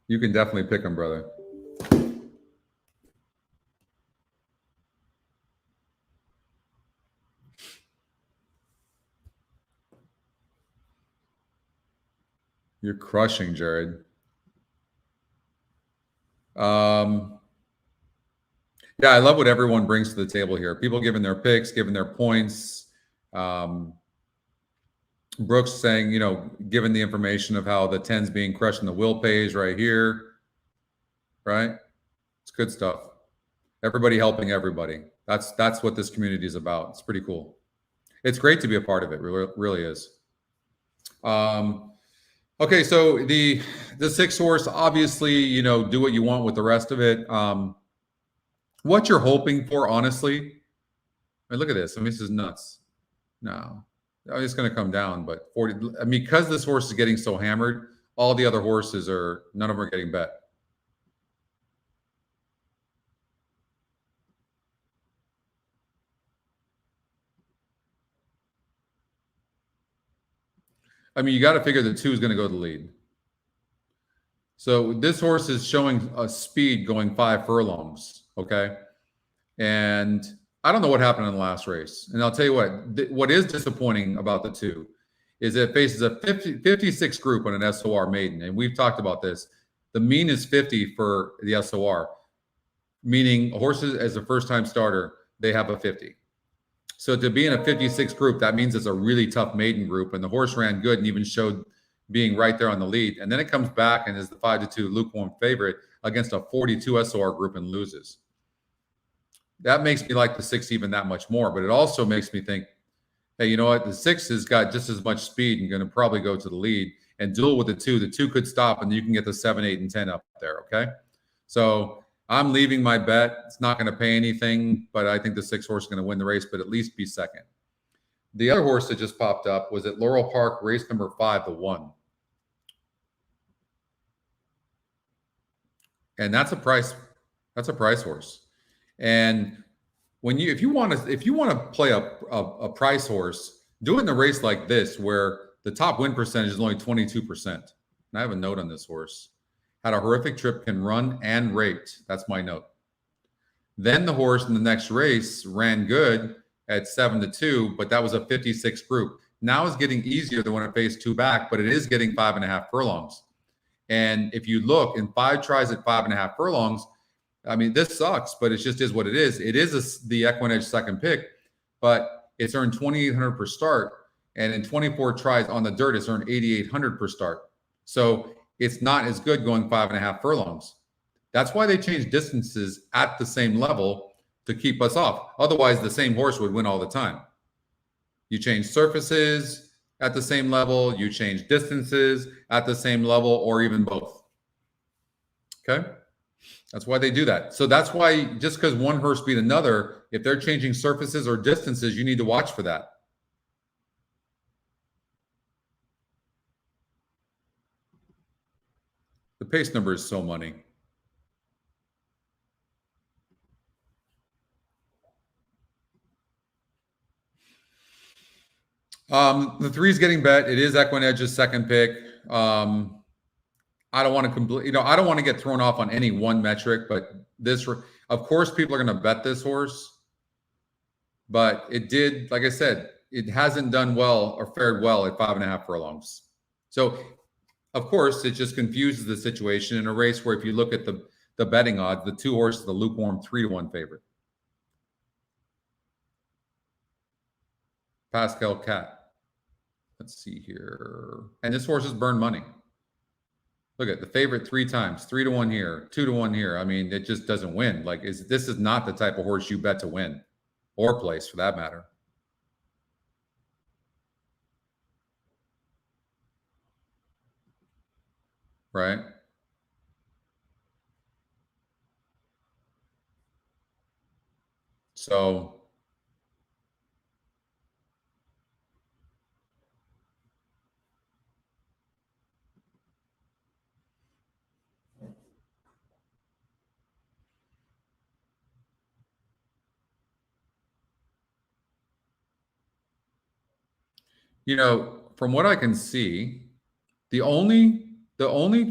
You can definitely pick him, brother. You're crushing, Jared. Yeah, I love what everyone brings to the table here. People giving their picks, giving their points. Brooks saying, you know, given the information of how the 10's being crushed in the will pays right here, right? It's good stuff. Everybody helping everybody. That's what this community is about. It's pretty cool. It's great to be a part of it. Really is. Okay, so the 6 horse, obviously, you know, do what you want with the rest of it. What you're hoping for, honestly, I mean, look at this. I mean, this is nuts. No, it's going to come down, but 40. I mean, because this horse is getting so hammered, all the other horses are, none of them are getting bet. I mean, you got to figure the 2 is going to go to the lead. So this horse is showing a speed going 5 furlongs, okay? And I don't know what happened in the last race. And I'll tell you what is disappointing about the 2 is it faces a 56 group on an SOR maiden. And we've talked about this. The mean is 50 for the SOR, meaning horses as a first-time starter, they have a 50. So to be in a 56 group, that means it's a really tough maiden group. And the horse ran good and even showed being right there on the lead. And then it comes back and is the 5-2 lukewarm favorite against a 42 SOR group and loses. That makes me like the 6 even that much more. But it also makes me think, hey, you know what? The 6 has got just as much speed and going to probably go to the lead. and duel with the 2. The 2 could stop, and you can get the 7, 8, and 10 up there, okay? So I'm leaving my bet. It's not going to pay anything, but I think the 6 horse is going to win the race, but at least be second. The other horse that just popped up was at Laurel Park, race number 5, the 1. And that's a price horse. And if you want to play a price horse, do it in a race like this where the top win percentage is only 22%. And I have a note on this horse. Had a horrific trip, can run and rate. That's my note. Then the horse in the next race ran good at 7-2, but that was a 56 group. Now it's getting easier than when it faced 2 back, but it is getting 5.5 furlongs. And if you look in 5 tries at 5.5 furlongs, I mean, this sucks, but it just is what it is. It is the EquinEdge second pick, but it's earned $2,800 per start. And in 24 tries on the dirt, it's earned $8,800 per start. So it's not as good going 5.5 furlongs. That's why they change distances at the same level to keep us off. Otherwise, the same horse would win all the time. You change surfaces at the same level, you change distances at the same level, or even both. Okay? That's why they do that. So that's why just because one horse beat another, if they're changing surfaces or distances, you need to watch for that. The pace number is so money. The 3 is getting bet. It is EquinEdge's second pick. I don't want to I don't want to get thrown off on any one metric, but this, of course, people are going to bet this horse. But it did, like I said, it hasn't done well or fared well at 5.5 furlongs. So, of course, it just confuses the situation in a race where if you look at the betting odds, the 2 horses, the lukewarm 3-1 favorite. Pascal Cat. Let's see here. And this horse has burned money. Look at the favorite 3 times, 3-1 here, 2-1 here. I mean, it just doesn't win. Like, this is not the type of horse you bet to win or place for that matter. Right? So you know, from what I can see, the only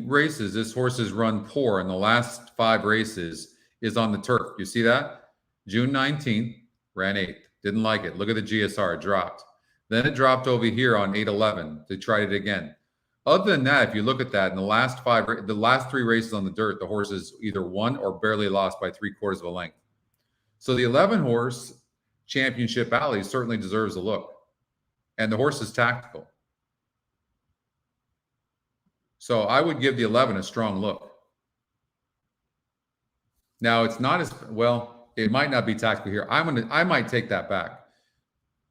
races this horse has run poor in the last 5 races is on the turf. You see that? June 19th, ran 8th. Didn't like it. Look at the GSR, it dropped. Then it dropped over here on 8-11. They tried it again. Other than that, if you look at that, in the last 3 races on the dirt, the horse has either won or barely lost by 3/4 of a length. So the 11 horse Championship Alley certainly deserves a look. And the horse is tactical. So I would give the 11 a strong look. Now, it's not as well, it might not be tactical here. I might take that back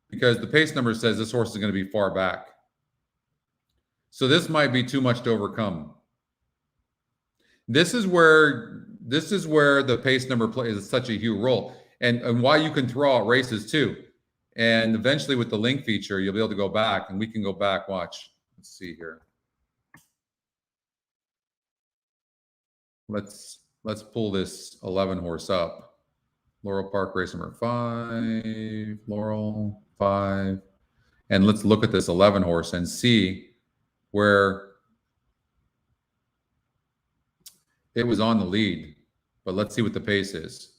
because the pace number says this horse is going to be far back. So this might be too much to overcome. This is where the pace number plays such a huge role, and why you can throw out races too. And eventually with the link feature, you'll be able to go back, and we can go back. Watch. Let's see here. Let's pull this 11 horse up. Laurel Park race number 5, Laurel 5. And let's look at this 11 horse and see where it was on the lead. But let's see what the pace is.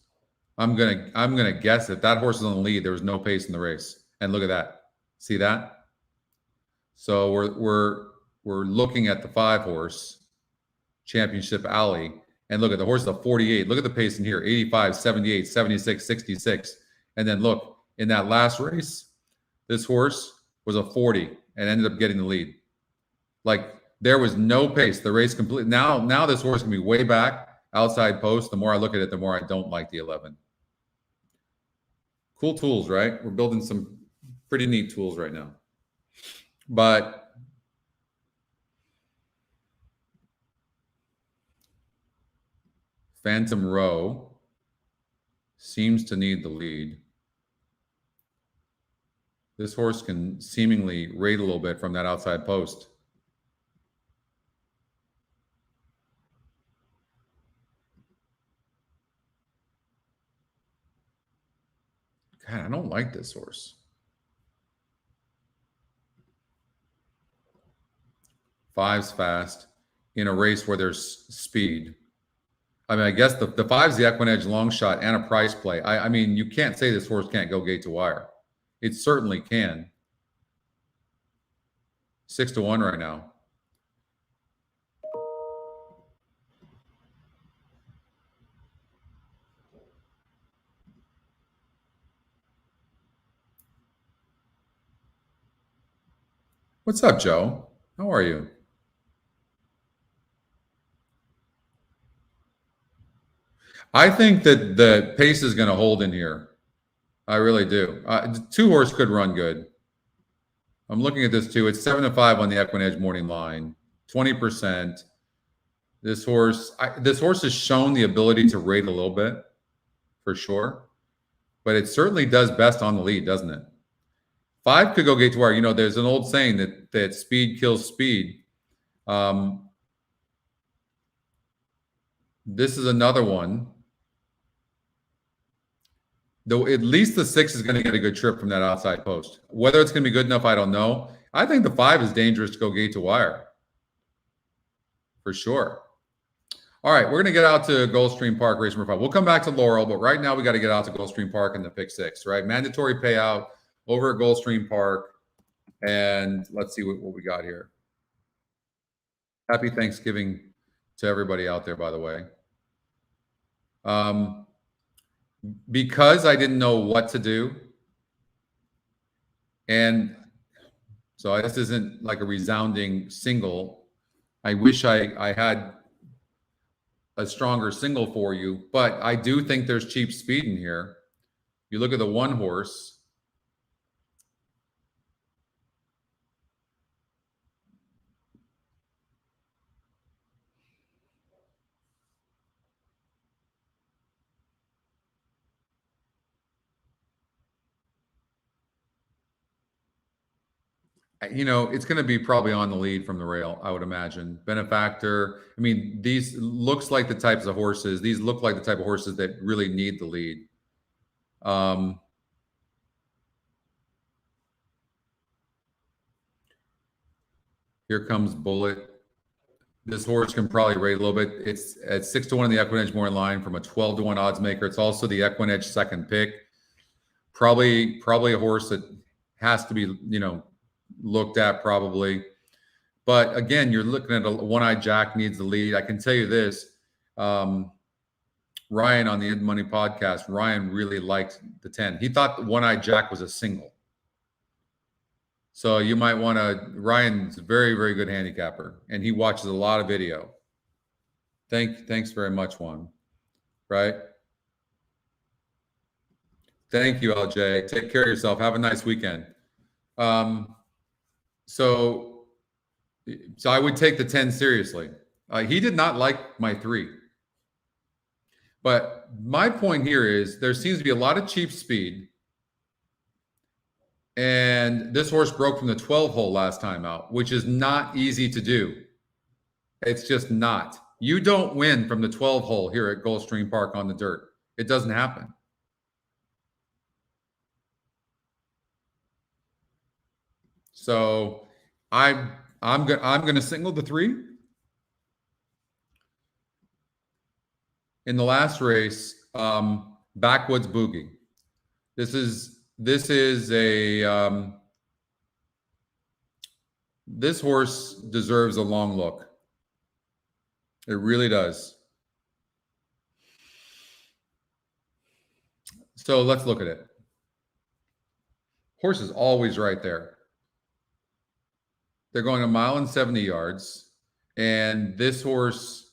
I'm gonna guess if that horse is on the lead, there was no pace in the race. And look at that. See that? So we're looking at the 5 horse Championship Alley, and look at the horse of 48. Look at the pace in here: 85, 78, 76, 66. And then look, in that last race, this horse was a 40 and ended up getting the lead. Like, there was no pace. The race complete. Now this horse can be way back outside post. The more I look at it, the more I don't like the 11. Cool tools, right? We're building some pretty neat tools right now. But Phantom Row seems to need the lead. This horse can seemingly rate a little bit from that outside post. God, I don't like this horse. 5's fast in a race where there's speed. I mean, I guess the 5's the EquinEdge long shot and a price play. I mean, you can't say this horse can't go gate to wire. It certainly can. 6-1 right now. What's up, Joe? How are you? I think that the pace is going to hold in here. I really do. 2-horse could run good. I'm looking at this too. It's 7-5 on the EquinEdge morning line, 20%. This horse has shown the ability to rate a little bit, for sure, but it certainly does best on the lead, doesn't it? 5 could go gate to wire. You know, there's an old saying that speed kills speed. This is another one. Though at least the 6 is going to get a good trip from that outside post. Whether it's going to be good enough, I don't know. I think the 5 is dangerous to go gate to wire. For sure. All right, we're going to get out to Gulfstream Park, race number 5. We'll come back to Laurel, but right now we got to get out to Gulfstream Park in the pick 6, right? Mandatory payout over at Gulfstream Park. And let's see what we got here. Happy Thanksgiving to everybody out there, by the way. Because I didn't know what to do, and so this isn't like a resounding single. I wish I had a stronger single for you, but I do think there's cheap speed in here. You look at the 1-horse. You know, it's going to be probably on the lead from the rail, I would imagine. Benefactor. I mean, these looks like the types of horses. These look like the type of horses that really need the lead. Here comes Bullet. This horse can probably rate a little bit. It's at 6-1 in the EquinEdge morning line from a 12-1 odds maker. It's also the EquinEdge second pick. Probably a horse that has to be, you know, looked at probably. But again, you're looking at a One-Eyed Jack needs the lead. I can tell you this, Ryan on the In Money podcast, Ryan really liked the 10. He thought One-Eyed Jack was a single. So you might want to, Ryan's a very, very good handicapper, and he watches a lot of video. Thanks very much, Juan. Right? Thank you, LJ. Take care of yourself. Have a nice weekend. So I would take the 10 seriously. He did not like my 3. But my point here is there seems to be a lot of cheap speed. And this horse broke from the 12 hole last time out, which is not easy to do. It's just not. You don't win from the 12 hole here at Gulfstream Park on the dirt. It doesn't happen. So I'm going to single the 3. In the last race, Backwoods Boogie. This is a this horse deserves a long look. It really does. So let's look at it. Horse is always right there. They're going 1 mile and 70 yards. And this horse,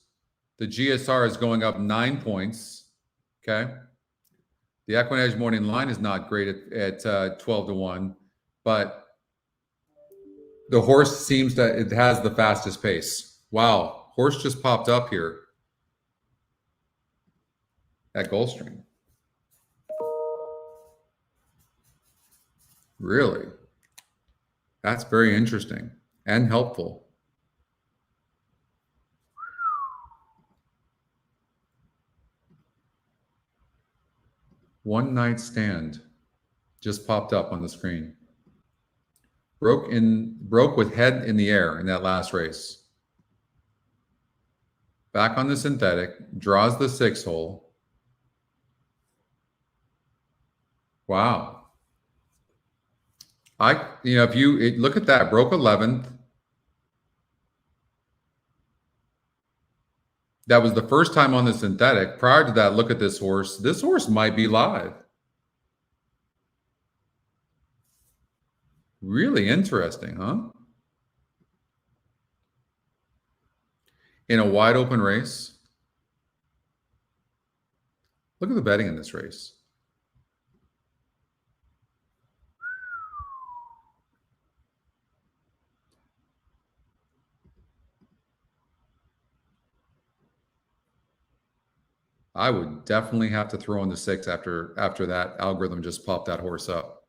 the GSR is going up 9 points. Okay. The EquinEdge morning line is not great at 12-1, but the horse seems that it has the fastest pace. Wow. Horse just popped up here. at Gulfstream. Really? That's very interesting and helpful. One night stand just popped up on the screen. Broke with head in the air in that last race. Back on the synthetic, draws the 6 hole. Wow. If you look at that, broke 11th. That was the first time on the synthetic. Prior to that, look at this horse. This horse might be live. Really interesting, huh? In a wide open race. Look at the betting in this race. I would definitely have to throw in the 6 after that algorithm just popped that horse up.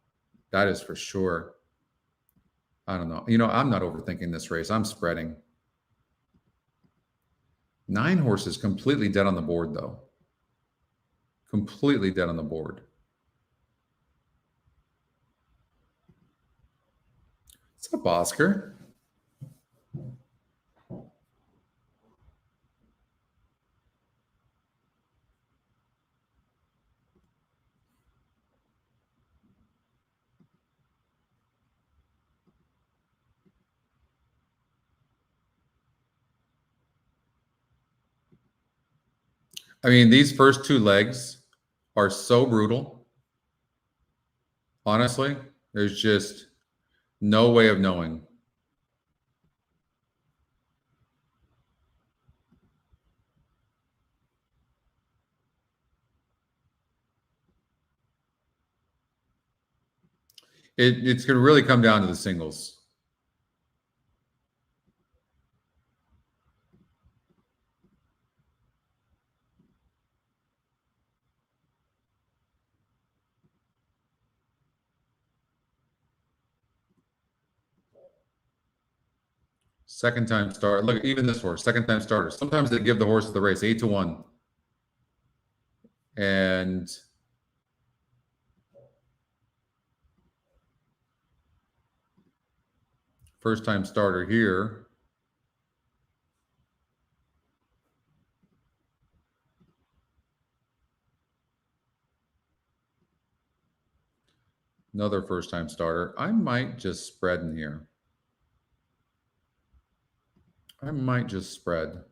That is for sure. I don't know. I'm not overthinking this race. I'm spreading. 9 horses completely dead on the board, though. Completely dead on the board. What's up, Oscar? I mean, these first 2 legs are so brutal. Honestly, there's just no way of knowing. It's going to really come down to the singles. Second time start. Look, even this horse, second time starter. Sometimes they give the horse the race 8-1. And first time starter here. Another first time starter. I might just spread in here. I might just spread.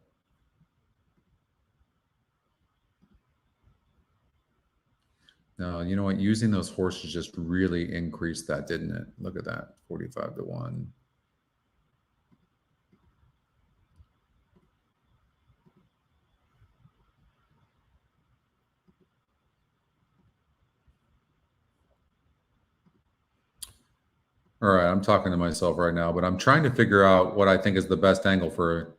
No, you know what? Using those horses just really increased that, didn't it? Look at that, 45-1. All right, I'm talking to myself right now, but I'm trying to figure out what I think is the best angle for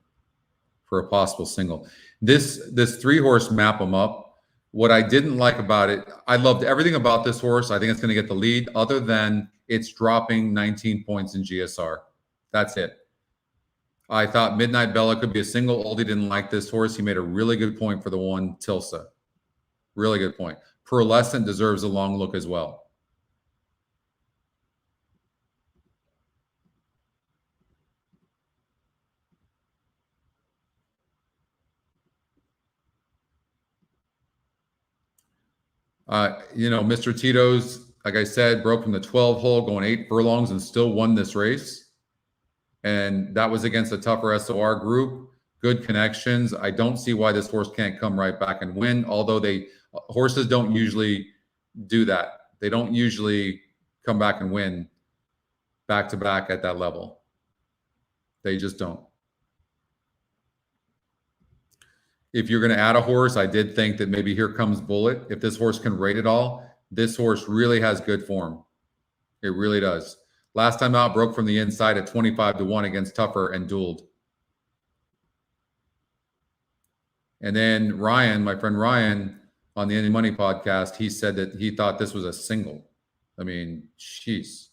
a possible single. This 3-horse map them up. What I didn't like about it, I loved everything about this horse. I think it's going to get the lead, other than it's dropping 19 points in GSR. That's it. I thought Midnight Bella could be a single. Oldie didn't like this horse. He made a really good point for the one Tilsa. Really good point. Pearlescent deserves a long look as well. Mr. Tito's, like I said, broke from the 12 hole, going 8 furlongs, and still won this race. And that was against a tougher SOR group. Good connections. I don't see why this horse can't come right back and win, although horses don't usually do that. They don't usually come back and win back-to-back at that level. They just don't. If you're going to add a horse, I did think that maybe Here Comes Bullet. If this horse can rate it all, this horse really has good form. It really does. Last time out, broke from the inside at 25-1 against Tougher and dueled. And then Ryan, my friend Ryan, on the Any Money podcast, he said that he thought this was a single. I mean, jeez.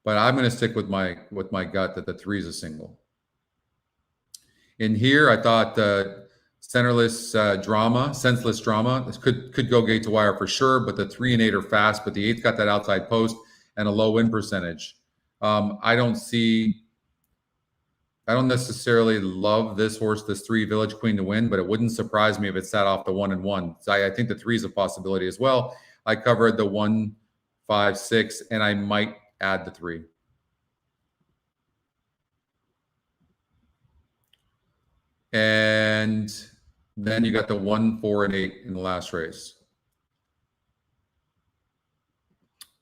But I'm going to stick with my gut that the 3 is a single. In here, I thought senseless drama could go gate to wire for sure, but the 3 and 8 are fast, but the 8's got that outside post and a low win percentage. I don't necessarily love this horse, this 3 Village Queen to win, but it wouldn't surprise me if it sat off the 1 and 1. So I think the 3 is a possibility as well. I covered the 1, 5, 6, and I might add the 3. And then you got the 1, 4, and 8 in the last race.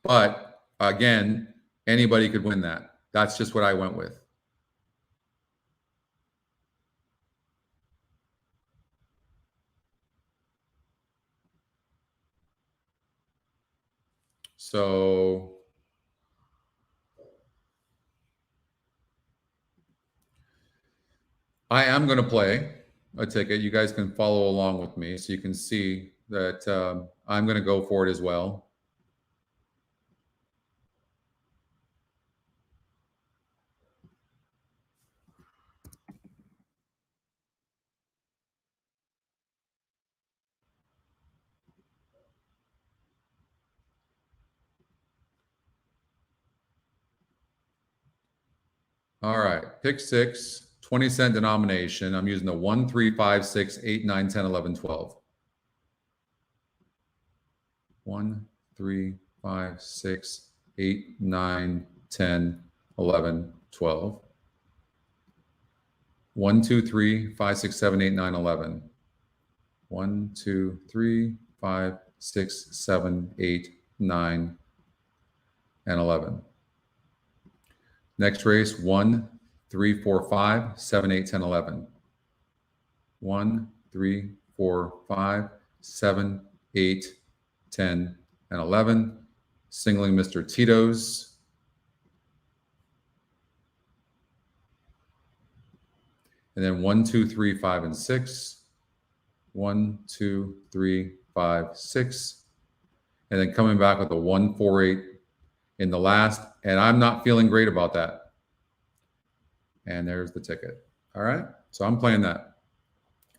But again, anybody could win that. That's just what I went with. So I am going to play a ticket. You guys can follow along with me so you can see that I'm going to go for it as well. All right, pick 6, 20-cent denomination. I'm using the 1, 3, 5, 6, 8, 9, 10, 11, 12. 1, 3, 5, 6, 8, 9, 10, 11, 12. 1, 2, 3, 5, 6, 7, 8, 9, 11. 1, 2, 3, 5, 6, 7, 8, 9, and 11. Next race, 1, 3, 4, 5, 7, 8, 10, 11. 1, 3, 4, 5, 7, 8, 10, and 11. Singling Mr. Tito's. And then 1, 2, 3, 5, and 6. 1, 2, 3, 5, 6. And then coming back with a 1, 4, 8 in the last. And I'm not feeling great about that. And there's the ticket. All right. So I'm playing that.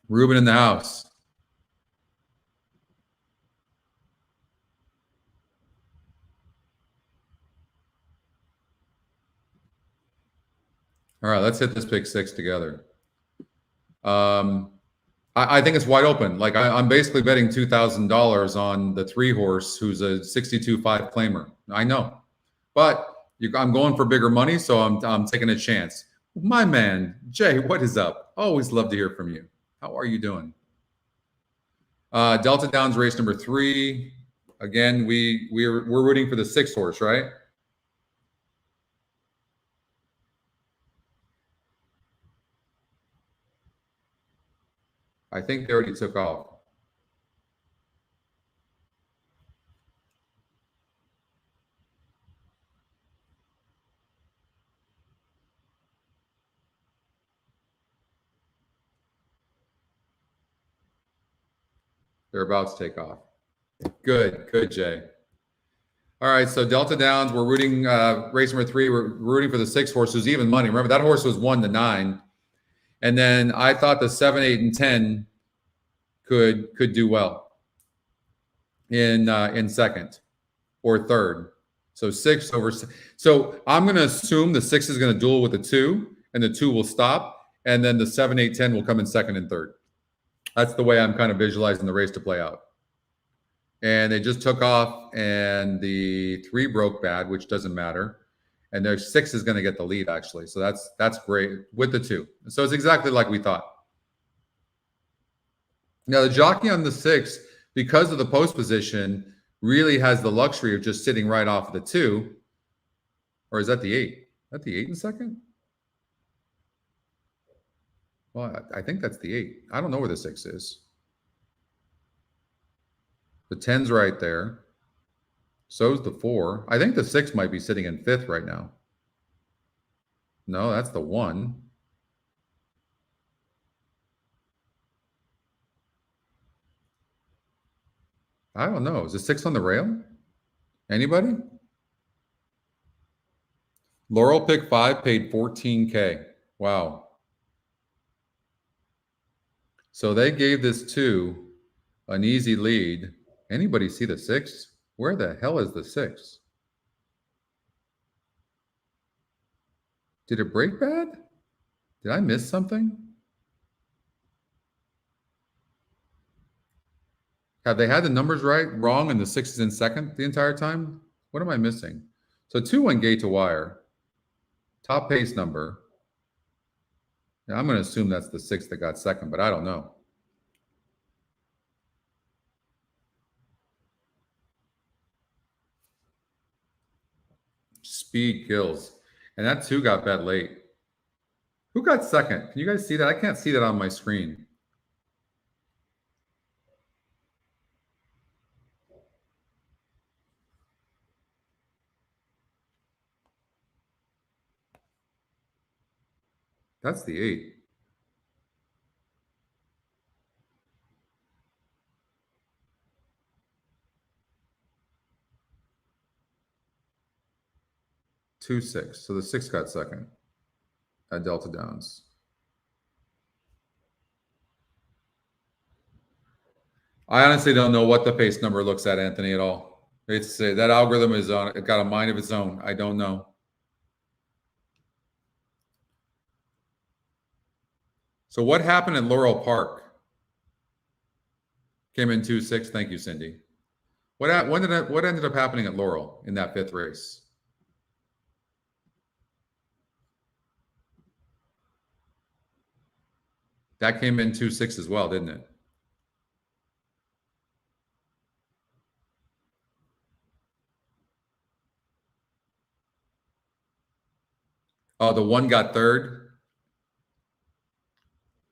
Ruben in the house. All right, let's hit this pick 6 together. I think it's wide open. Like I'm basically betting $2,000 on the 3 horse, who's a 62.5 claimer. I know, but I'm going for bigger money, so I'm taking a chance. My man, Jay, what is up? Always love to hear from you. How are you doing? Delta Downs race number 3. Again, we're rooting for the 6 horse, right? I think they already took off. They're about to take off. Good, Jay. All right, so Delta Downs, we're rooting race number 3. We're rooting for the 6 horse, who's even money. Remember, that horse was 1 to 9. And then I thought the 7, 8, and 10 could do well in second or third. So 6 over. So I'm going to assume the 6 is going to duel with the 2, and the 2 will stop, and then the 7, 8, 10 will come in second and third. That's the way I'm kind of visualizing the race to play out. And they just took off, and the 3 broke bad, which doesn't matter. And their 6 is going to get the lead, actually. So that's great with the 2. So it's exactly like we thought. Now, the jockey on the 6, because of the post position, really has the luxury of just sitting right off of the 2. Or is that the 8? Is that the 8 in second? Well, I think that's the 8. I don't know where the 6 is. The 10's right there. So's the 4. I think the 6 might be sitting in 5th right now. No, that's the 1. I don't know. Is the 6 on the rail? Anybody? Laurel pick 5 paid $14K. Wow. So they gave this 2 an easy lead. Anybody see the 6? Where the hell is the 6? Did it break bad? Did I miss something? Have they had the numbers wrong, and the 6 is in second the entire time? What am I missing? So 2 went gate to wire. Top pace number. Now I'm going to assume that's the 6 that got second, but I don't know. Speed kills. And that 2 got bet late. Who got second? Can you guys see that? I can't see that on my screen. That's the 8. Two 6. So the 6 got second at Delta Downs. I honestly don't know what the pace number looks at, Anthony, at all. It's that algorithm is on. It got a mind of its own. I don't know. So what happened at Laurel Park? Came in 2-6. Thank you, Cindy. What ended up happening at Laurel in that 5th race? That came in 2-6 as well, didn't it? Oh, the 1 got third.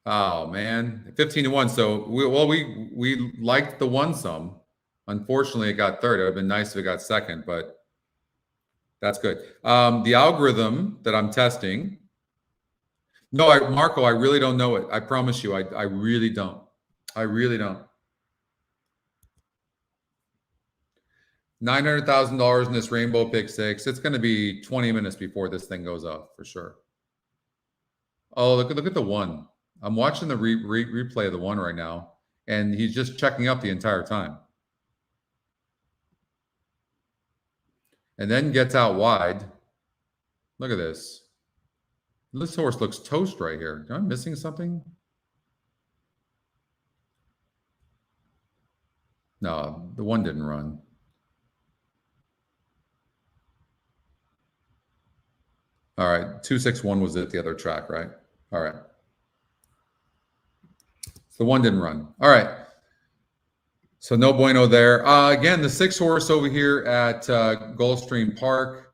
Oh man, 15-1. So we liked the 1 some. Unfortunately, it got third. It would have been nice if it got second, but that's good. The algorithm that I'm testing. No, Marco, I really don't know it. I promise you, I really don't. I really don't. $900,000 in this rainbow pick 6. It's going to be 20 minutes before this thing goes up for sure. Oh, look at the 1. I'm watching the replay of the 1 right now, and he's just checking up the entire time. And then gets out wide. Look at this. This horse looks toast right here. Am I missing something? No, the 1 didn't run. All right, 261 was at the other track, right? All right. So the 1 didn't run. All right. So no bueno there. Again, the 6 horse over here at Gulfstream Park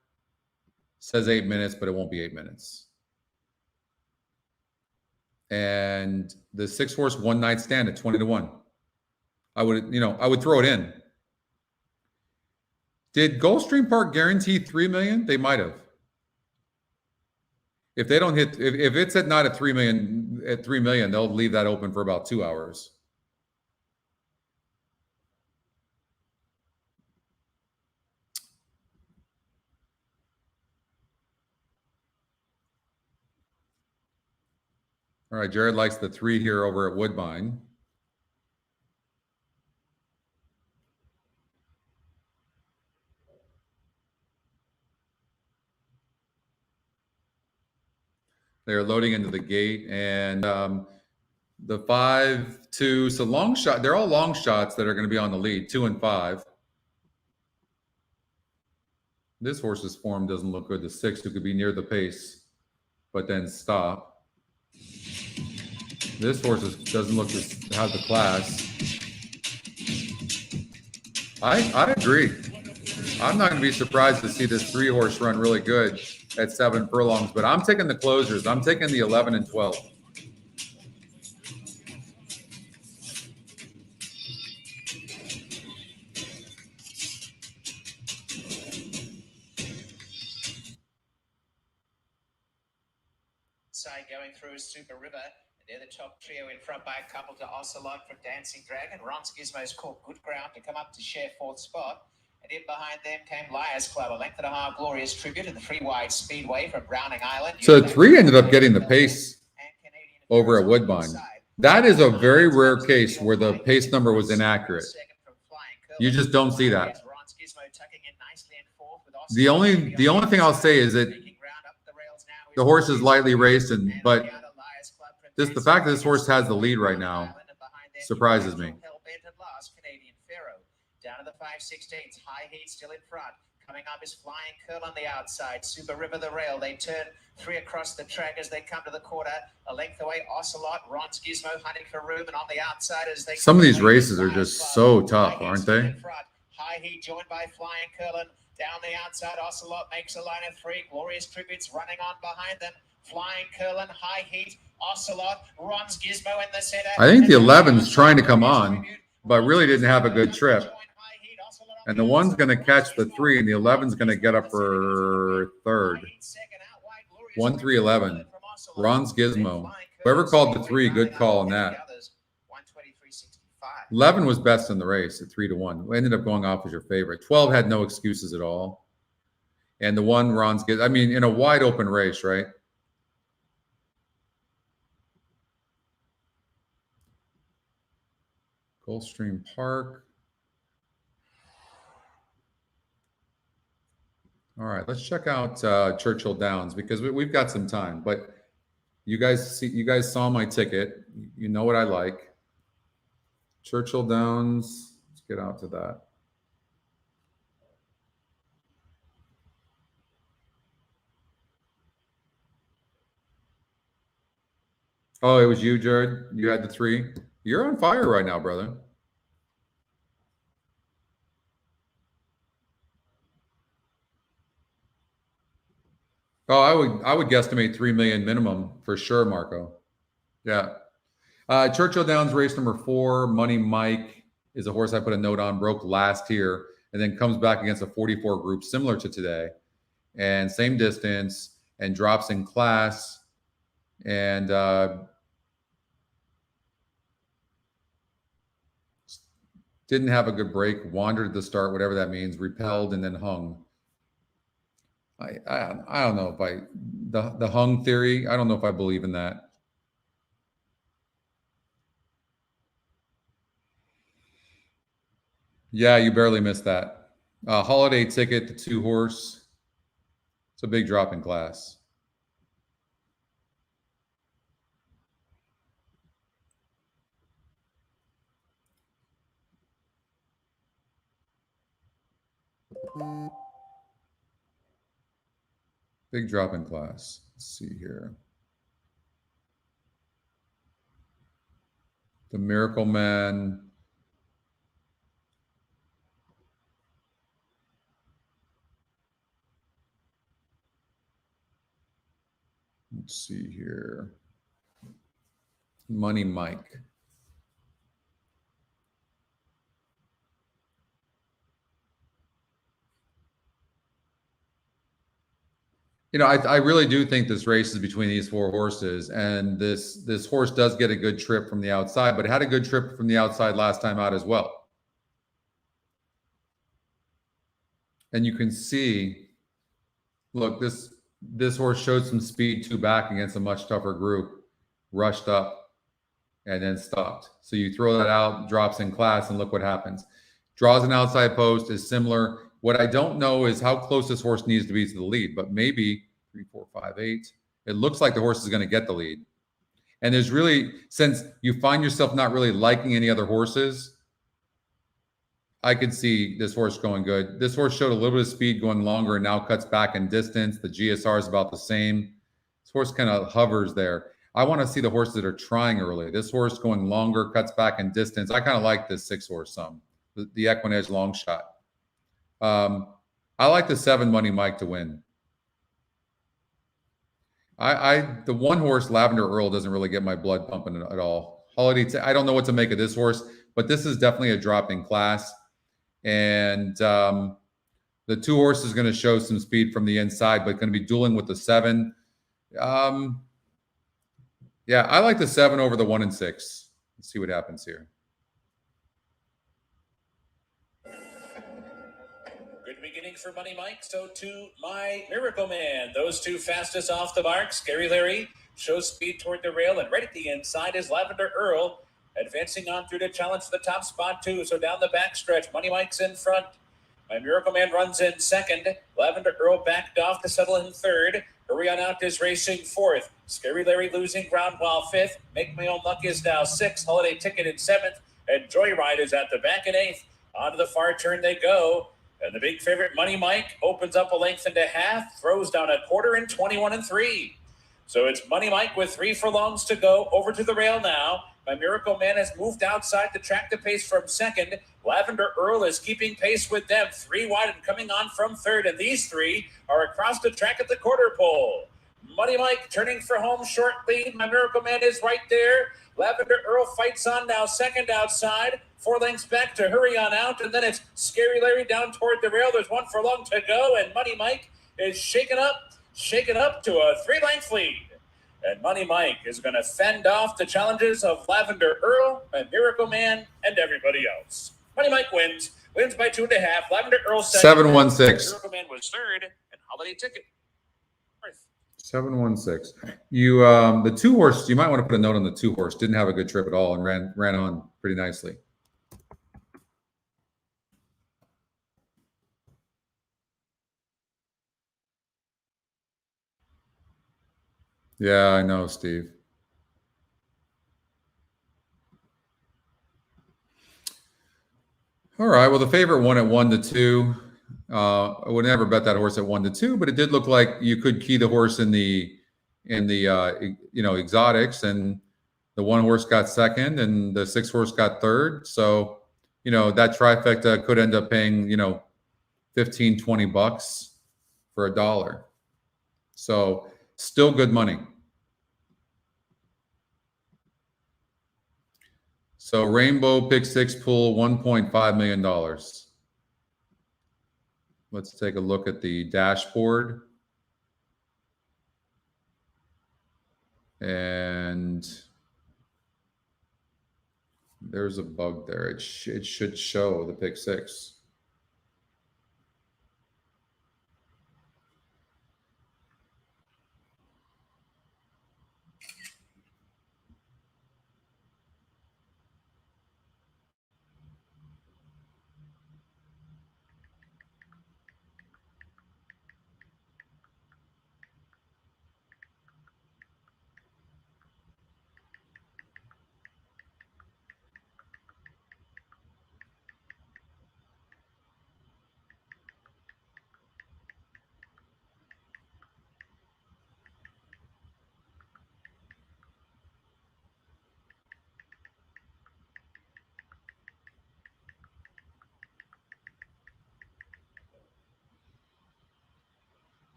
says 8 minutes, but it won't be 8 minutes. And the 6 horse one night stand at 20-1. I would throw it in. Did Gulfstream Park guarantee $3 million? They might have. If they don't hit, if it's not at $3 million, they'll leave that open for about 2 hours. All right, Jared likes the 3 here over at Woodbine. They're loading into the gate, and the 5-2. So long shot. They're all long shots that are going to be on the lead. 2 and 5. This horse's form doesn't look good. The 6, who could be near the pace, but then stop. This horse doesn't look to have the class. I agree. I'm not going to be surprised to see this 3 horse run really good at 7 furlongs, but I'm taking the closers. I'm taking the 11 and 12. Side going through Super River. They're the top trio in front by a couple to Ocelot from Dancing Dragon. Ron's Gizmo's caught good ground to come up to share fourth spot. And in behind them came Liars Club, a length and a half Glorious Tribute, and the 3 wide Speedway from Browning Island. So 3 ended up getting the pace over at Woodbine. That is a very rare case where the pace number was inaccurate. You just don't see that. The only thing I'll say is that the horse is lightly raced, but just the fact that this horse has the lead right now surprises me. Down to the 5/16, High Heat still in front. Coming up is Flying Curl on the outside. Super River the rail. They turn 3 across the track as they come to the quarter. A length away, Ocelot, Ron's Gizmo hunting for room, and on the outside as they. Some of these races are just so tough, aren't they? High Heat joined by Flying Curl. Down the outside, Ocelot makes a line of 3. Glorious Tributes running on behind them. Flying Curl, High Heat, Ocelot, Ron's Gizmo in the center. I think the 11 is trying to come on, but really didn't have a good trip. And the 1's going to catch the 3, and the 11's going to get up for third. 1-3-11. Ron's Gizmo. Whoever called the 3, good call on that. 11 was best in the race at 3-1. We ended up going off as your favorite. 12 had no excuses at all. And the 1, Ron's Gizmo. I mean, in a wide open race, right? Gulfstream Park. All right, let's check out Churchill Downs because we've got some time. But you guys saw my ticket. You know what I like. Churchill Downs. Let's get out to that. Oh, it was you, Jared. You had the 3. You're on fire right now, brother. Oh, I would guesstimate 3 million minimum for sure, Marco. Yeah. Churchill Downs race number 4. Money Mike is a horse I put a note on. Broke last here and then comes back against a 44 group similar to today, and same distance and drops in class and didn't have a good break. Wandered at the start, whatever that means. Repelled and then hung. I don't know if the hung theory, I don't know if I believe in that. Yeah, you barely missed that. Holiday Ticket, the 2 horse. It's a big drop in class. Big drop in class. Let's see here. The Miracle Man. Let's see here. Money Mike. You know, I really do think this race is between these 4 horses, and this horse does get a good trip from the outside, but it had a good trip from the outside last time out as well. And you can see, look, this horse showed some speed 2 back against a much tougher group, rushed up, and then stopped. So you throw that out, drops in class, and look what happens. Draws an outside post, is similar. What I don't know is how close this horse needs to be to the lead, but maybe 3, 4, 5, 8. It looks like the horse is going to get the lead. And there's really, since you find yourself not really liking any other horses, I could see this horse going good. This horse showed a little bit of speed going longer and now cuts back in distance. The GSR is about the same. This horse kind of hovers there. I want to see the horses that are trying early. This horse going longer, cuts back in distance. I kind of like this 6 horse some, the EquinEdge long shot. I like the 7 Money Mike to win. The 1 horse Lavender Earl doesn't really get my blood pumping at all. Holiday, I don't know what to make of this horse, but this is definitely a drop in class. And the 2 horse is going to show some speed from the inside, but going to be dueling with the 7. Yeah, I like the 7 over the 1 and 6. Let's see what happens here. Good beginning for Money Mike. So to my Miracle Man. Those two fastest off the mark. Scary Larry shows speed toward the rail, and right at the inside is Lavender Earl, advancing on through to challenge for the top spot too. So down the backstretch, Money Mike's in front. My Miracle Man runs in second. Lavender Earl backed off to settle in third. Hurry on Out is racing fourth. Scary Larry losing ground while fifth. Make My Own Luck is now sixth. Holiday Ticket in seventh. And Joyride is at the back in eighth. On to the far turn they go. And the big favorite, Money Mike, opens up a length and a half, throws down a quarter in 21 3. So it's Money Mike with 3 furlongs to go. Over to the rail now. My Miracle Man has moved outside the track to pace from second. Lavender Earl is keeping pace with them. 3 wide and coming on from third. And these 3 are across the track at the quarter pole. Money Mike turning for home short lead. My Miracle Man is right there. Lavender Earl fights on now second outside. 4 lengths back to Hurry On Out. And then it's Scary Larry down toward the rail. There's 1 furlong to go. And Money Mike is shaken up to a 3-length lead. And Money Mike is going to fend off the challenges of Lavender Earl and Miracle Man and everybody else. Money Mike wins by 2.5. Lavender Earl second. 7-1-6. Miracle Man was third, and Holiday Ticket 7-1-6. You the 2 horse, you might want to put a note on the 2 horse. Didn't have a good trip at all and ran on pretty nicely. Yeah, I know, Steve. All right. Well, the favorite won at 1-2. I would never bet that horse at 1-2, but it did look like you could key the horse in the exotics, and the 1 horse got second and the 6 horse got third. So, that trifecta could end up paying, $15-20 for $1. So still good money. So Rainbow Pick 6 pool, $1.5 million. Let's take a look at the dashboard. And there's a bug there. It should show the Pick 6.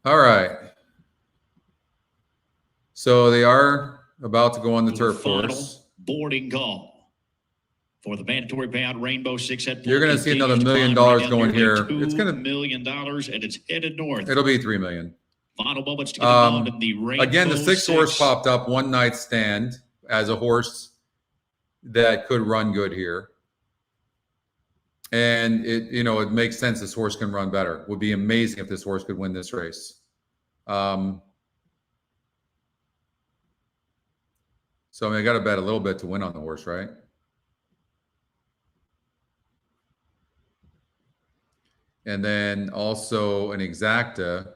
All right. So they are about to go on the turf course. Boarding call for the mandatory payout Rainbow 6 at. You're going to see another $1 million going here. It's going to $2 million, and it's headed north. It'll be $3 million. Final moments to get involved in the Rainbow again, the 6 horse popped up one night stand as a horse that could run good here. And it makes sense this horse can run better. Would be amazing if this horse could win this race. So I got to bet a little bit to win on the horse, right? And then also an exacta,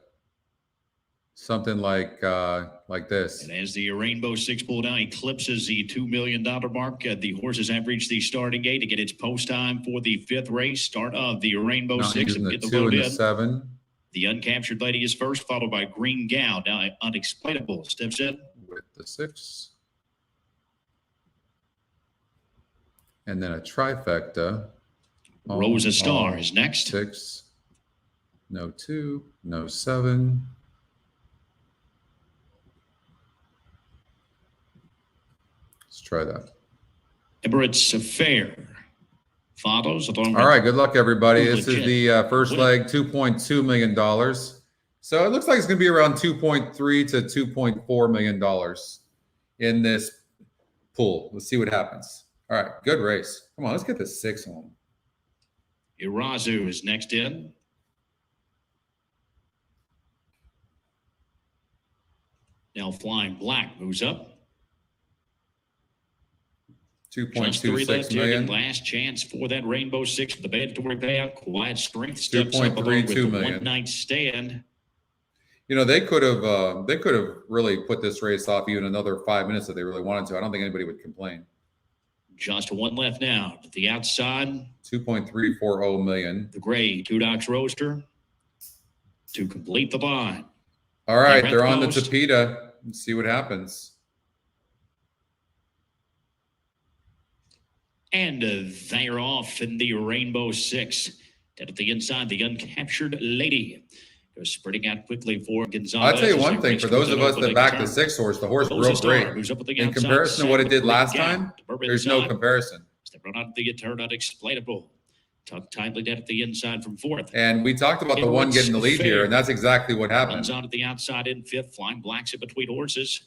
something like this. And as the Rainbow 6 pool now eclipses the $2 million mark, the horses have reached the starting gate to get its post time for the 5th race. Start of the Rainbow 6 and get the 2 vote and in. 7. The Uncaptured Lady is first, followed by Green Gow. Now Unexplainable steps in with the 6. And then a trifecta. Rosa Star is next. 6. No 2, no 7. Let's try that. Emirates Affair follows. All right, good luck, everybody. This is the first leg, $2.2 million. So it looks like it's going to be around $2.3 to $2.4 million in this pool. Let's see what happens. All right, good race. Come on, let's get the 6 home. Irazu is next in. Now Flying Black moves up. 2.26 million. Last chance for that Rainbow 6 with the mandatory payout. Quiet Strength steps up along with the one-night stand. You know, they could have really put this race off even another 5 minutes if they really wanted to. I don't think anybody would complain. Just one left now. To the outside, 2.340 million. The gray Two Docs Roadster to complete the line. All right, they're on the Tapeta. Let's see what happens. And they're off in the Rainbow 6. Down at the inside, the Uncaptured Lady goes spreading out quickly for Gonzalez. I'll tell you one thing, for those of us that back the 6 horse, the horse broke great. In comparison to what it did last time, there's no comparison. They run out the turn unexplainable. Tucked tightly down at the inside from 4th. And we talked about the one getting the lead here, and that's exactly what happened. Runs on at the outside in 5th. Flying Blacks in between horses.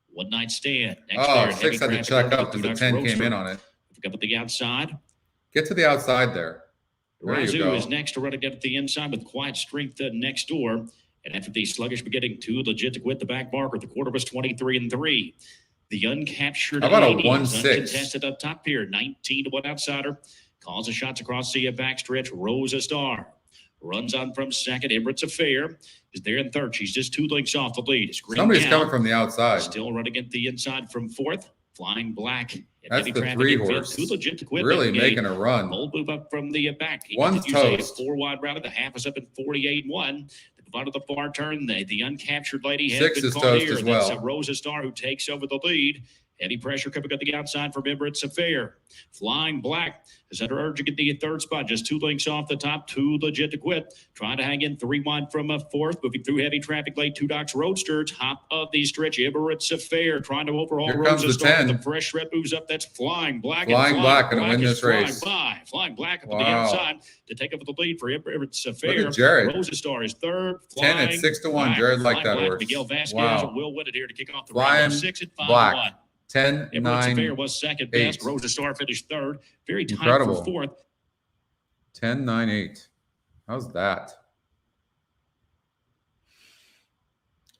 One night stand. Next 6 had to check up because the 10 came in on it. Up at the outside. Get to the outside there. There you go. Is next to run again at the inside with Quiet Strength next door. And after the sluggish beginning, 2 legit to quit the back marker. The quarter was 23-3. The Uncaptured. How about a 1-6? Uncontested up top here. 19-1 outsider. Calls the shots across the backstretch. Rosa Star runs on from 2nd. Emirates Affair is there in 3rd. She's just 2 lengths off the lead. Somebody's coming from the outside. Still running at the inside from 4th. Flying Black. That's the 3 horse. Really making a run. Bold move up from the back. One's toast. 4 wide route. The half is up at 48-1. The bottom of the far turn, the Uncaptured Lady has 6 been is caught toast here. as well. That's Rosa Star who takes over the lead. Heavy pressure coming up the outside from Emirates Affair. Flying Black is under urging at the 3rd spot. Just 2 lengths off the top. 2 legit to quit. Trying to hang in 3 wide from a 4th. Moving through heavy traffic late. Two Docs Roadster. Top of the stretch. Emirates Affair trying to overhaul Rosa Star. The fresh red moves up. That's Flying Black. Flying Black going to win this race. Flying Black up to the outside to take over the lead for Emirates Affair. Look at Jared. Rosa Star is 3rd. 10 at 6-1. Jared liked that horse. Miguel Vasquez will win it here to kick off the Flying 6 at 5-1. 10, Emirates 9, Affair was 2nd best. 8. Rosa Star finished 3rd. Very tight Incredible. for 4th. 10, 9, 8. How's that?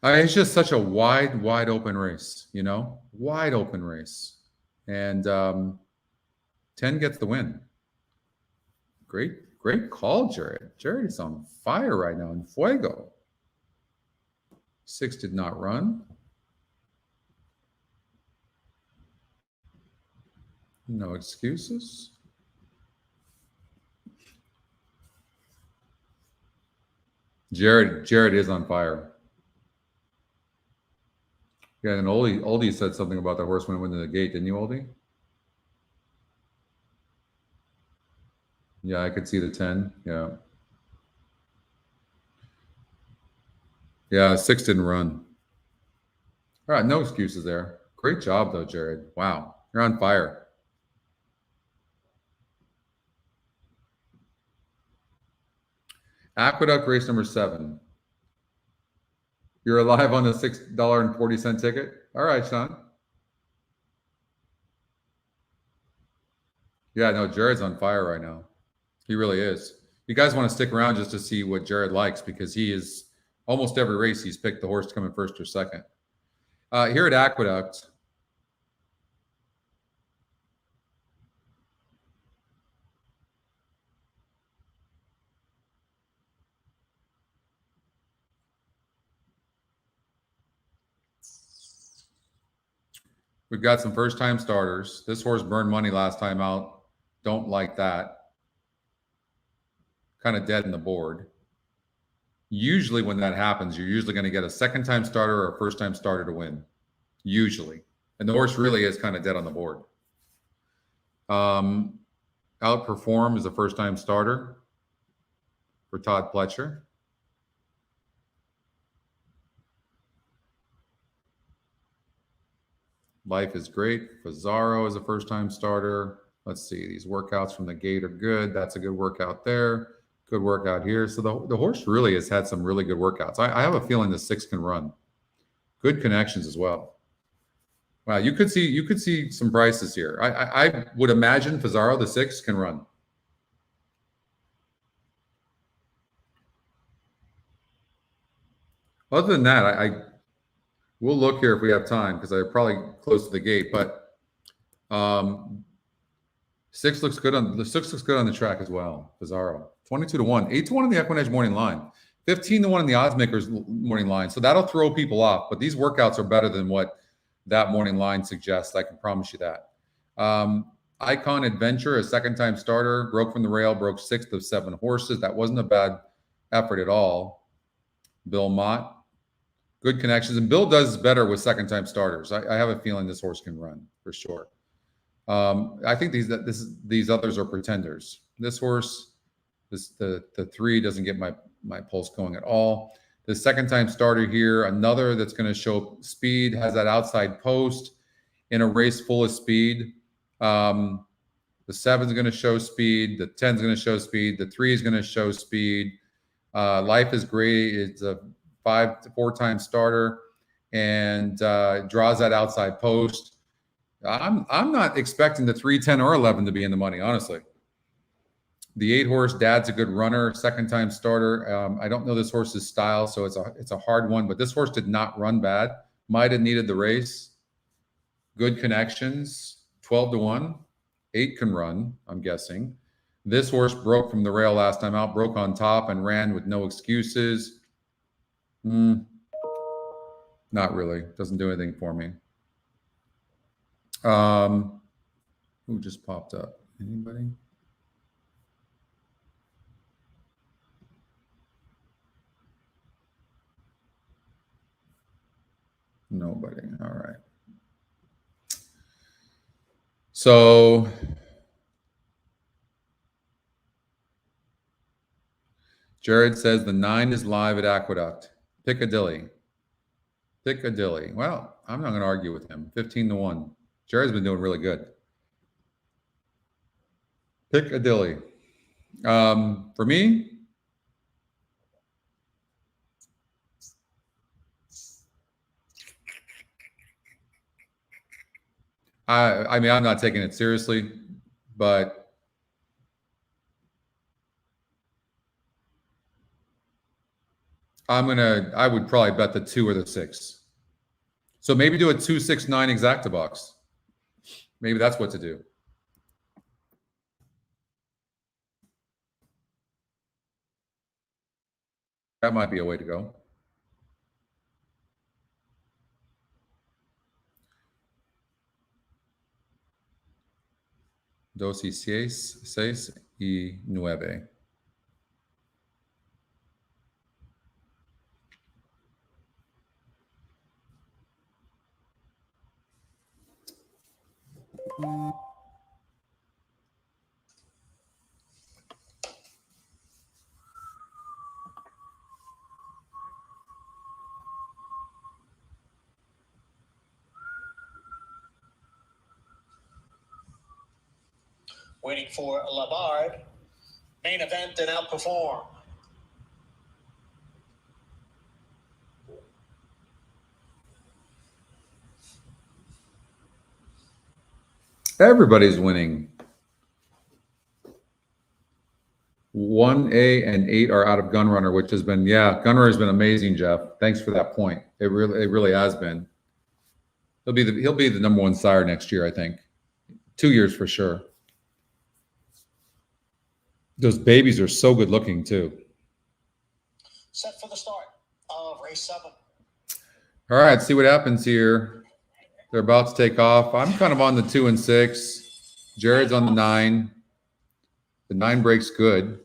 It's just such a wide open race, you know? Wide open race. And 10 gets the win. Great call, Jared. Jared is on fire right now in fuego. 6 did not run. No excuses. Jared is on fire. Yeah, and Oldie said something about the horse when it went to the gate, didn't you, Oldie? Yeah, I could see the 10. Yeah. Yeah, 6 didn't run. All right, no excuses there. Great job, though, Jared. Wow, you're on fire. Aqueduct race number 7. You're alive on the $6.40 ticket? All right, Sean. Yeah, no, Jared's on fire right now. He really is. You guys want to stick around just to see what Jared likes because he is almost every race he's picked the horse to come in 1st or 2nd. Here at Aqueduct, we've got some first-time starters. This horse burned money last time out. Don't like that. Kind of dead in the board. Usually when that happens, you're usually going to get a second-time starter or a first-time starter to win. Usually. And the horse really is kind of dead on the board. Outperform is a first-time starter for Todd Pletcher. Life is great. Pizarro is a first-time starter. Let's see. These workouts from the gate are good. That's a good workout there. Good workout here. So the horse really has had some really good workouts. I have a feeling the 6 can run. Good connections as well. Wow, you could see some prices here. I would imagine Pizarro, the 6, can run. Other than that, we'll look here if we have time because I'm probably close to the gate. But 6 looks good on the track as well. Pizarro, 22-1, 8-1 in the EquinEdge morning line, 15-1 in the odds makers morning line. So that'll throw people off. But these workouts are better than what that morning line suggests. I can promise you that. Icon Adventure, a second-time starter, broke from the rail, broke 6th of 7 horses. That wasn't a bad effort at all. Bill Mott. Good connections, and Bill does better with second-time starters. I have a feeling this horse can run for sure. I think these others are pretenders. This horse, the 3 doesn't get my pulse going at all. The second-time starter here, another that's going to show speed, has that outside post in a race full of speed. The 7's going to show speed. The 10's going to show speed. The 3 is going to show speed. Life is great. It's a 4-time starter and draws that outside post. I'm not expecting the 3, 10, or 11 to be in the money, honestly. The 8 horse, Dad's a good runner, second-time starter. I don't know this horse's style, so it's a hard one. But this horse did not run bad. Might have needed the race. Good connections, 12-1. 8 can run, I'm guessing. This horse broke from the rail last time out, broke on top, and ran with no excuses. Not really. Doesn't do anything for me. Who just popped up? Anybody? Nobody. All right. So Jared says the 9 is live at Aqueduct. Piccadilly. Well, I'm not going to argue with him. 15-1. Jared's been doing really good. Piccadilly. For me, I mean, I'm not taking it seriously, but I would probably bet the 2 or the 6. So maybe do a 2-6-9 exacta box. Maybe that's what to do. That might be a way to go. Dos y seis y nueve. Waiting for Labard. Main event and Outperform. Everybody's winning. 1A and 8 are out of Gunrunner, which has been, Gunrunner has been amazing, Jeff. Thanks for that point. It really has been. He'll be the number 1 sire next year, I think. 2 years for sure. Those babies are so good looking too. Set for the start of race 7. All right, see what happens here. They're about to take off. I'm kind of on the 2 and 6. Jared's on the 9. The 9 breaks good.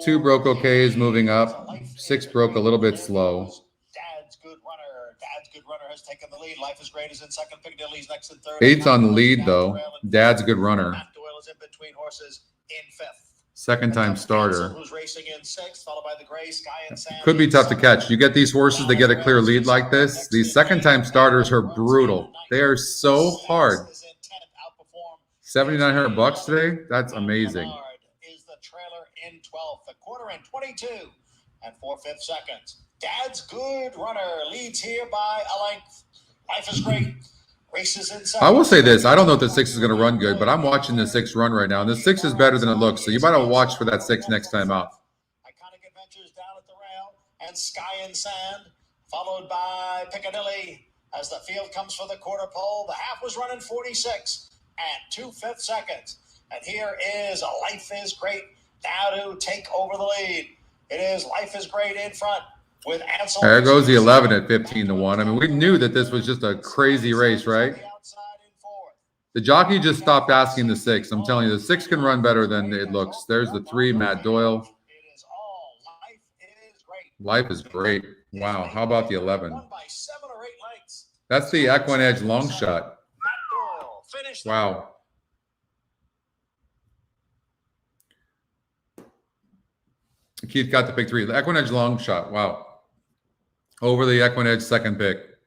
2 broke okay, is moving up. 6 broke a little bit slow. Dad's good runner. Dad's good runner has taken the lead. Life is Great is in second. Piccadilly's next in third. 8's on the lead though. Dad's a good runner. Matt Doyle is in between horses in 5th. Second time starter. Who's racing in sixth, followed by the gray Sky and Sand. Could be tough to catch. You get these horses that get a clear lead like this. These second time starters are brutal. They are so hard. 7,900 bucks today. That's amazing. Is the trailer in 12th, the quarter in 22 and 4/5 seconds. Dad's Good Runner leads here by a length. Life is Great races in second. I will say this. I don't know if the 6 is going to run good, but I'm watching the 6 run right now. And the 6 is better than it looks. So you better watch for that 6 next time out. Iconic Adventures down at the rail and Sky and Sand, followed by Piccadilly as the field comes for the quarter pole. The half was running 46 and 2/5 seconds. And here is Life is Great now to take over the lead. It is Life is Great in front with Ansel. There goes the 11 at 15-1. I mean, we knew that this was just a crazy race, right? The jockey just stopped asking the 6. I'm telling you, the 6 can run better than it looks. There's the 3, Matt Doyle. Life is Great. Wow. How about the 11? That's the EquinEdge long shot. Wow. Keith got the pick 3. The EquinEdge long shot. Wow. Over the EquinEdge second pick.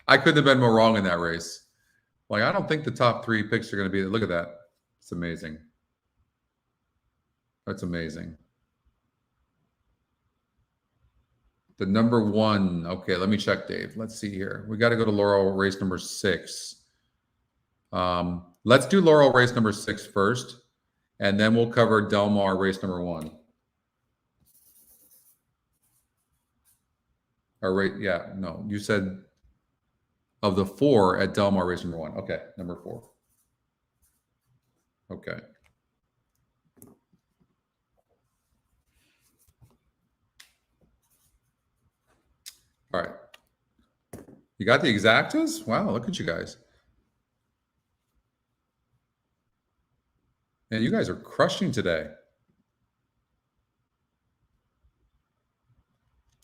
I couldn't have been more wrong in that race. Like, I don't think the top 3 picks are going to be. Look at that. It's amazing. That's amazing. The number 1. Okay, let me check, Dave. Let's see here. We got to go to Laurel race number 6. Let's do Laurel race number 6 first, and then we'll cover Del Mar race number 1. Or right, yeah, no, you said of the 4 at Del Mar race number 1. Okay, number 4. Okay. All right. You got the exactas? Wow, look at you guys. Man, you guys are crushing today.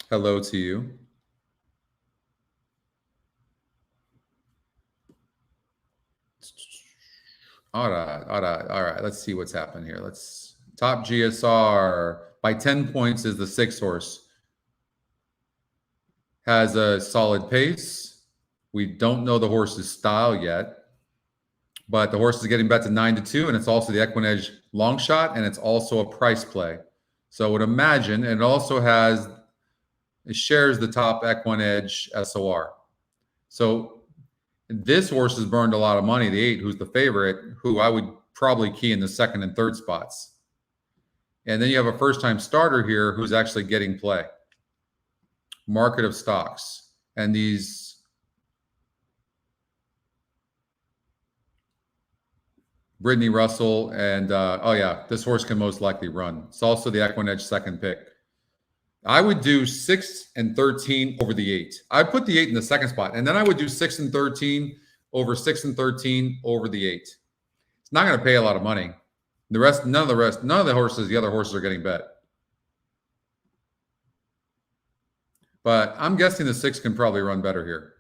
Hello to you. All right. Let's see what's happening here. Let's top GSR by 10 points is the 6 horse. Has a solid pace. We don't know the horse's style yet, but the horse is getting bet to 9-2, and it's also the EquinEdge long shot, and it's also a price play. So I would imagine, and it shares the top EquinEdge SOR. So this horse has burned a lot of money, the 8, who's the favorite, who I would probably key in the 2nd and 3rd spots. And then you have a first-time starter here who's actually getting play. Market of stocks. And these Brittany Russell and, oh yeah, this horse can most likely run. It's also the EquinEdge 2nd pick. I would do 6 and 13 over the 8. I'd put the 8 in the 2nd spot, and then I would do 6 and 13 over 6 and 13 over the 8. It's not going to pay a lot of money. None of the horses, the other horses are getting bet. But I'm guessing the 6 can probably run better here.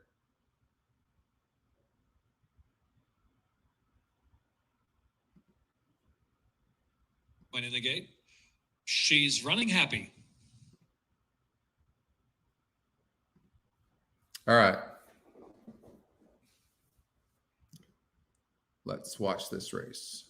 Point in the gate. She's running happy. All right. Let's watch this race.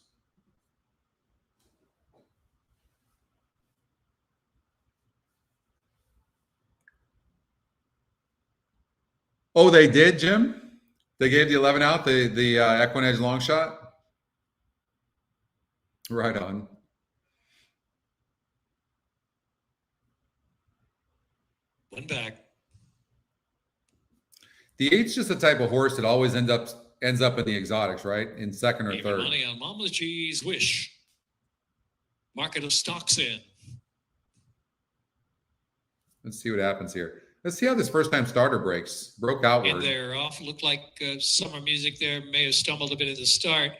Oh, they did, Jim? They gave the 11 out, the EquinEdge long shot? Right on. One back. The 8's just the type of horse that always ends up in the exotics, right? In 2nd or 3rd. Money on Mama G's wish. Market of stocks in. Let's see what happens here. Let's see how this first-time starter broke outward. And they're off. Looked like summer music there may have stumbled a bit at the start.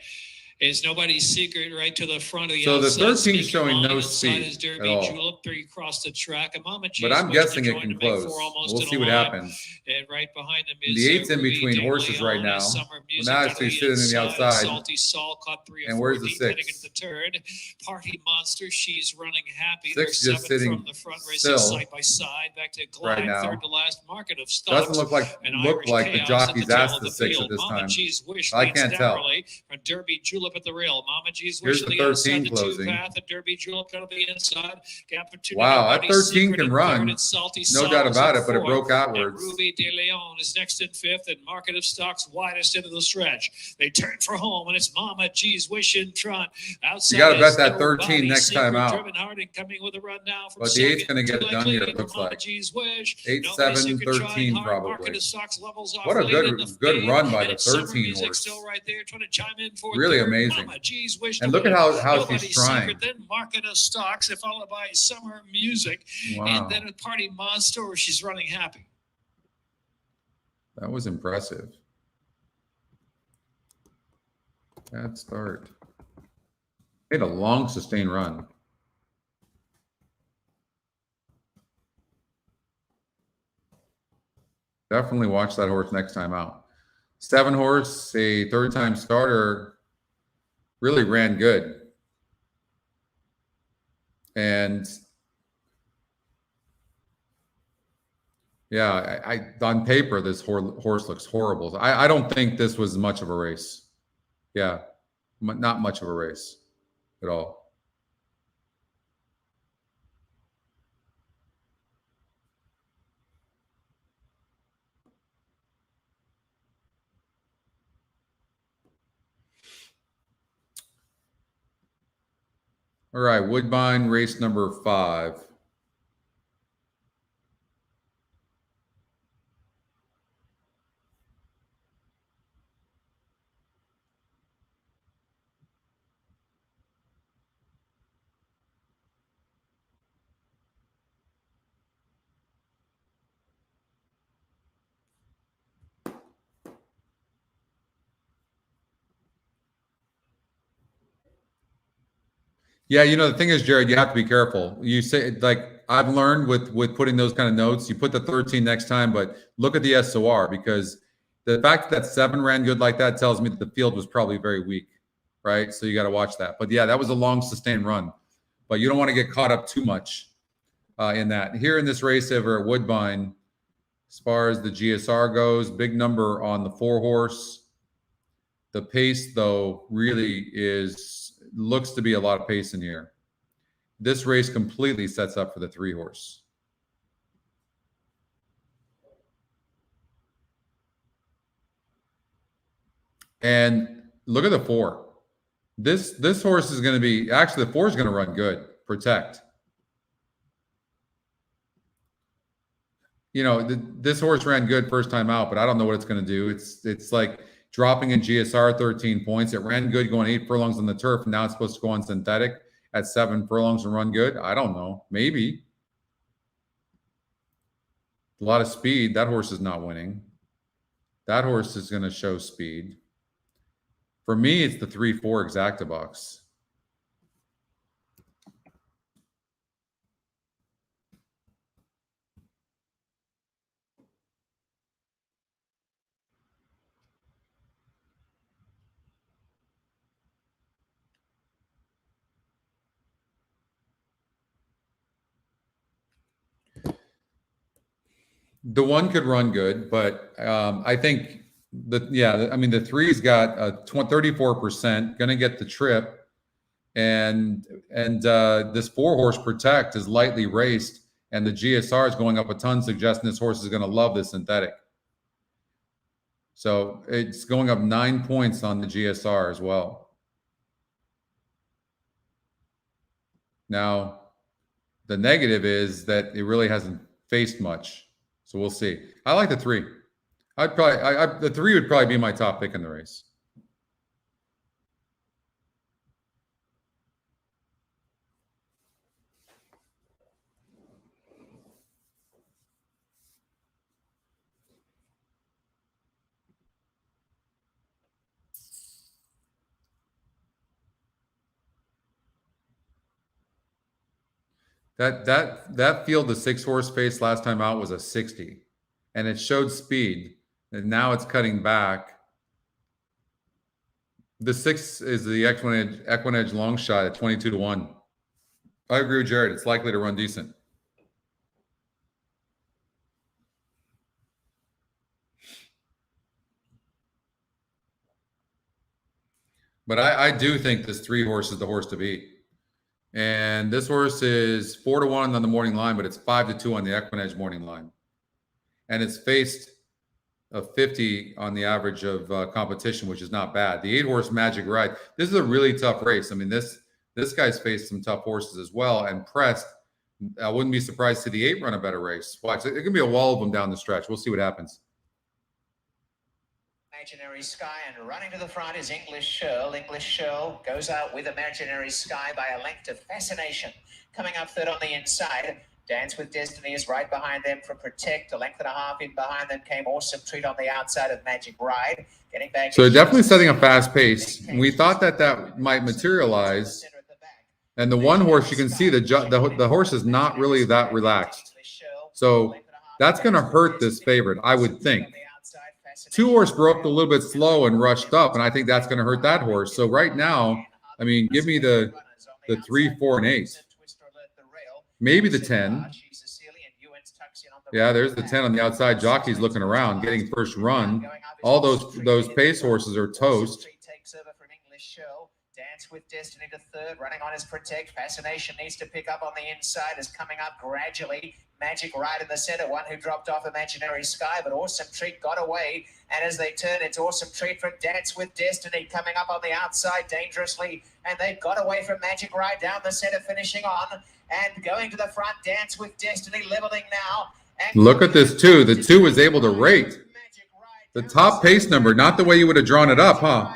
Is nobody's secret right to the front of the So the outside. 13 is showing no speed is Derby at all. Julep, 3 across the track. And Mama G's But I'm wish to guessing it join can the big close. four almost We'll in see a what line. happens. And right behind them And is the 8's in Ruby between de horses right Leon, now. Summer Well, Music now out it's he's of sitting in the outside. Salty Saul caught 3 or And 4 where's the deep 6? heading into the turn. Party Monster, she's running happy. 6 They're just 7 sitting from the front, racing still side by side. Back to Glide, right now. 3rd to last. Market of Stocks. Doesn't look like the Payouts jockey's at the tail asked of the the 6 field. at this Mama time. G's wish I leads can't tell. narrowly from Derby Julep at the rail. Mama G's Here's wish the to the outside, 13 the closing. 2 path, and Derby Julep out of the inside. Gap for 2. Wow, that Nobody's 13 secret can in run. 3rd, and Salty No Saul doubt is about in it, but it 4th, broke and outwards. Ruby de Leon is next in 5th, and Market of Stocks widest into the stretch. They turn for home, and it's Mama G's wish in front. Outside You got to bet is that 13 Nobody's next time Secret, out. driven hard and coming with a run now from But the 8's second. going to get Too it done likely here, it for looks Mama like. G's wish. 8, Nobody's 7, Secret trying 13 hard. Market probably. of Stocks levels off What a late in the good field, run by and the it's Summer 13 Music horse. still right there trying to chime in for Really 3rd. amazing. Mama G's wish And to look at win. how Nobody's she's trying. Secret, then Market of Stocks, followed by Summer Music, Wow. and then a Party Monster where she's running happy. That was impressive. Bad start. Made a long sustained run. Definitely watch that horse next time out. 7 horse, a 3rd time starter, really ran good. And yeah, on paper, this horse looks horrible. I don't think this was much of a race. Yeah, not much of a race at all. All right, Woodbine, race number 5. Yeah, you know, the thing is, Jared, you have to be careful. You say, like I've learned with putting those kind of notes, you put the 13 next time, but look at the SOR, because the fact that 7 ran good like that tells me that the field was probably very weak, right? So you got to watch that. But yeah, that was a long sustained run, but you don't want to get caught up too much in that. Here in this race over at Woodbine, as far as the GSR goes, big number on the 4 horse. The pace, though, really looks to be a lot of pace in here. This race completely sets up for the 3 horse. And look at the 4. This horse is going to be, actually the 4 is going to run good. Protect. You know, this horse ran good first time out, but I don't know what it's going to do. It's like dropping in GSR 13 points. It ran good going 8 furlongs on the turf, and now it's supposed to go on synthetic at 7 furlongs and run good. I don't know. Maybe. A lot of speed. That horse is not winning. That horse is going to show speed. For me, it's the 3-4 exacta box. The 1 could run good, but I think the 3's got a 34%, going to get the trip, and this 4 horse Protect is lightly raced, and the GSR is going up a ton, suggesting this horse is going to love this synthetic. So it's going up 9 points on the GSR as well. Now, the negative is that it really hasn't faced much. So we'll see. I like the 3. The 3 would probably be my top pick in the race. That field, the 6-horse pace last time out was a 60, and it showed speed, and now it's cutting back. The 6 is the EquinEdge long shot at 22-1. I agree with Jared. It's likely to run decent. But I do think this 3-horse is the horse to beat. And this horse is 4-1 on the morning line, but it's 5-2 on the EquinEdge morning line. And it's faced a 50 on the average of competition, which is not bad. The 8-horse Magic Ride. This is a really tough race. I mean, this guy's faced some tough horses as well. And pressed, I wouldn't be surprised to see the 8 run a better race. Watch, it can be a wall of them down the stretch. We'll see what happens. Imaginary Sky, and running to the front is English Shirl. English Shirl goes out with Imaginary Sky by a length of Fascination. Coming up third on the inside, Dance with Destiny is right behind them for Protect. A length and a half in behind them came Awesome Treat on the outside of Magic Ride. Getting back. So definitely setting a fast pace. We thought that might materialize. And the 1 horse, you can see the horse is not really that relaxed. So that's going to hurt this favorite, I would think. 2-horse broke a little bit slow and rushed up, and I think that's going to hurt that horse. So right now, I mean, give me the 3, 4, and 8. Maybe the 10. Yeah, there's the 10 on the outside. Jockey's looking around, getting first run. All those pace horses are toast. Dance with Destiny to third, running on his Protect. Fascination needs to pick up on the inside, is coming up gradually. Magic Ride in the center, one who dropped off Imaginary Sky, but Awesome Treat got away. And as they turn, it's Awesome Treat from Dance with Destiny coming up on the outside dangerously. And they've got away from Magic Ride down the center, finishing on. And going to the front, Dance with Destiny leveling now. And look at this 2. The 2 was able to rate. The top pace number, not the way you would have drawn it up, huh?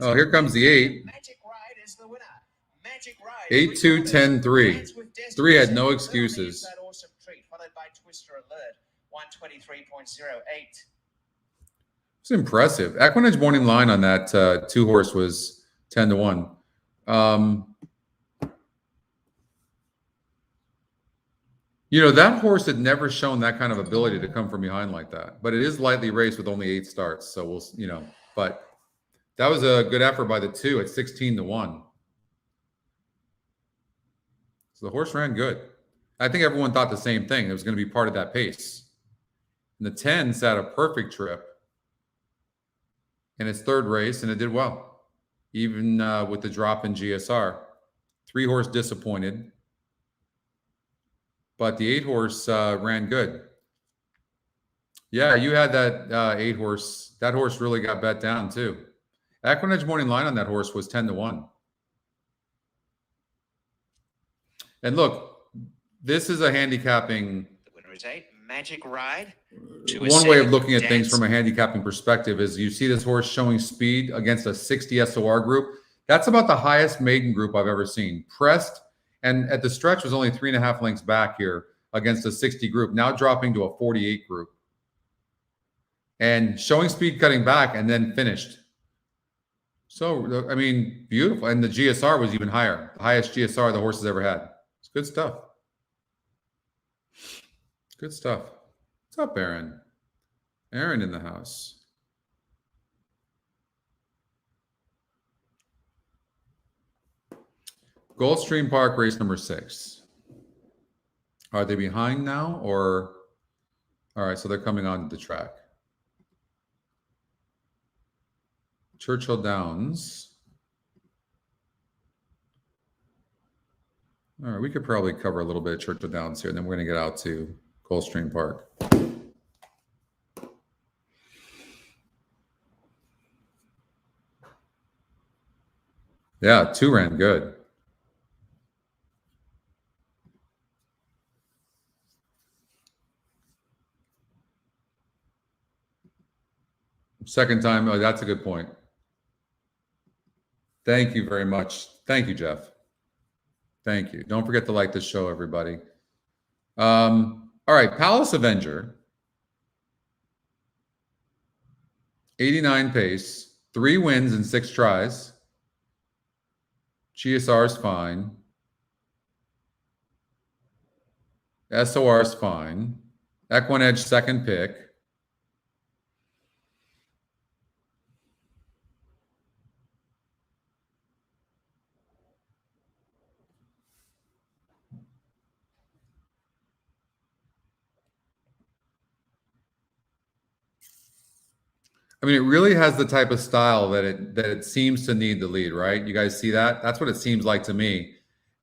Oh, here comes the 8. 8, 2, 10, 3. 3 had no excuses. It's impressive. Equinedge morning line on that 2-horse was 10-1. You know, that horse had never shown that kind of ability to come from behind like that. But it is lightly raced with only 8 starts. So we'll, you know, but that was a good effort by the 2 at 16-1. So the horse ran good. I think everyone thought the same thing. It was going to be part of that pace. And the 10 sat a perfect trip in its 3rd race, and it did well, even with the drop in GSR. 3-horse disappointed, but the 8-horse ran good. Yeah, you had that 8-horse. That horse really got bet down too. Equinedge morning line on that horse was 10-1. And look, this is a handicapping. The winner is 8, Magic Ride. One way of looking at things from a handicapping perspective is you see this horse showing speed against a 60 SOR group. That's about the highest maiden group I've ever seen. Pressed, and at the stretch was only 3.5 lengths back here against a 60 group, now dropping to a 48 group. And showing speed cutting back and then finished. So, I mean, beautiful. And the GSR was even higher. The highest GSR the horse has ever had. It's good stuff. Good stuff. What's up, Aaron? Aaron in the house. Gulfstream Park race number 6. Are they behind now or? All right, so they're coming onto the track. Churchill Downs. All right, we could probably cover a little bit of Churchill Downs here, and then we're going to get out to Gulfstream Park. Yeah, 2 ran good. Second time, oh, that's a good point. Thank you very much. Thank you, Jeff. Thank you. Don't forget to like this show, everybody. All right, Palace Avenger. 89 pace, 3 wins in 6 tries. GSR is fine. SOR is fine. EquinEdge second pick. I mean, it really has the type of style that it seems to need the lead, right? You guys see that? That's what it seems like to me.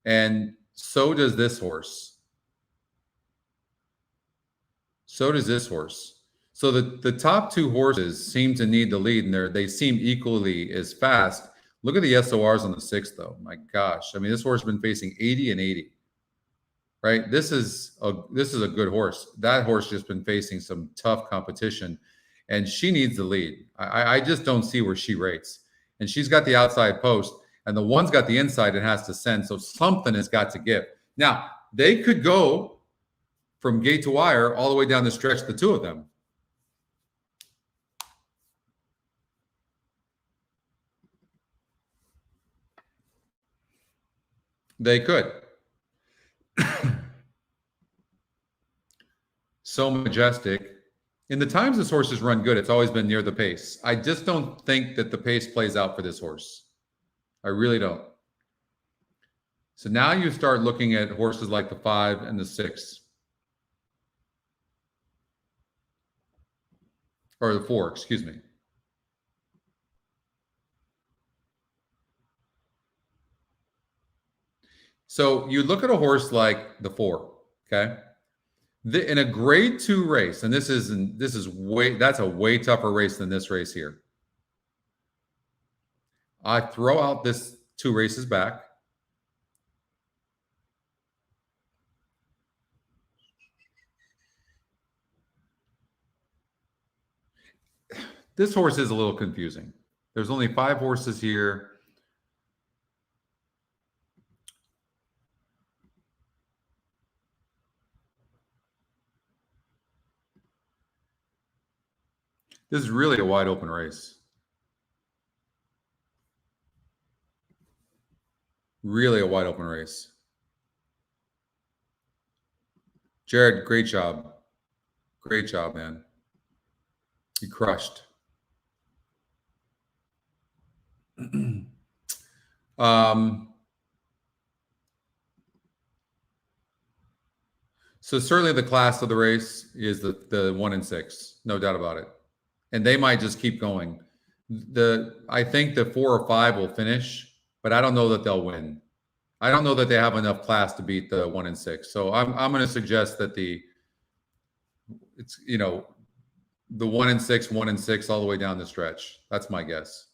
And so does this horse. So does this horse. So the top two horses seem to need the lead, and they seem equally as fast. Look at the SORs on the 6th, though. My gosh. I mean, this horse has been facing 80 and 80. Right? This is a good horse. That horse just been facing some tough competition. And she needs the lead. I just don't see where she rates. And she's got the outside post, and the one's got the inside and has to send. So something has got to give. Now, they could go from gate to wire all the way down the stretch, the two of them. They could. So Majestic. In the times this horse has run good, it's always been near the pace. I just don't think that the pace plays out for this horse. I really don't. So now you start looking at horses like the 5 and the 6. Or the 4, excuse me. So you look at a horse like the 4, okay? In a grade 2 race, and that's a way tougher race than this race here. I throw out this 2 races back. This horse is a little confusing. There's only 5 horses here. This is really a wide open race. Really a wide open race. Jared, great job. Great job, man. You crushed. So certainly the class of the race is the 1 and 6, no doubt about it. And they might just keep going. I think the 4 or 5 will finish, but I don't know that they'll win. I don't know that they have enough class to beat the 1 and 6. So I'm going to suggest that the 1 and 6, 1 and 6 all the way down the stretch. That's my guess.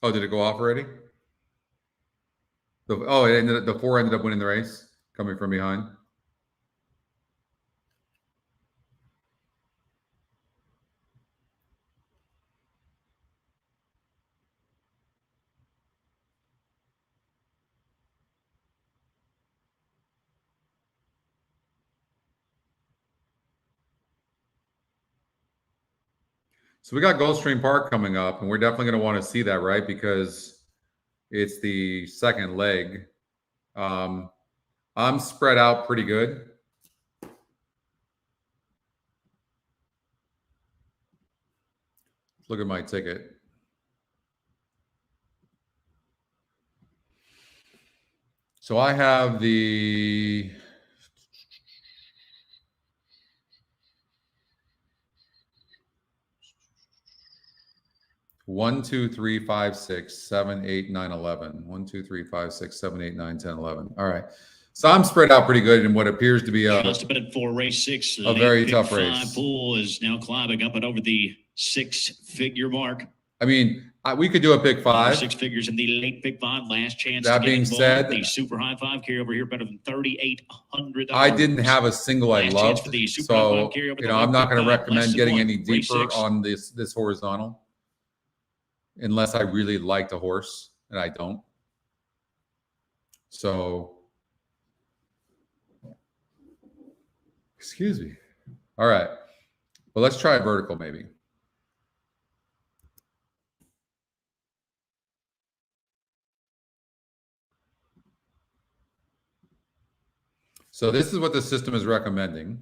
Oh, did it go off already? The 4 ended up winning the race, coming from behind. So we got Gulfstream Park coming up, and we're definitely going to want to see that, right? Because it's the second leg. I'm spread out pretty good. Look at my ticket. So I have the 1, 2, 3, 5, 6, 7, 8, 9, 11. 1, 2, 3, 5, 6, 7, 8, 9, 10, 11. All right. So I'm spread out pretty good in what appears to be just a minute for race 6. A very tough race. Pool is now climbing up and over the 6-figure mark. I mean, we could do a pick 5. 6 figures in the late pick 5. Last chance. That being said, the super high 5 carry over here better than $3,800. I didn't have a single I loved, so I'm not going to recommend getting any deeper on this horizontal unless I really liked a horse, and I don't. So, excuse me. All right. But let's try vertical maybe. So this is what the system is recommending.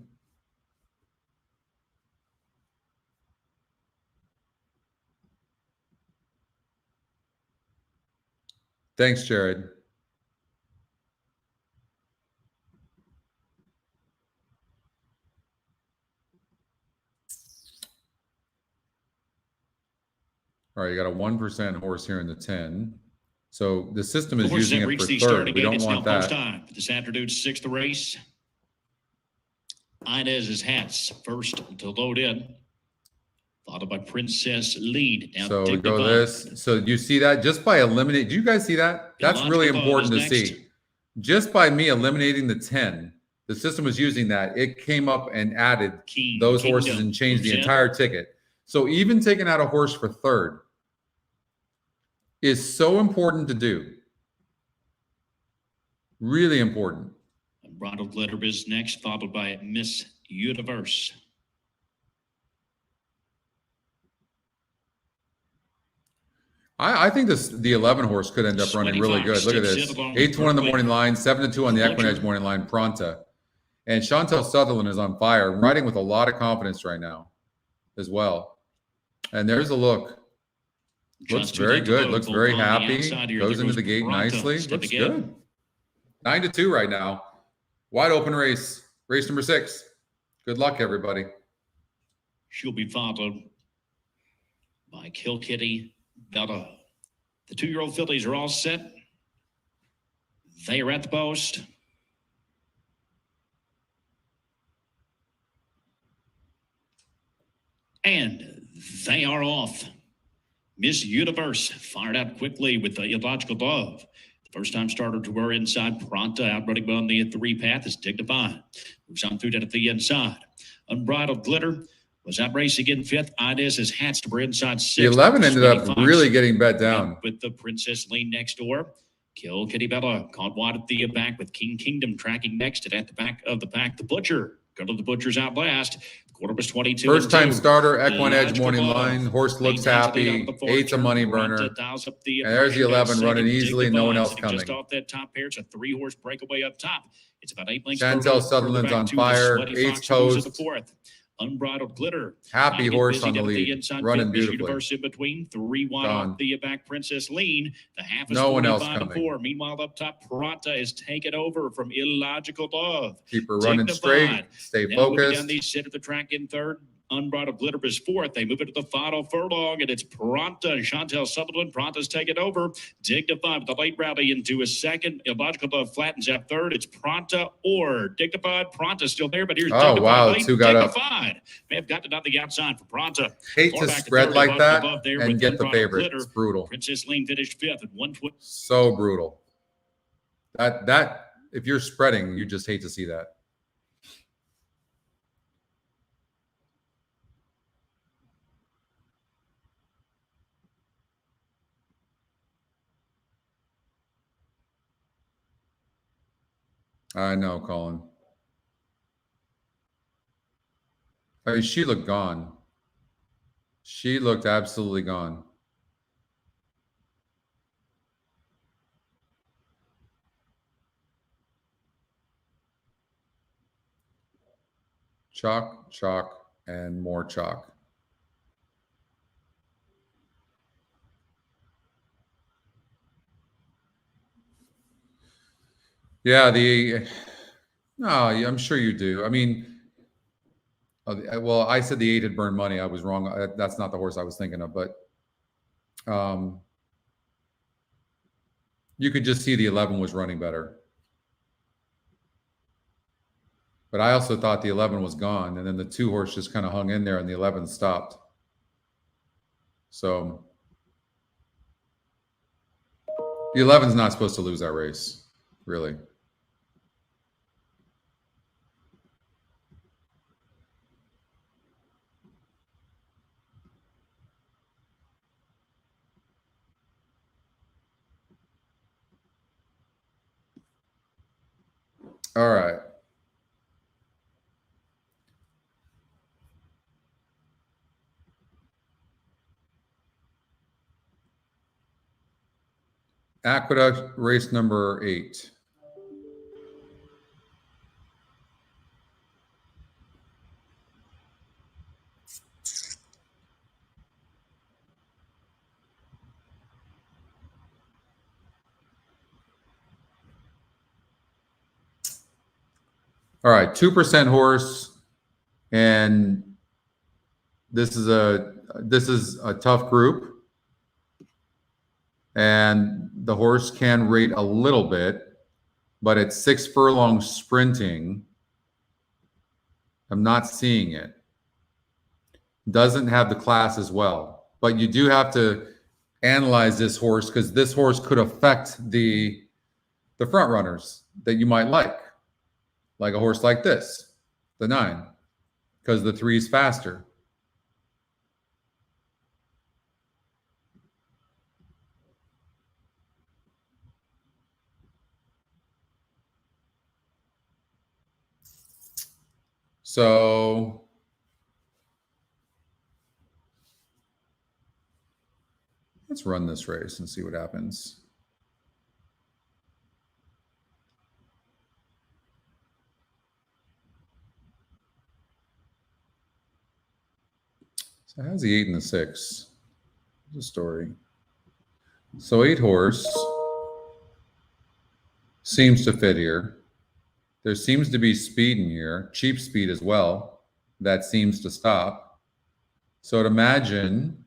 Thanks, Jared. All right, you got a 1% horse here in the 10. So the system is using it for third. We don't want that. Time for this afternoon's 6th race. Inez's Hats first to load in, followed by Princess Lead. Now so we go this. So you see that just by eliminating, do you guys see that? That's really important to see. Just by me eliminating the 10, the system was using that. It came up and added those horses and changed the entire ticket. So even taking out a horse for third is so important to do. Really important. Ronald Glitter is next, followed by Miss Universe. I think the 11 horse could end up running really good. Look at this. 8-1 on the morning line, 7-2 on the EquinEdge morning line, Pronta. And Chantel Sutherland is on fire, riding with a lot of confidence right now as well. And there's a look. Looks very good. Looks very happy. Goes into the gate nicely. Looks good. 9-2 right now. Wide open race. Race number 6. Good luck, everybody. She'll be followed by Kill Kitty Bella. The 2-year-old fillies are all set. They are at the post. And they are off. Miss Universe fired out quickly with the Illogical Dove. The first time starter to her inside. Pronta outrunning on the 3 path is Dignified. Moves on through to the inside. Unbridled Glitter was out racing in 5th. Inez's Hats to her inside 6th. The 11 ended up really getting bet down. With the Princess Lean next door. Kill Kitty Bella caught wide at the back with King Kingdom tracking next and at the back of the pack. The Butcher. Go to the Butcher's out last. The quarter was 22. First time starter, EquinEdge morning line. Horse looks happy. 8's a money burner. And there's the 11 running easily. No one else coming. Just off that top pair, it's a 3-horse breakaway up top. It's about 8 lengths. Chantel Sutherland's on fire. 8's toast. Unbridled Glitter. Happy horse on the lead. Running beautifully. Universe in between. 3 wide off the back. Princess Lean. The half is no one else coming. Meanwhile, up top, Pronta is taken over from Illogical Dove. Keep her running straight. Stay focused. Down the sit at the track in 3rd. Unbridled Glitter is 4th. They move it to the final furlong, and it's Pronta and Chantel Sutherland. Pronta's taken over. Dignified with the late rally into a 2nd. Illogical Dove flattens out 3rd. It's Pronta or Dignified. Pronta's still there, but here's Dignified. Wow, 2 got Dignified. up. May have gotten on the outside for Pronta. Hate to spread like that and get the favorite. It's brutal. Princess Lean finished 5th at 120. So brutal. That if you're spreading, you just hate to see that. I know, Colin. I mean, she looked gone. She looked absolutely gone. Chalk, chalk, and more chalk. Yeah, no, I'm sure you do. I mean, well, I said the 8 had burned money. I was wrong. That's not the horse I was thinking of, but you could just see the 11 was running better. But I also thought the 11 was gone, and then the 2 horse just kind of hung in there, and the 11 stopped. So the 11's not supposed to lose that race, really. All right. Aqueduct race number 8. All right, 2% horse, and this is a tough group, and the horse can rate a little bit, but it's 6 furlongs sprinting. I'm not seeing it. Doesn't have the class as well, but you do have to analyze this horse because this horse could affect the front runners that you might like a horse like this, the 9, because the 3 is faster. So let's run this race and see what happens. So how's the 8 and the 6? There's a story. So 8 horse seems to fit here. There seems to be speed in here, cheap speed as well. That seems to stop. So I'd imagine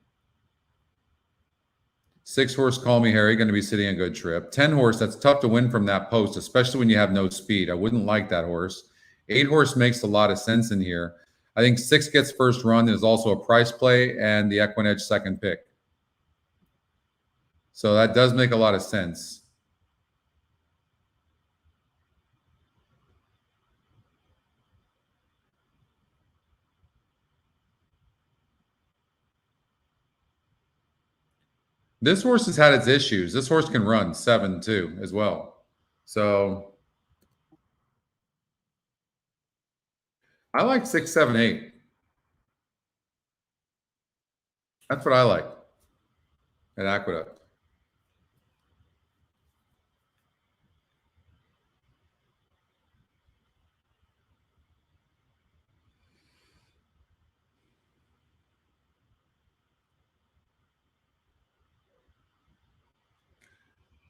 6 horse, Call Me Harry, going to be sitting a good trip. 10 horse, that's tough to win from that post, especially when you have no speed. I wouldn't like that horse. 8 horse makes a lot of sense in here. I think 6 gets first run is also a price play, and the EquinEdge second pick. So that does make a lot of sense. This horse has had its issues. This horse can run 7 too as well. So I like 6, 7, 8. That's what I like at Aqueduct.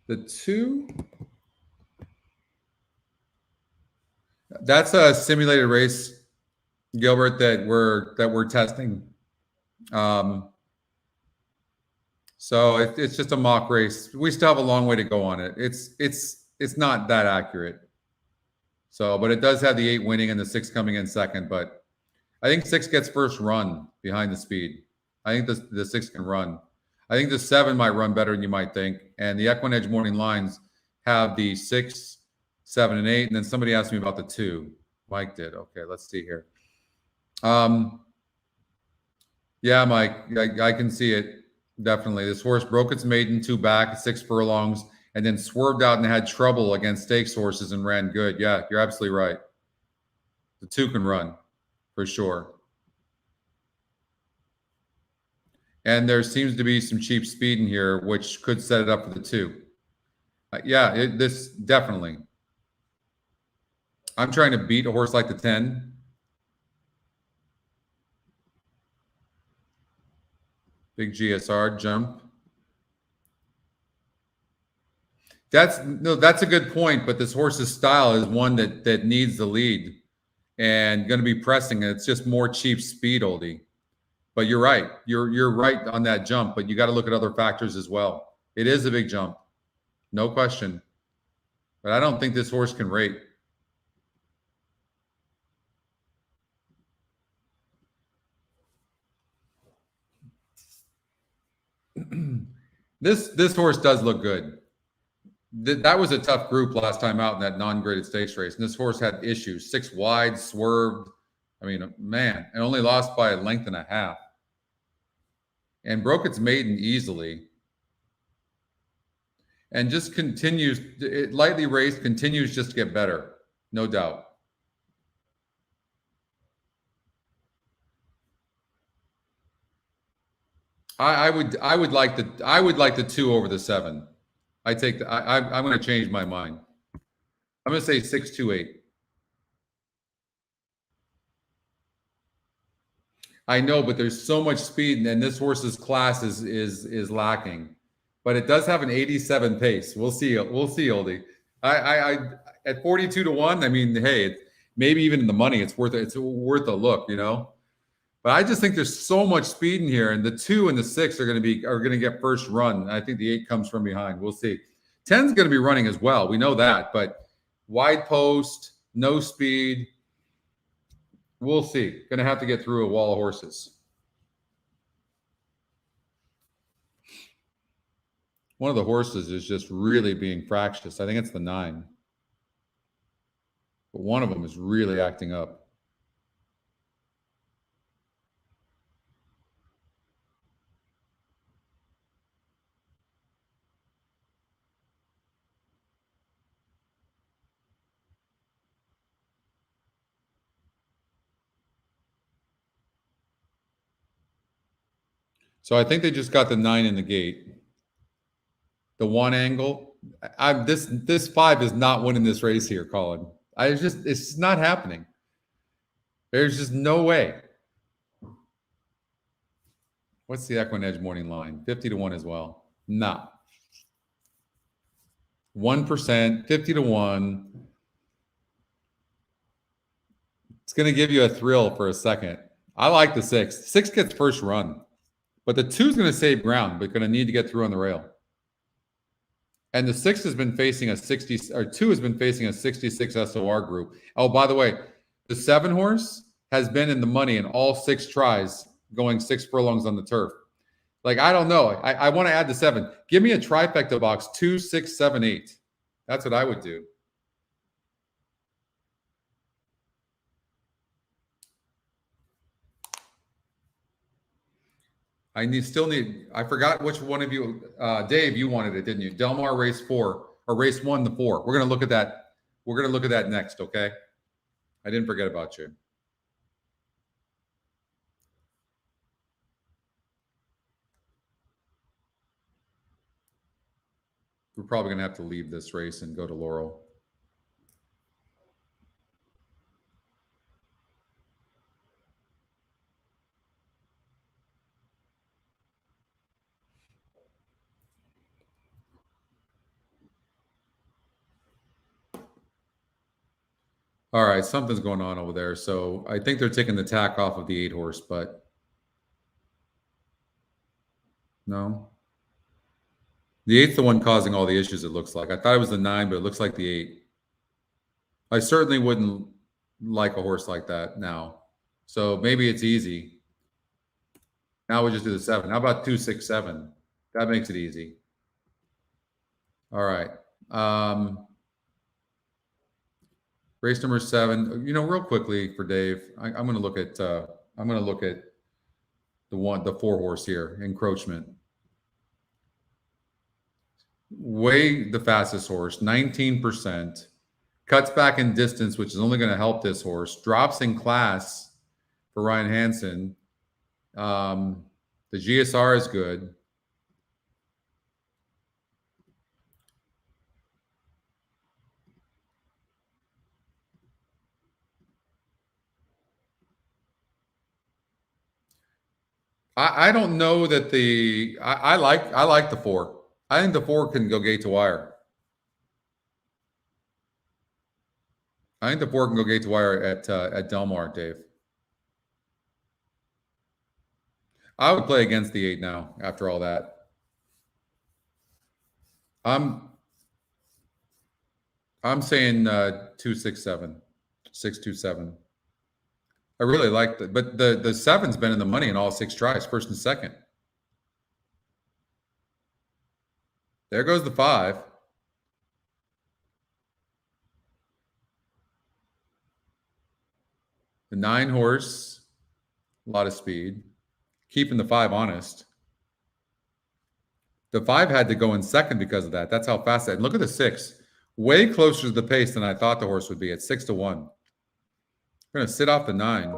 The 2, that's a simulated race, Gilbert, that we're testing. So it's just a mock race. We still have a long way to go on it. It's not that accurate. So, but it does have the 8 winning and the 6 coming in second. But I think 6 gets first run behind the speed. I think the 6 can run. I think the 7 might run better than you might think. And the EquinEdge morning lines have the 6, 7, and 8. And then somebody asked me about the 2. Mike did. Okay, let's see here. Yeah, Mike, I can see it. Definitely. This horse broke its maiden 2 back at 6 furlongs and then swerved out and had trouble against stakes horses and ran good. Yeah, you're absolutely right. The 2 can run for sure. And there seems to be some cheap speed in here, which could set it up for the 2. Yeah, this definitely. I'm trying to beat a horse like the 10. Big GSR jump. That's a good point, but this horse's style is one that needs the lead and going to be pressing. It's just more cheap speed, Oldie. But you're right. You're right on that jump, but you got to look at other factors as well. It is a big jump, no question. But I don't think this horse can rate. This horse does look good. That was a tough group last time out in that non-graded stakes race, and this horse had issues. 6 wide, swerved. I mean, man, and only lost by a length and a half. And broke its maiden easily. And just continues, it lightly raced, continues just to get better, no doubt. I would like the 2 over the 7. I take the, I'm going to change my mind. I'm going to say 628. I know, but there's so much speed, and this horse's class is lacking. But it does have an 87 pace. We'll see. We'll see, Oldie. I at 42 to 1. I mean, hey, maybe even in the money, it's worth a look, you know. But I just think there's so much speed in here, and the 2 and the 6 are going to get first run. I think the 8 comes from behind. We'll see. 10's going to be running as well. We know that, but wide post, no speed. We'll see. Going to have to get through a wall of horses. One of the horses is just really being fractious. I think it's the 9. But one of them is really acting up. So I think they just got the 9 in the gate. The 1 angle. This 5 is not winning this race here, Colin. It's just not happening. There's just no way. What's the EquinEdge morning line? 50 to 1 as well. Nah. 1%, 50 to 1. It's going to give you a thrill for a second. I like the 6. 6 gets first run. But the 2 is going to save ground, but going to need to get through on the rail. And the 6 has been facing a 60, or 2 has been facing a 66 SOR group. Oh, by the way, the 7 horse has been in the money in all 6 tries, going 6 furlongs on the turf. Like, I don't know. I want to add the 7. Give me a trifecta box, 2, 6, 7, 8. That's what I would do. I forgot which one of you, Dave, you wanted it, didn't you? Del Mar race 4 or race 1, the 4. We're going to look at that. We're going to look at that next. Okay. I didn't forget about you. We're probably going to have to leave this race and go to Laurel. All right, something's going on over there. So I think they're taking the tack off of the 8 horse, but no. The 8's the one causing all the issues, it looks like. I thought it was the 9, but it looks like the 8. I certainly wouldn't like a horse like that now. So maybe it's easy. Now we just do the 7. How about 2, 6, 7? That makes it easy. All right. Race number 7. You know, real quickly for Dave, I'm going to look at the 4 horse here, Encroachment. Way the fastest horse, 19%. Cuts back in distance, which is only going to help this horse. Drops in class for Ryan Hansen. The GSR is good. I don't know that I like the 4. I think the 4 can go gate to wire. I think the 4 can go gate to wire at Del Mar, Dave. I would play against the 8 now after all that. I'm saying 2, 6, 7. 6, 2, 7. I really like that, but the 7's been in the money in all 6 tries, first and second. There goes the 5. The 9 horse, a lot of speed, keeping the 5 honest. The 5 had to go in second because of that. That's how fast that. And look at the 6, way closer to the pace than I thought the horse would be at 6 to 1. We're going to sit off the 9.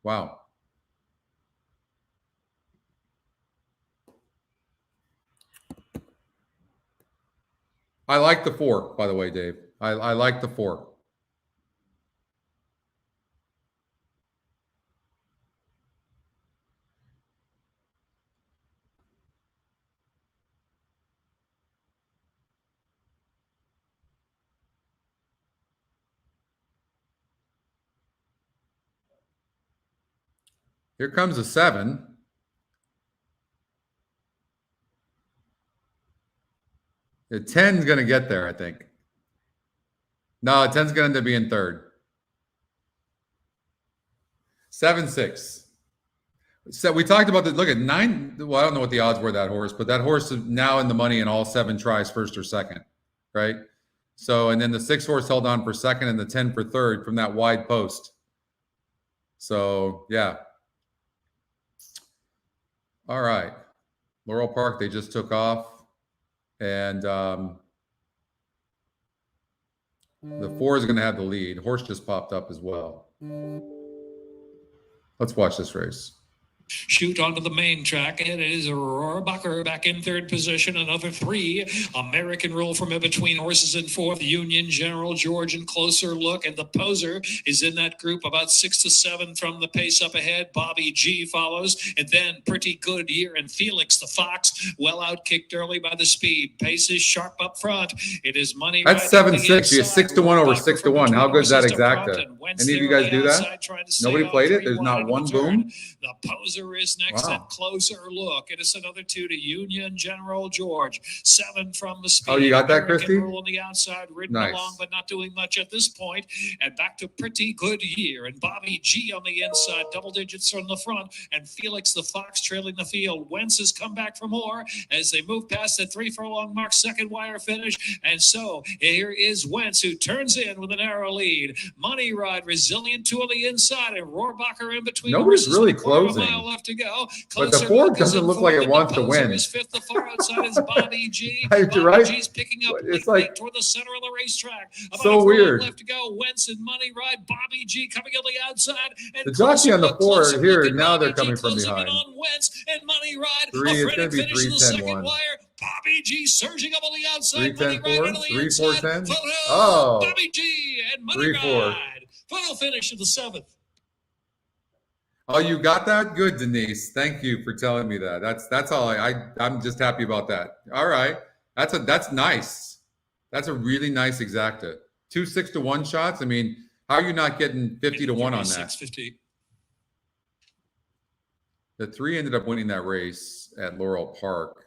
Wow. I like the 4, by the way, Dave. I like the 4. Here comes a 7. The 10's going to get there, I think. No, 10's going to end up being third. 7-6. So we talked about this. Look at 9. Well, I don't know what the odds were of that horse, but that horse is now in the money in all 7 tries, first or second, right? So, and then the 6 horse held on for second and the 10 for third from that wide post. So, yeah. All right. Laurel Park, they just took off. And the 4 is going to have the lead. Horse just popped up as well. Let's watch this race. Shoot onto the main track. It is Rohrabacher back in third position. Another 3. American Rule from in between horses in fourth. Union General George in closer look. And the Poser is in that group about 6 to 7 from the pace up ahead. Bobby G follows. And then Pretty Good Year and Felix the Fox well outkicked early by the speed. Pace is sharp up front. It is money. That's 7-6. You get 6 to 1 over 6 to 1. How good is that exacta? Any of you guys do that? Nobody played it? There's not one boom? The Poser is next at closer look. It is another 2 to Union General George. 7 from the speed. Oh, you got that, Christy? Rule on the outside, ridden along, but not doing much at this point. And back to Pretty Good Year. And Bobby G on the inside, double digits from the front. And Felix the Fox trailing the field. Wentz has come back for more as they move past the 3 furlong mark, second wire finish. And so here is Wentz, who turns in with a narrow lead. Money Ride, Resilient 2 on the inside, and Rohrabacher in between. Nobody's really closing. Left to go. But the 4 doesn't look like it wants to win. Is fifth, the far outside is Bobby G. You're right. G's picking up it's like toward the center of the racetrack. About so weird. Left to go. Wentz and Money Ride. Bobby G coming on the outside. And the jockey on the 4 here. Now they're coming from closing behind. On Wentz and Money Ride. 3. It's going to be 3, 10, 1. Wire. Bobby G surging up on the outside. 3, 10, 4. 3, 4, 10. Oh. Bobby G and Money 3, 4. Ride. Final finish of the 7th. Oh, you got that? Good, Denise. Thank you for telling me that. That's all. I'm just happy about that. All right, that's nice. That's a really nice exacta. 2 6 to 1 shots. I mean, how are you not getting 50 to 1 on that? 650. The 3 ended up winning that race at Laurel Park,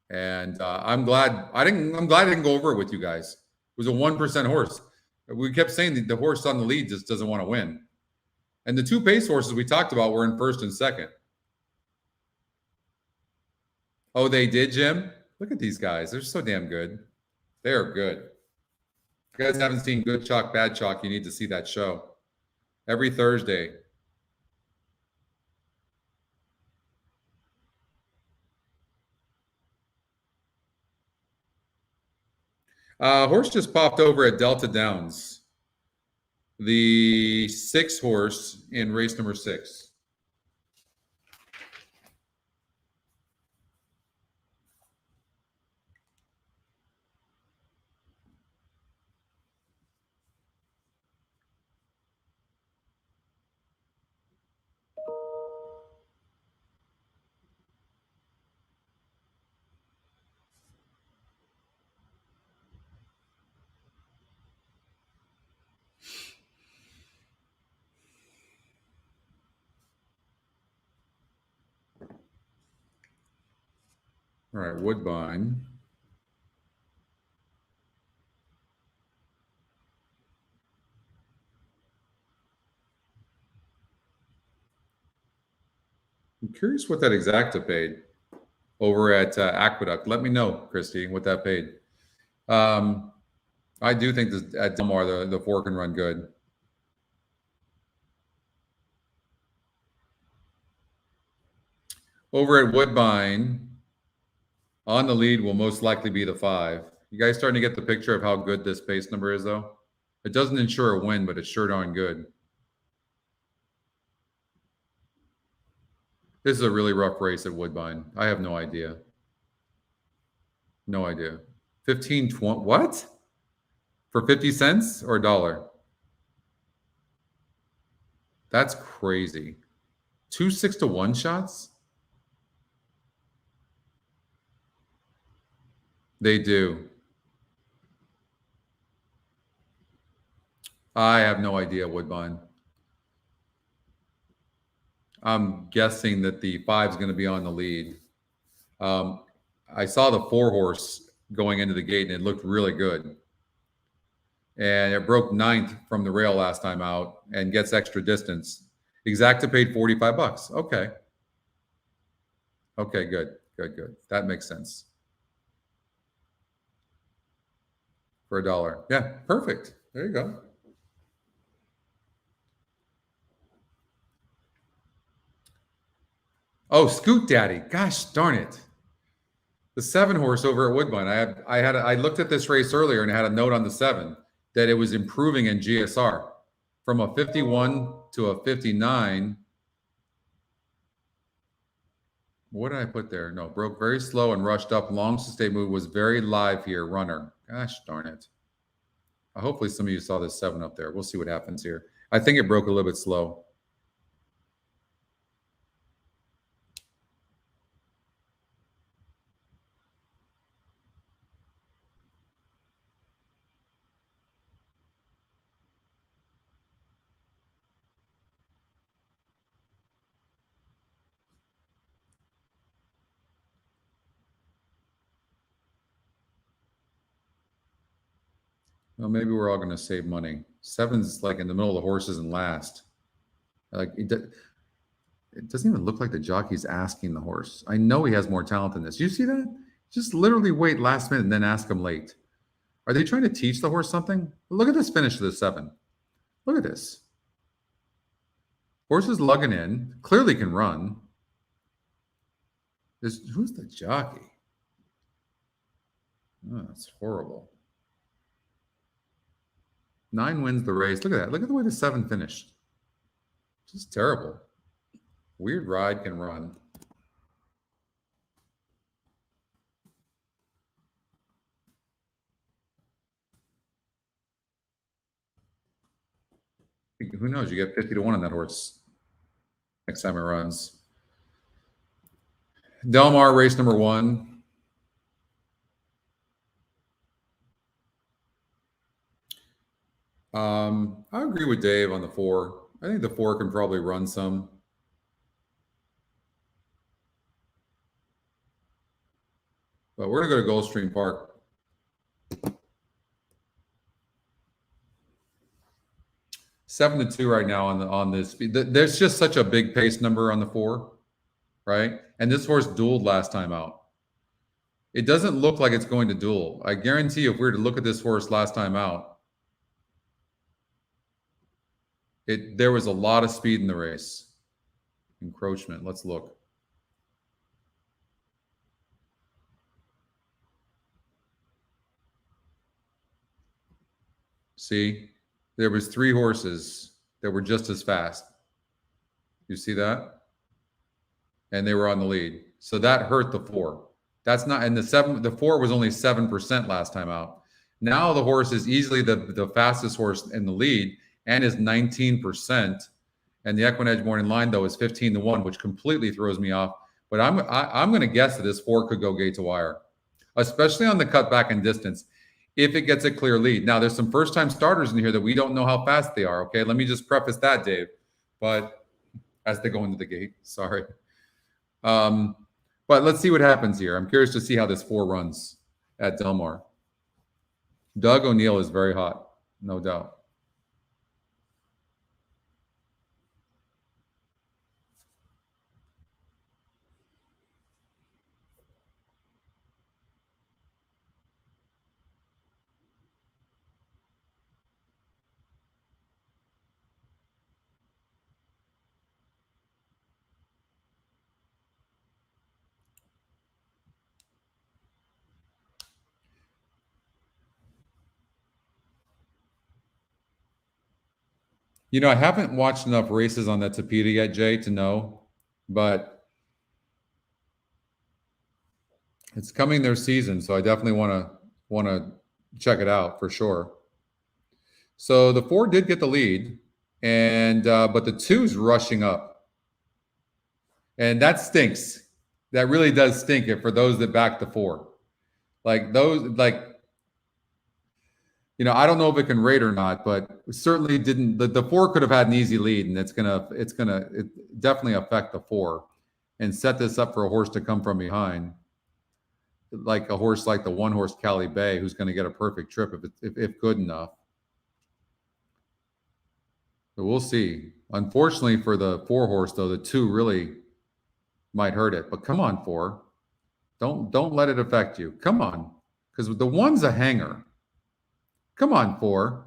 and I'm glad I didn't go over it with you guys. It was a 1% horse. We kept saying that the horse on the lead just doesn't want to win. And the 2 pace horses we talked about were in first and second. Oh, they did, Jim? Look at these guys. They're so damn good. They are good. If you guys haven't seen Good Chalk, Bad Chalk, you need to see that show. Every Thursday. Horse just popped over at Delta Downs. The 6 horse in race number 6. All right, Woodbine. I'm curious what that exacta paid over at Aqueduct. Let me know, Christy, what that paid. I do think this, at Del Mar, the 4 can run good. Over at Woodbine, on the lead will most likely be the 5. You guys starting to get the picture of how good this pace number is, though? It doesn't ensure a win, but it's sure darn good. This is a really rough race at Woodbine. I have no idea. No idea. 15, 20, what? For 50 cents or $1? That's crazy. 2 6-to-1 shots? They do. I have no idea, Woodbine. I'm guessing that the 5 is going to be on the lead. I saw the 4 horse going into the gate, and it looked really good. And it broke 9th from the rail last time out and gets extra distance. Exacta paid $45. Okay. Okay, good. That makes sense. For $1. Yeah, perfect. There you go. Oh, Scoot Daddy. Gosh darn it. The 7 horse over at Woodbine. I looked at this race earlier and had a note on the 7 that it was improving in GSR from a 51 to a 59. What did I put there? No, broke very slow and rushed up. Long sustained move, was very live here. Runner. Gosh darn it. Hopefully some of you saw this 7 up there. We'll see what happens here. I think it broke a little bit slow. Well, maybe we're all going to save money. 7's like in the middle of the horses and last. Like it doesn't even look like the jockey's asking the horse. I know he has more talent than this. You see that? Just literally wait last minute and then ask him late. Are they trying to teach the horse something? Look at this finish of the 7. Look at this. Horse is lugging in. Clearly can run. Who's the jockey? Oh, that's horrible. 9 wins the race. Look at that. Look at the way the 7 finished. Just terrible. Weird ride can run. Who knows? You get 50-1 on that horse next time it runs. Del Mar, race number 1. I agree with Dave on the 4. I think the 4 can probably run some. But we're going to go to Gulfstream Park. Seven to 2 right now on this. There's just such a big pace number on the 4, right? And this horse dueled last time out. It doesn't look like it's going to duel. I guarantee you, if we were to look at this horse last time out, there was a lot of speed in the race. Encroachment. Let's look. See, there was 3 horses that were just as fast. You see that? And they were on the lead. So that hurt the 4. That's not, and the 4 was only 7% last time out. Now the horse is easily the fastest horse in the lead and is 19%. And the EquinEdge morning line, though, is 15-1, which completely throws me off. But I'm going to guess that this 4 could go gate to wire, especially on the cutback and distance, if it gets a clear lead. Now, there's some first-time starters in here that we don't know how fast they are, okay? Let me just preface that, Dave. But as they go into the gate, sorry. But let's see what happens here. I'm curious to see how this 4 runs at Del Mar. Doug O'Neill is very hot, no doubt. You know, I haven't watched enough races on that Tapeta yet, Jay, to know, but it's coming their season, so I definitely want to want to check it out for sure. So the 4 did get the lead, and but the 2's rushing up, and that stinks. That really does stink it for those that back the 4. Like those, like, you know, I don't know if it can rate or not, but it certainly didn't. The 4 could have had an easy lead, and it's gonna definitely affect the 4 and set this up for a horse to come from behind, like a horse like the 1-horse Cali Bay, who's going to get a perfect trip if good enough. But we'll see. Unfortunately for the 4-horse, though, the 2 really might hurt it. But come on, 4. Don't let it affect you. Come on, because the 1's a hanger. Come on, 4.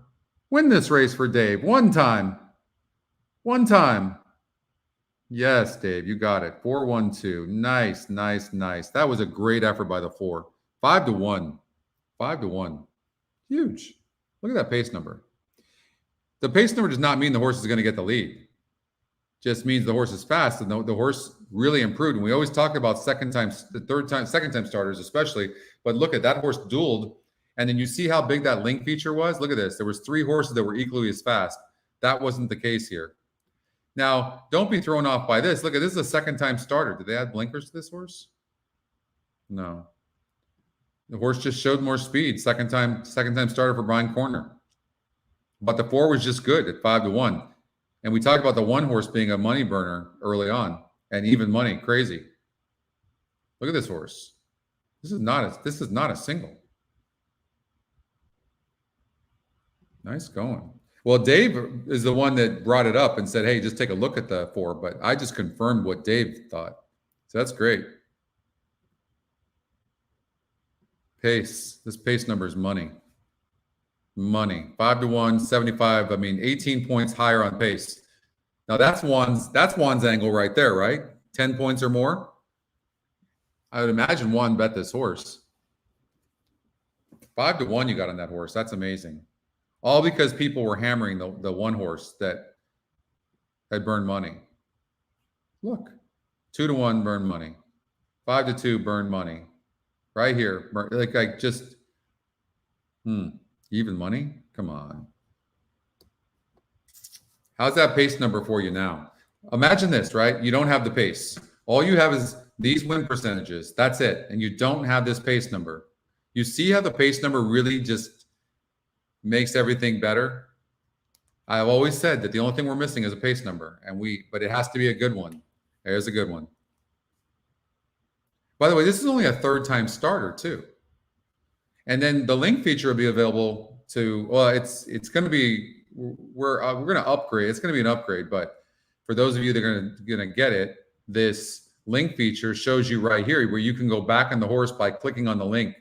Win this race for Dave. One time. One time. Yes, Dave, you got it. 4-1-2. Nice, nice, nice. That was a great effort by the 4. 5-1. 5-1. Huge. Look at that pace number. The pace number does not mean the horse is going to get the lead. Just means the horse is fast, and the horse really improved. And we always talk about second time starters especially. But look at that horse dueled, and then you see how big that link feature was. Look at this. There was 3 horses that were equally as fast. That wasn't the case here. Now, don't be thrown off by this. Look at this is a second-time starter. Did they add blinkers to this horse? No. The horse just showed more speed. Second-time starter for Brian Corner. But the 4 was just good at 5-1. And we talked about the 1-horse being a money burner early on, and even money, crazy. Look at this horse. This is not a single. Nice going. Well, Dave is the one that brought it up and said, hey, just take a look at the 4. But I just confirmed what Dave thought. So that's great. Pace. This pace number is money. Money. 5-1, 75. I mean, 18 points higher on pace. Now that's Juan's angle right there, right? 10 points or more. I would imagine Juan bet this horse. 5-1 you got on that horse. That's amazing. All because people were hammering the 1-horse that had burned money. Look, 2-1 burned money. 5-2 burned money. Right here. Like just, even money? Come on. How's that pace number for you now? Imagine this, right? You don't have the pace. All you have is these win percentages. That's it. And you don't have this pace number. You see how the pace number really just makes everything better? I've always said that the only thing we're missing is a pace number, but it has to be a good one. There's a good one. By the way, this is only a 3rd-time starter too. And then the link feature will be available to, well, it's going to be, we're going to upgrade. It's going to be an upgrade, but for those of you that are going to get it, this link feature shows you right here where you can go back on the horse by clicking on the link,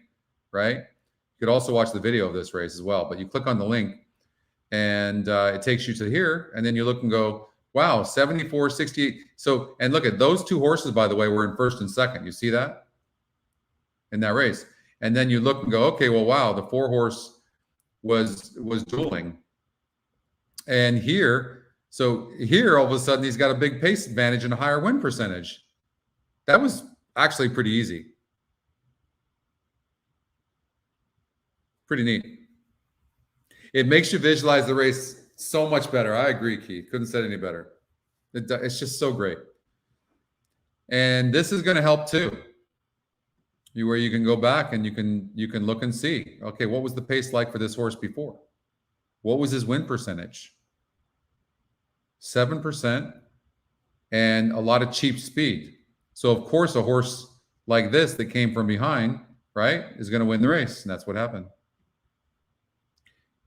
right? You could also watch the video of this race as well, but you click on the link and it takes you to here, and then you look and go, wow, 74, 68. So, and look at those 2 horses, by the way, were in 1st and 2nd. You see that in that race? And then you look and go, okay, well, wow, the 4-horse was dueling. And here, so here, all of a sudden, he's got a big pace advantage and a higher win percentage. That was actually pretty easy. Pretty neat. It makes you visualize the race so much better. I agree, Keith. Couldn't say it any better. It's just so great. And this is going to help too. Where you can go back and you can look and see, okay, what was the pace like for this horse before? What was his win percentage? 7% and a lot of cheap speed. So of course a horse like this that came from behind, right, is going to win the race, and that's what happened.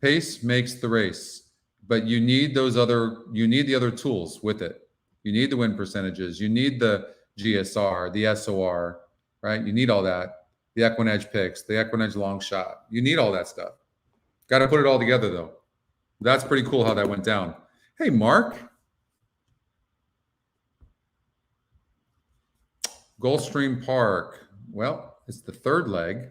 Pace makes the race, but you need the other tools with it. You need the win percentages, you need the GSR, the SOR, right? You need all that. The EquinEdge picks, the EquinEdge long shot. You need all that stuff. Got to put it all together, though. That's pretty cool how that went down. Hey, Mark. Gulfstream Park. Well, it's the 3rd leg.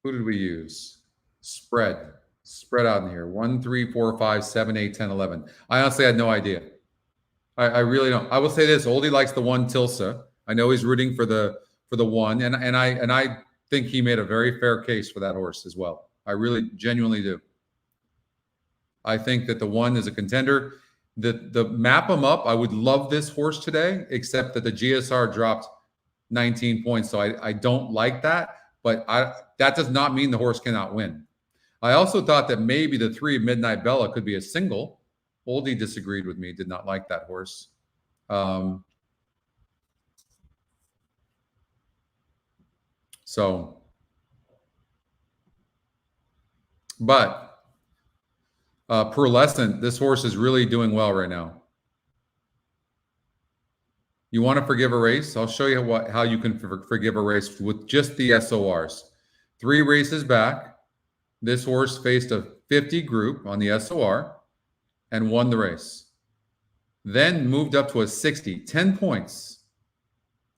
Who did we use? Spread. Spread out in here. 1, 3, 4, 5, 7, 8, 10, 11. I honestly had no idea. I really don't. I will say this: Oldie likes the one Tilsa. I know he's rooting for the one, and I think he made a very fair case for that horse as well. I really genuinely do. I think that the one is a contender. The map him up. I would love this horse today, except that the GSR dropped 19 points, so I don't like that. But that does not mean the horse cannot win. I also thought that maybe the 3 Midnight Bella could be a single. Oldie disagreed with me, did not like that horse. But Pearlescent, this horse is really doing well right now. You want to forgive a race? I'll show you how you can forgive a race with just the SORs. 3 races back, this horse faced a 50 group on the SOR and won the race. Then moved up to a 60, 10 points.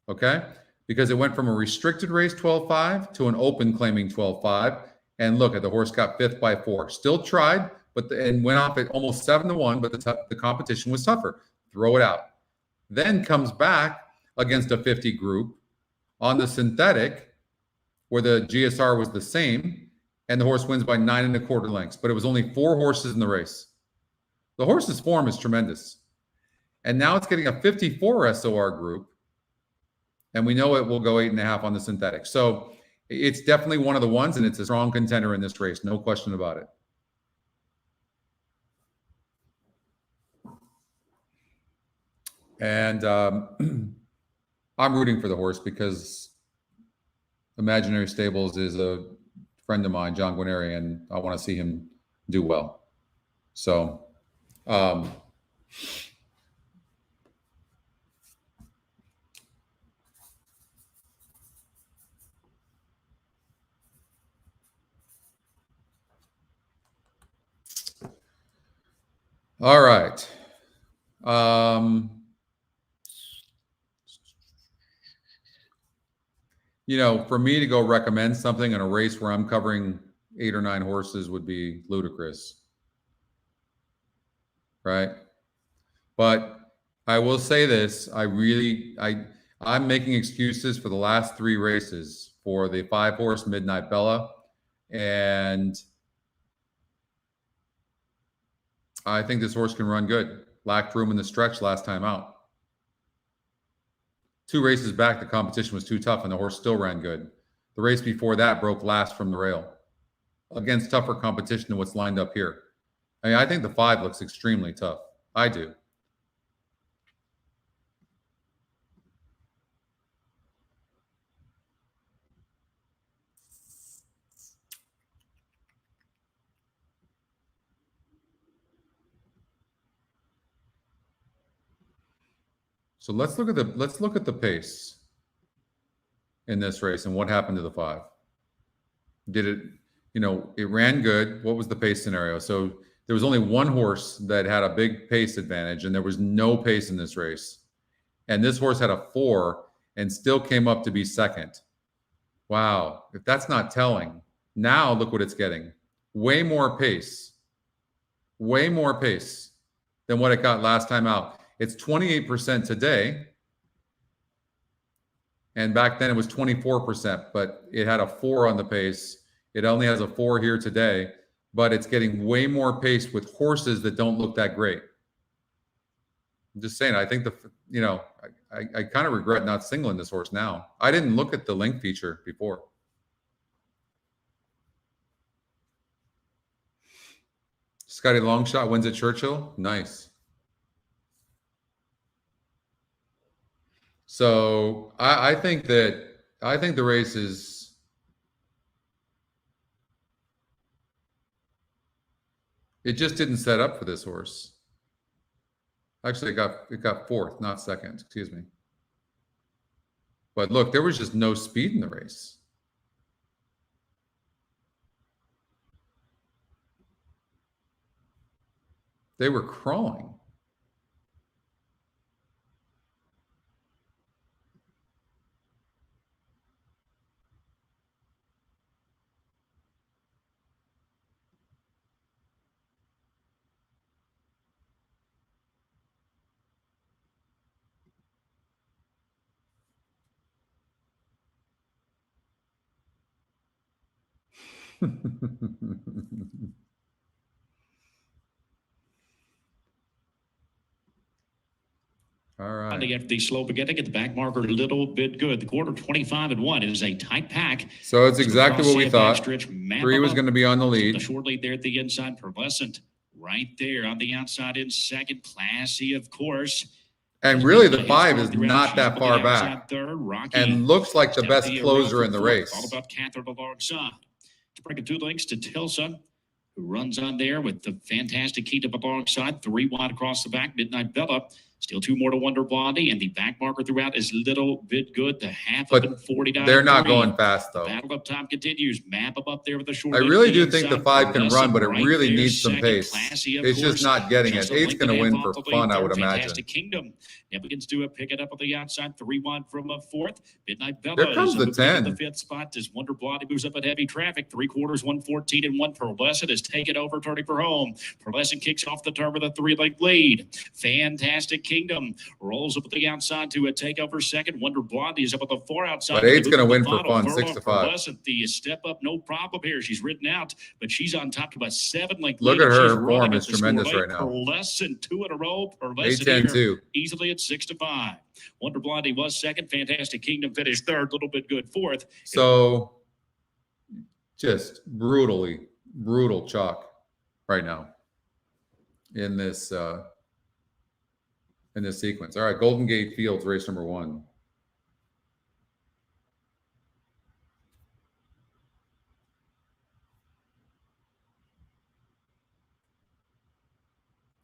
Okay? Because it went from a restricted race 12-5 to an open claiming 12-5. And look, the horse got 5th by 4. Still tried, and went off at almost 7-1, but the competition was tougher. Throw it out. Then comes back against a 50 group on the synthetic, where the GSR was the same, and the horse wins by 9 1/4 lengths. But it was only 4 horses in the race. The horse's form is tremendous. And now it's getting a 54 SOR group, and we know it will go 8.5 on the synthetic. So it's definitely one of the ones, and it's a strong contender in this race, no question about it. And I'm rooting for the horse because Imaginary Stables is a friend of mine, John Guarneri, and I want to see him do well. So, all right. You know, for me to go recommend something in a race where I'm covering 8 or 9 horses would be ludicrous. Right? But I will say this, I'm making excuses for the last 3 races for the 5-horse Midnight Bella, and I think this horse can run good. Lacked room in the stretch last time out. 2 races back, the competition was too tough, and the horse still ran good. The race before that broke last from the rail against tougher competition than what's lined up here. I mean, I think the 5 looks extremely tough. I do. So let's look at the pace in this race and what happened to the 5. Did it, it ran good. What was the pace scenario? So there was only 1 horse that had a big pace advantage, and there was no pace in this race. And this horse had a 4 and still came up to be second. Wow. If that's not telling, now look what it's getting. Way more pace than what it got last time out. It's 28% today. And back then it was 24%, but it had a 4 on the pace. It only has a 4 here today, but it's getting way more pace with horses that don't look that great. I'm just saying, I think I kind of regret not singling this horse now. I didn't look at the link feature before. Scotty Longshot wins at Churchill. Nice. So I think the race is, it just didn't set up for this horse. Actually, it got 4th, not 2nd. Excuse me. But look, there was just no speed in the race. They were crawling. All right. After the slow beginning at the back marker, a little bit good. The quarter 25-1. It is a tight pack. So it's exactly what we thought. Stretch, 3 was going to be on the lead. The short lead there at the inside. Pearlescent right there on the outside in second. Classy, of course. And really, the 5 is not that far back. And looks like the best closer in the race. All about Catherine alongside. To break 2 lengths to Tilson, who runs on there with the fantastic Keaton alongside. 3 wide across the back. Midnight Bella. Still 2 more to Wonder Blondie, and the back marker throughout is little bit good. The half but of them 49. They're not going fast though. Battle up top continues. Map them up there with the short. I really do think the 5 can run, but it really needs some pace. It's just not getting it. 8's going to win for fun, I would imagine. Fantastic Kingdom. Begins to pick it up on the outside. 3 wide from a 4th. Midnight Bella. Here comes the 10. The 5th spot as Wonder Blondie moves up at heavy traffic. 3/4, 114 and 1. Pearlescent has taken over, turning for home. Pearlescent kicks off the turn with a 3-leg lead. Fantastic Kingdom rolls up at the outside to take over second. Wonder Blondie is up at the 4 outside. But 8's going to win for fun, 6-5. The step up, no problem here. She's ridden out, but she's on top to a 7-leg lead. Look at her form is tremendous right now. Pearlescent 2 in a row. 8-10-2. Easily at 6-5. Wonder Blondie was second. Fantastic Kingdom finished third. Little bit good fourth. So just brutal chalk right now in this sequence. All right, Golden Gate Fields, race number 1.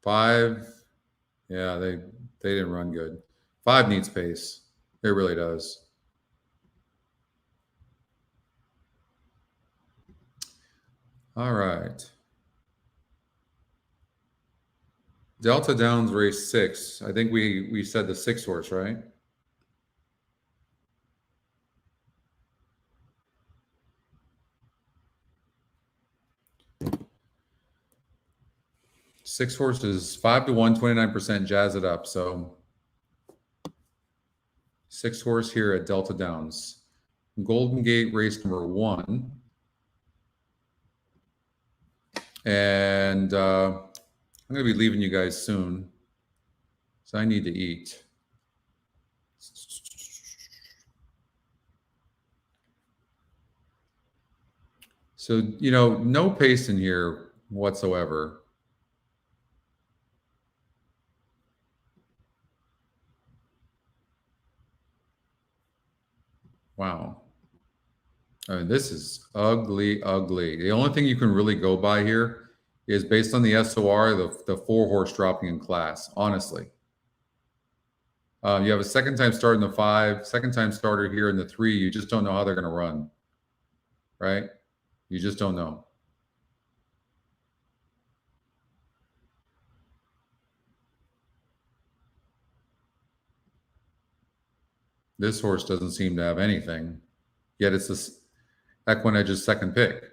Five, yeah, they didn't run good. 5 needs pace. It really does. All right. Delta Downs race 6. I think we said the 6 horse, right? Six horses, 5-1, 29%. Jazz it up. So 6 horse here at Delta Downs. Golden Gate race number 1. And I'm going to be leaving you guys soon. So I need to eat. So, you know, no pace in here whatsoever. Wow. I mean, this is ugly. The only thing you can really go by here is based on the SOR, the 4 horse dropping in class, honestly. You have a second time start in the 5, second time starter here in the 3. You just don't know how they're going to run, right? You just don't know. This horse doesn't seem to have anything, yet it's this EquinEdge's second pick.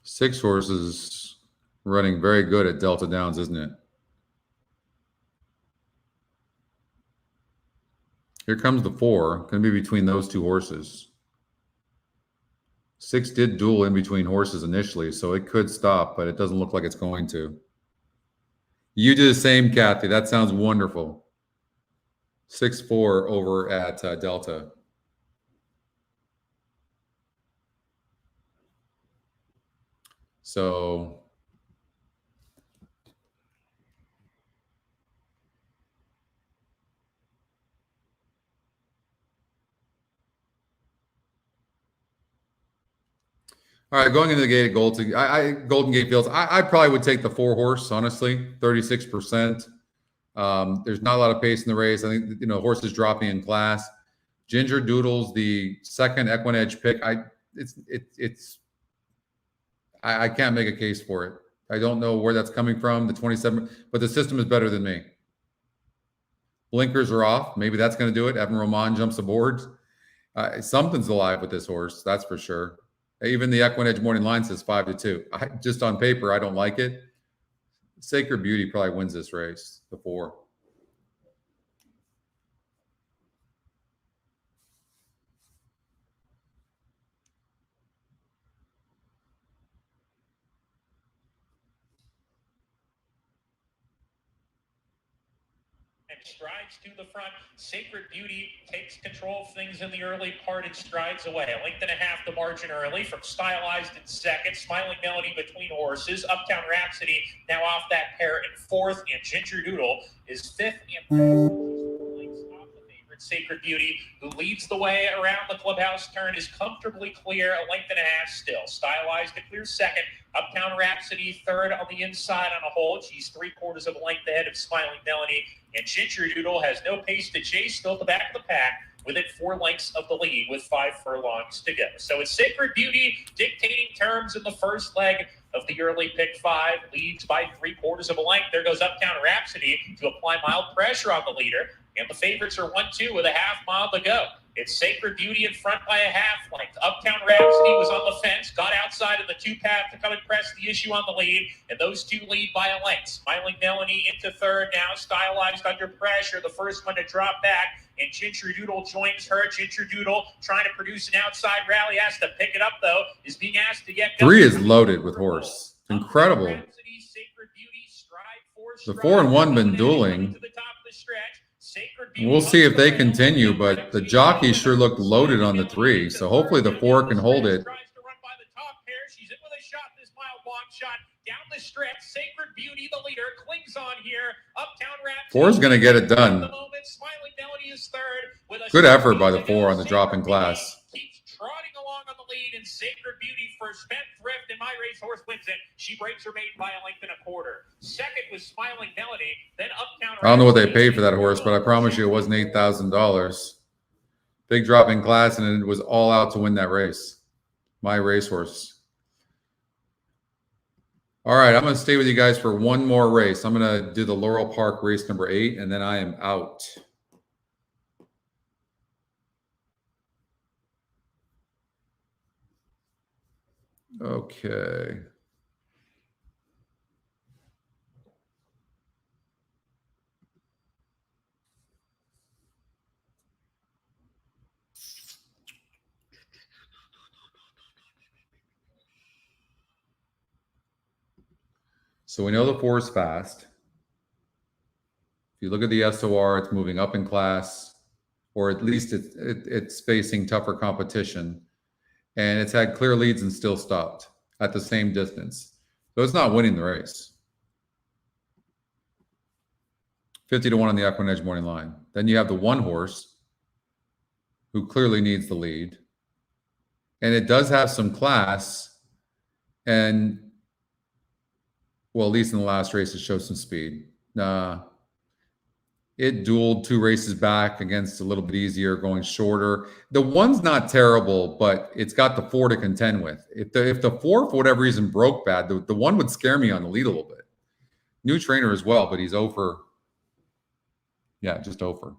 Six horses running very good at Delta Downs, isn't it? Here comes the 4. Going to be between those 2 horses. 6 did duel in between horses initially, so it could stop, but it doesn't look like it's going to. You do the same, Kathy. That sounds wonderful. 6-4 over at Delta. So all right, going into the gate at Golden Gate Fields, I probably would take the 4 horse, honestly, 36%. There's not a lot of pace in the race. I think, you know, horse is dropping in class. Ginger Doodle's the second EquinEdge pick. I can't make a case for it. I don't know where that's coming from, the 27, but the system is better than me. Blinkers are off. Maybe that's going to do it. Evan Roman jumps aboard. Something's alive with this horse, that's for sure. Even the EquinEdge morning line says 5-2. Just on paper, I don't like it. Sacred Beauty probably wins this race, the 4. And strides to the front. Sacred Beauty takes control of things in the early part and strides away. A length and a half the margin early from Stylized in second. Smiling Melody between horses. Uptown Rhapsody now off that pair in fourth. And Ginger Doodle is fifth and Sacred Beauty, who leads the way around the clubhouse turn, is comfortably clear, a length and a half still. Stylized to clear second. Uptown Rhapsody third on the inside on a hold. She's 3/4 of a length ahead of Smiling Melody. And Ginger Doodle has no pace to chase, still at the back of the pack, within 4 lengths of the lead with 5 furlongs to go. So it's Sacred Beauty dictating terms in the first leg of the early pick 5, leads by 3/4 of a length. There goes Uptown Rhapsody to apply mild pressure on the leader. And the favorites are 1-2 with a half mile to go. It's Sacred Beauty in front by a half length. Uptown Rhapsody was on the fence, got outside of the 2 path to come and press the issue on the lead, and those 2 lead by a length. Smiling Melody into third now, Stylized under pressure, the first one to drop back, and Ginger Doodle joins her. Ginger Doodle trying to produce an outside rally, has to pick it up though, is being asked to get 3 is loaded with horse. Incredible. The 4 and 1 been dueling. We'll see if they continue, but the jockey sure looked loaded on the 3, so hopefully the 4 can hold it. She's in with a shot, this mild long shot down the stretch. Sacred Beauty, the leader, clings on here. Uptown Rhapsody 4 is going to get it done. Smiling Melody is third. Good effort by the 4 on the drop in class. Keeps trotting along on the lead, and Sacred Beauty for Spendthrift, and My Racehorse wins it. She breaks her maiden by a length and a quarter. Second was Smiling Melody, then Uptown Rhapsody. I don't know what they paid for that horse, but I promise you it wasn't $8,000. Big drop in class, and it was all out to win that race. My Racehorse. All right, I'm going to stay with you guys for one more race. I'm going to do the Laurel Park race number 8, and then I am out. Okay. So we know the 4 is fast. If you look at the SOR, it's moving up in class, or at least it's facing tougher competition. And it's had clear leads and still stopped at the same distance. So it's not winning the race. 50-1 on the EquinEdge morning line. Then you have the 1 horse who clearly needs the lead. And it does have some class. And, well, at least in the last race, it showed some speed. It dueled 2 races back against a little bit easier, going shorter. The 1's not terrible, but it's got the 4 to contend with. If the 4, for whatever reason, broke bad, the 1 would scare me on the lead a little bit. New trainer as well, but he's over. Yeah, just over.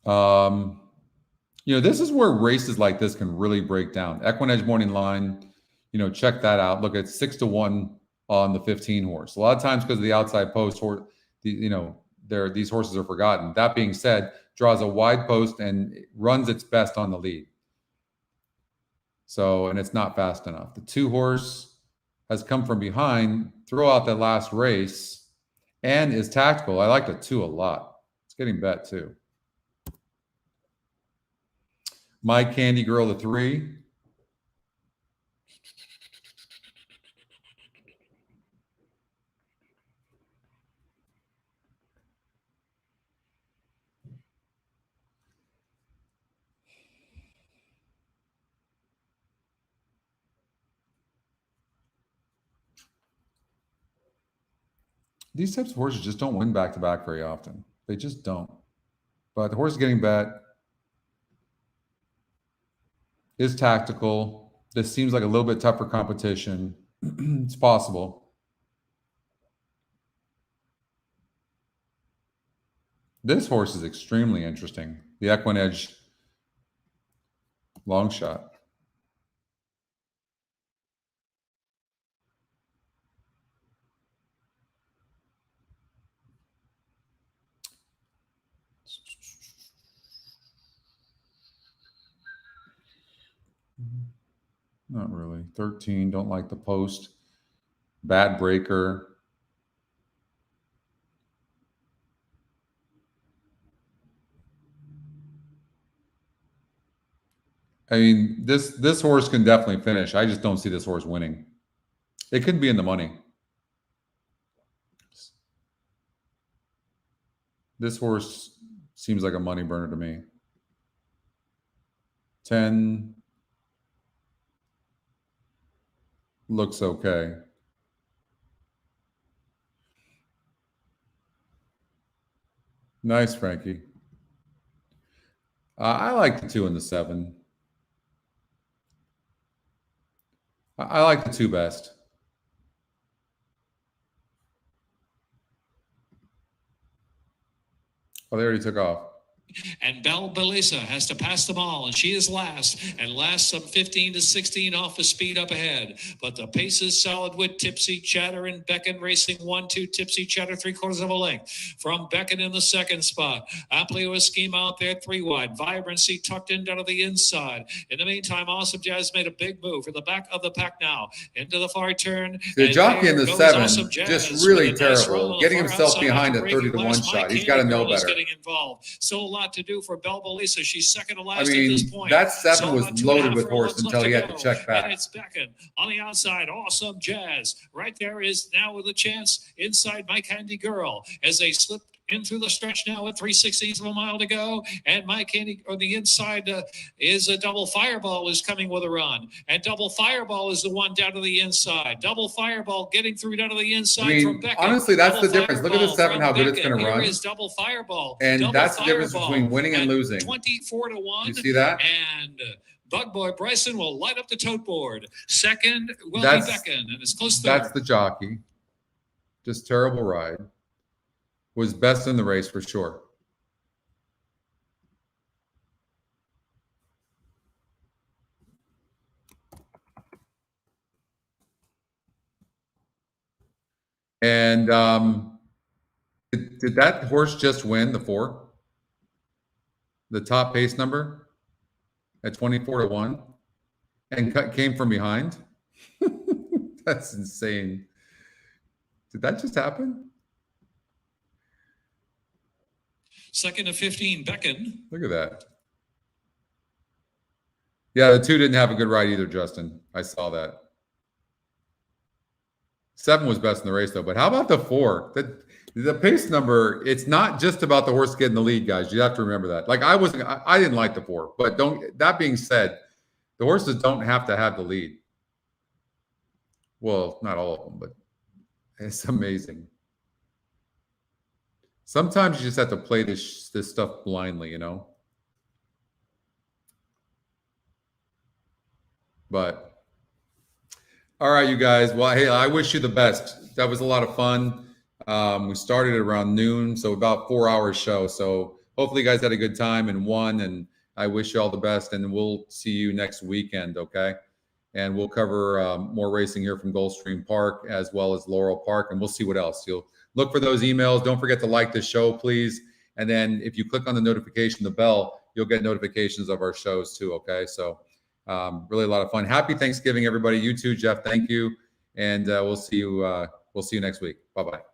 You know, this is where races like this can really break down. EquinEdge morning line, you know, check that out. Look at 6-1 on the 15 horse. A lot of times because of the outside post, you know, these horses are forgotten. That being said, draws a wide post and runs its best on the lead. So, and it's not fast enough. The 2 horse has come from behind throughout that last race and is tactical. I like the 2 a lot. It's getting bet too. My Candy Girl, the 3. These types of horses just don't win back-to-back very often. They just don't. But the horse is getting bet. Is tactical. This seems like a little bit tougher competition. It's possible. This horse is extremely interesting. The EquinEdge long shot. Not really. 13, don't like the post. Bad breaker. I mean, this horse can definitely finish. I just don't see this horse winning. It could be in the money. This horse seems like a money burner to me. 10 looks okay. Nice, Frankie. I like the 2 and the 7. I like the 2 best. Oh, they already took off. And Belle Belisa has to pass them all, and she is last, and last some 15 to 16 off the speed up ahead. But the pace is solid with Tipsy Chatter and Beckon racing 1-2. Tipsy Chatter 3/4 of a length from Beckon in the second spot. Amplio scheme out there 3 wide. Vibrancy tucked in down to the inside. In the meantime, Awesome Jazz made a big move for the back of the pack now into the far turn. The jockey in the 7 Awesome just really nice terrible. Getting himself behind a 30 to 1 shot. He's got to know better. Getting involved. So a lot to do for Belle Belisa. She's second to last I mean, at this point. that 7 So was about 2.5 loaded with furlongs horse until he had to go. check back. And it's Beckon on the outside. Awesome Jazz. Right there is now with a chance inside Mike Handy Girl as they slip in through the stretch now with 3/16 of a mile to go. And Mike Handy on the inside is a Double Fireball is coming with a run. And Double Fireball is the one down to the inside. Double Fireball getting through down to the inside I mean, from Beckon. honestly, that's Double the difference. Look at the 7, how good it's going to Here run. is Double Fireball. And Double that's the difference Fireball between winning and at losing. 24 to 1. You see that? And Bug Boy Bryson will light up the tote board. Second will be Beckon, and it's close third. That's the jockey. Just terrible ride. Was best in the race for sure. And did that horse just win the 4? The top pace number at 24 to 1 and came from behind? That's insane. Did that just happen? Second to 15, Beckon. Look at that. Yeah, the 2 didn't have a good ride either, Justin. I saw that. 7 was best in the race, though. But how about the 4? The pace number, it's not just about the horse getting the lead, guys. You have to remember that. Like, I didn't like the 4. But that being said, the horses don't have to have the lead. Well, not all of them, but it's amazing. Sometimes you just have to play this stuff blindly, you know? But, all right, you guys. Well, hey, I wish you the best. That was a lot of fun. We started at around noon, so about 4-hour show. So hopefully you guys had a good time and won, and I wish you all the best, and we'll see you next weekend, okay? And we'll cover more racing here from Gulfstream Park as well as Laurel Park, and we'll see what else. You'll look for those emails. Don't forget to like the show, please. And then if you click on the notification, the bell, you'll get notifications of our shows too, okay? So really a lot of fun. Happy Thanksgiving, everybody. You too, Jeff. Thank you. And we'll see you next week. Bye-bye.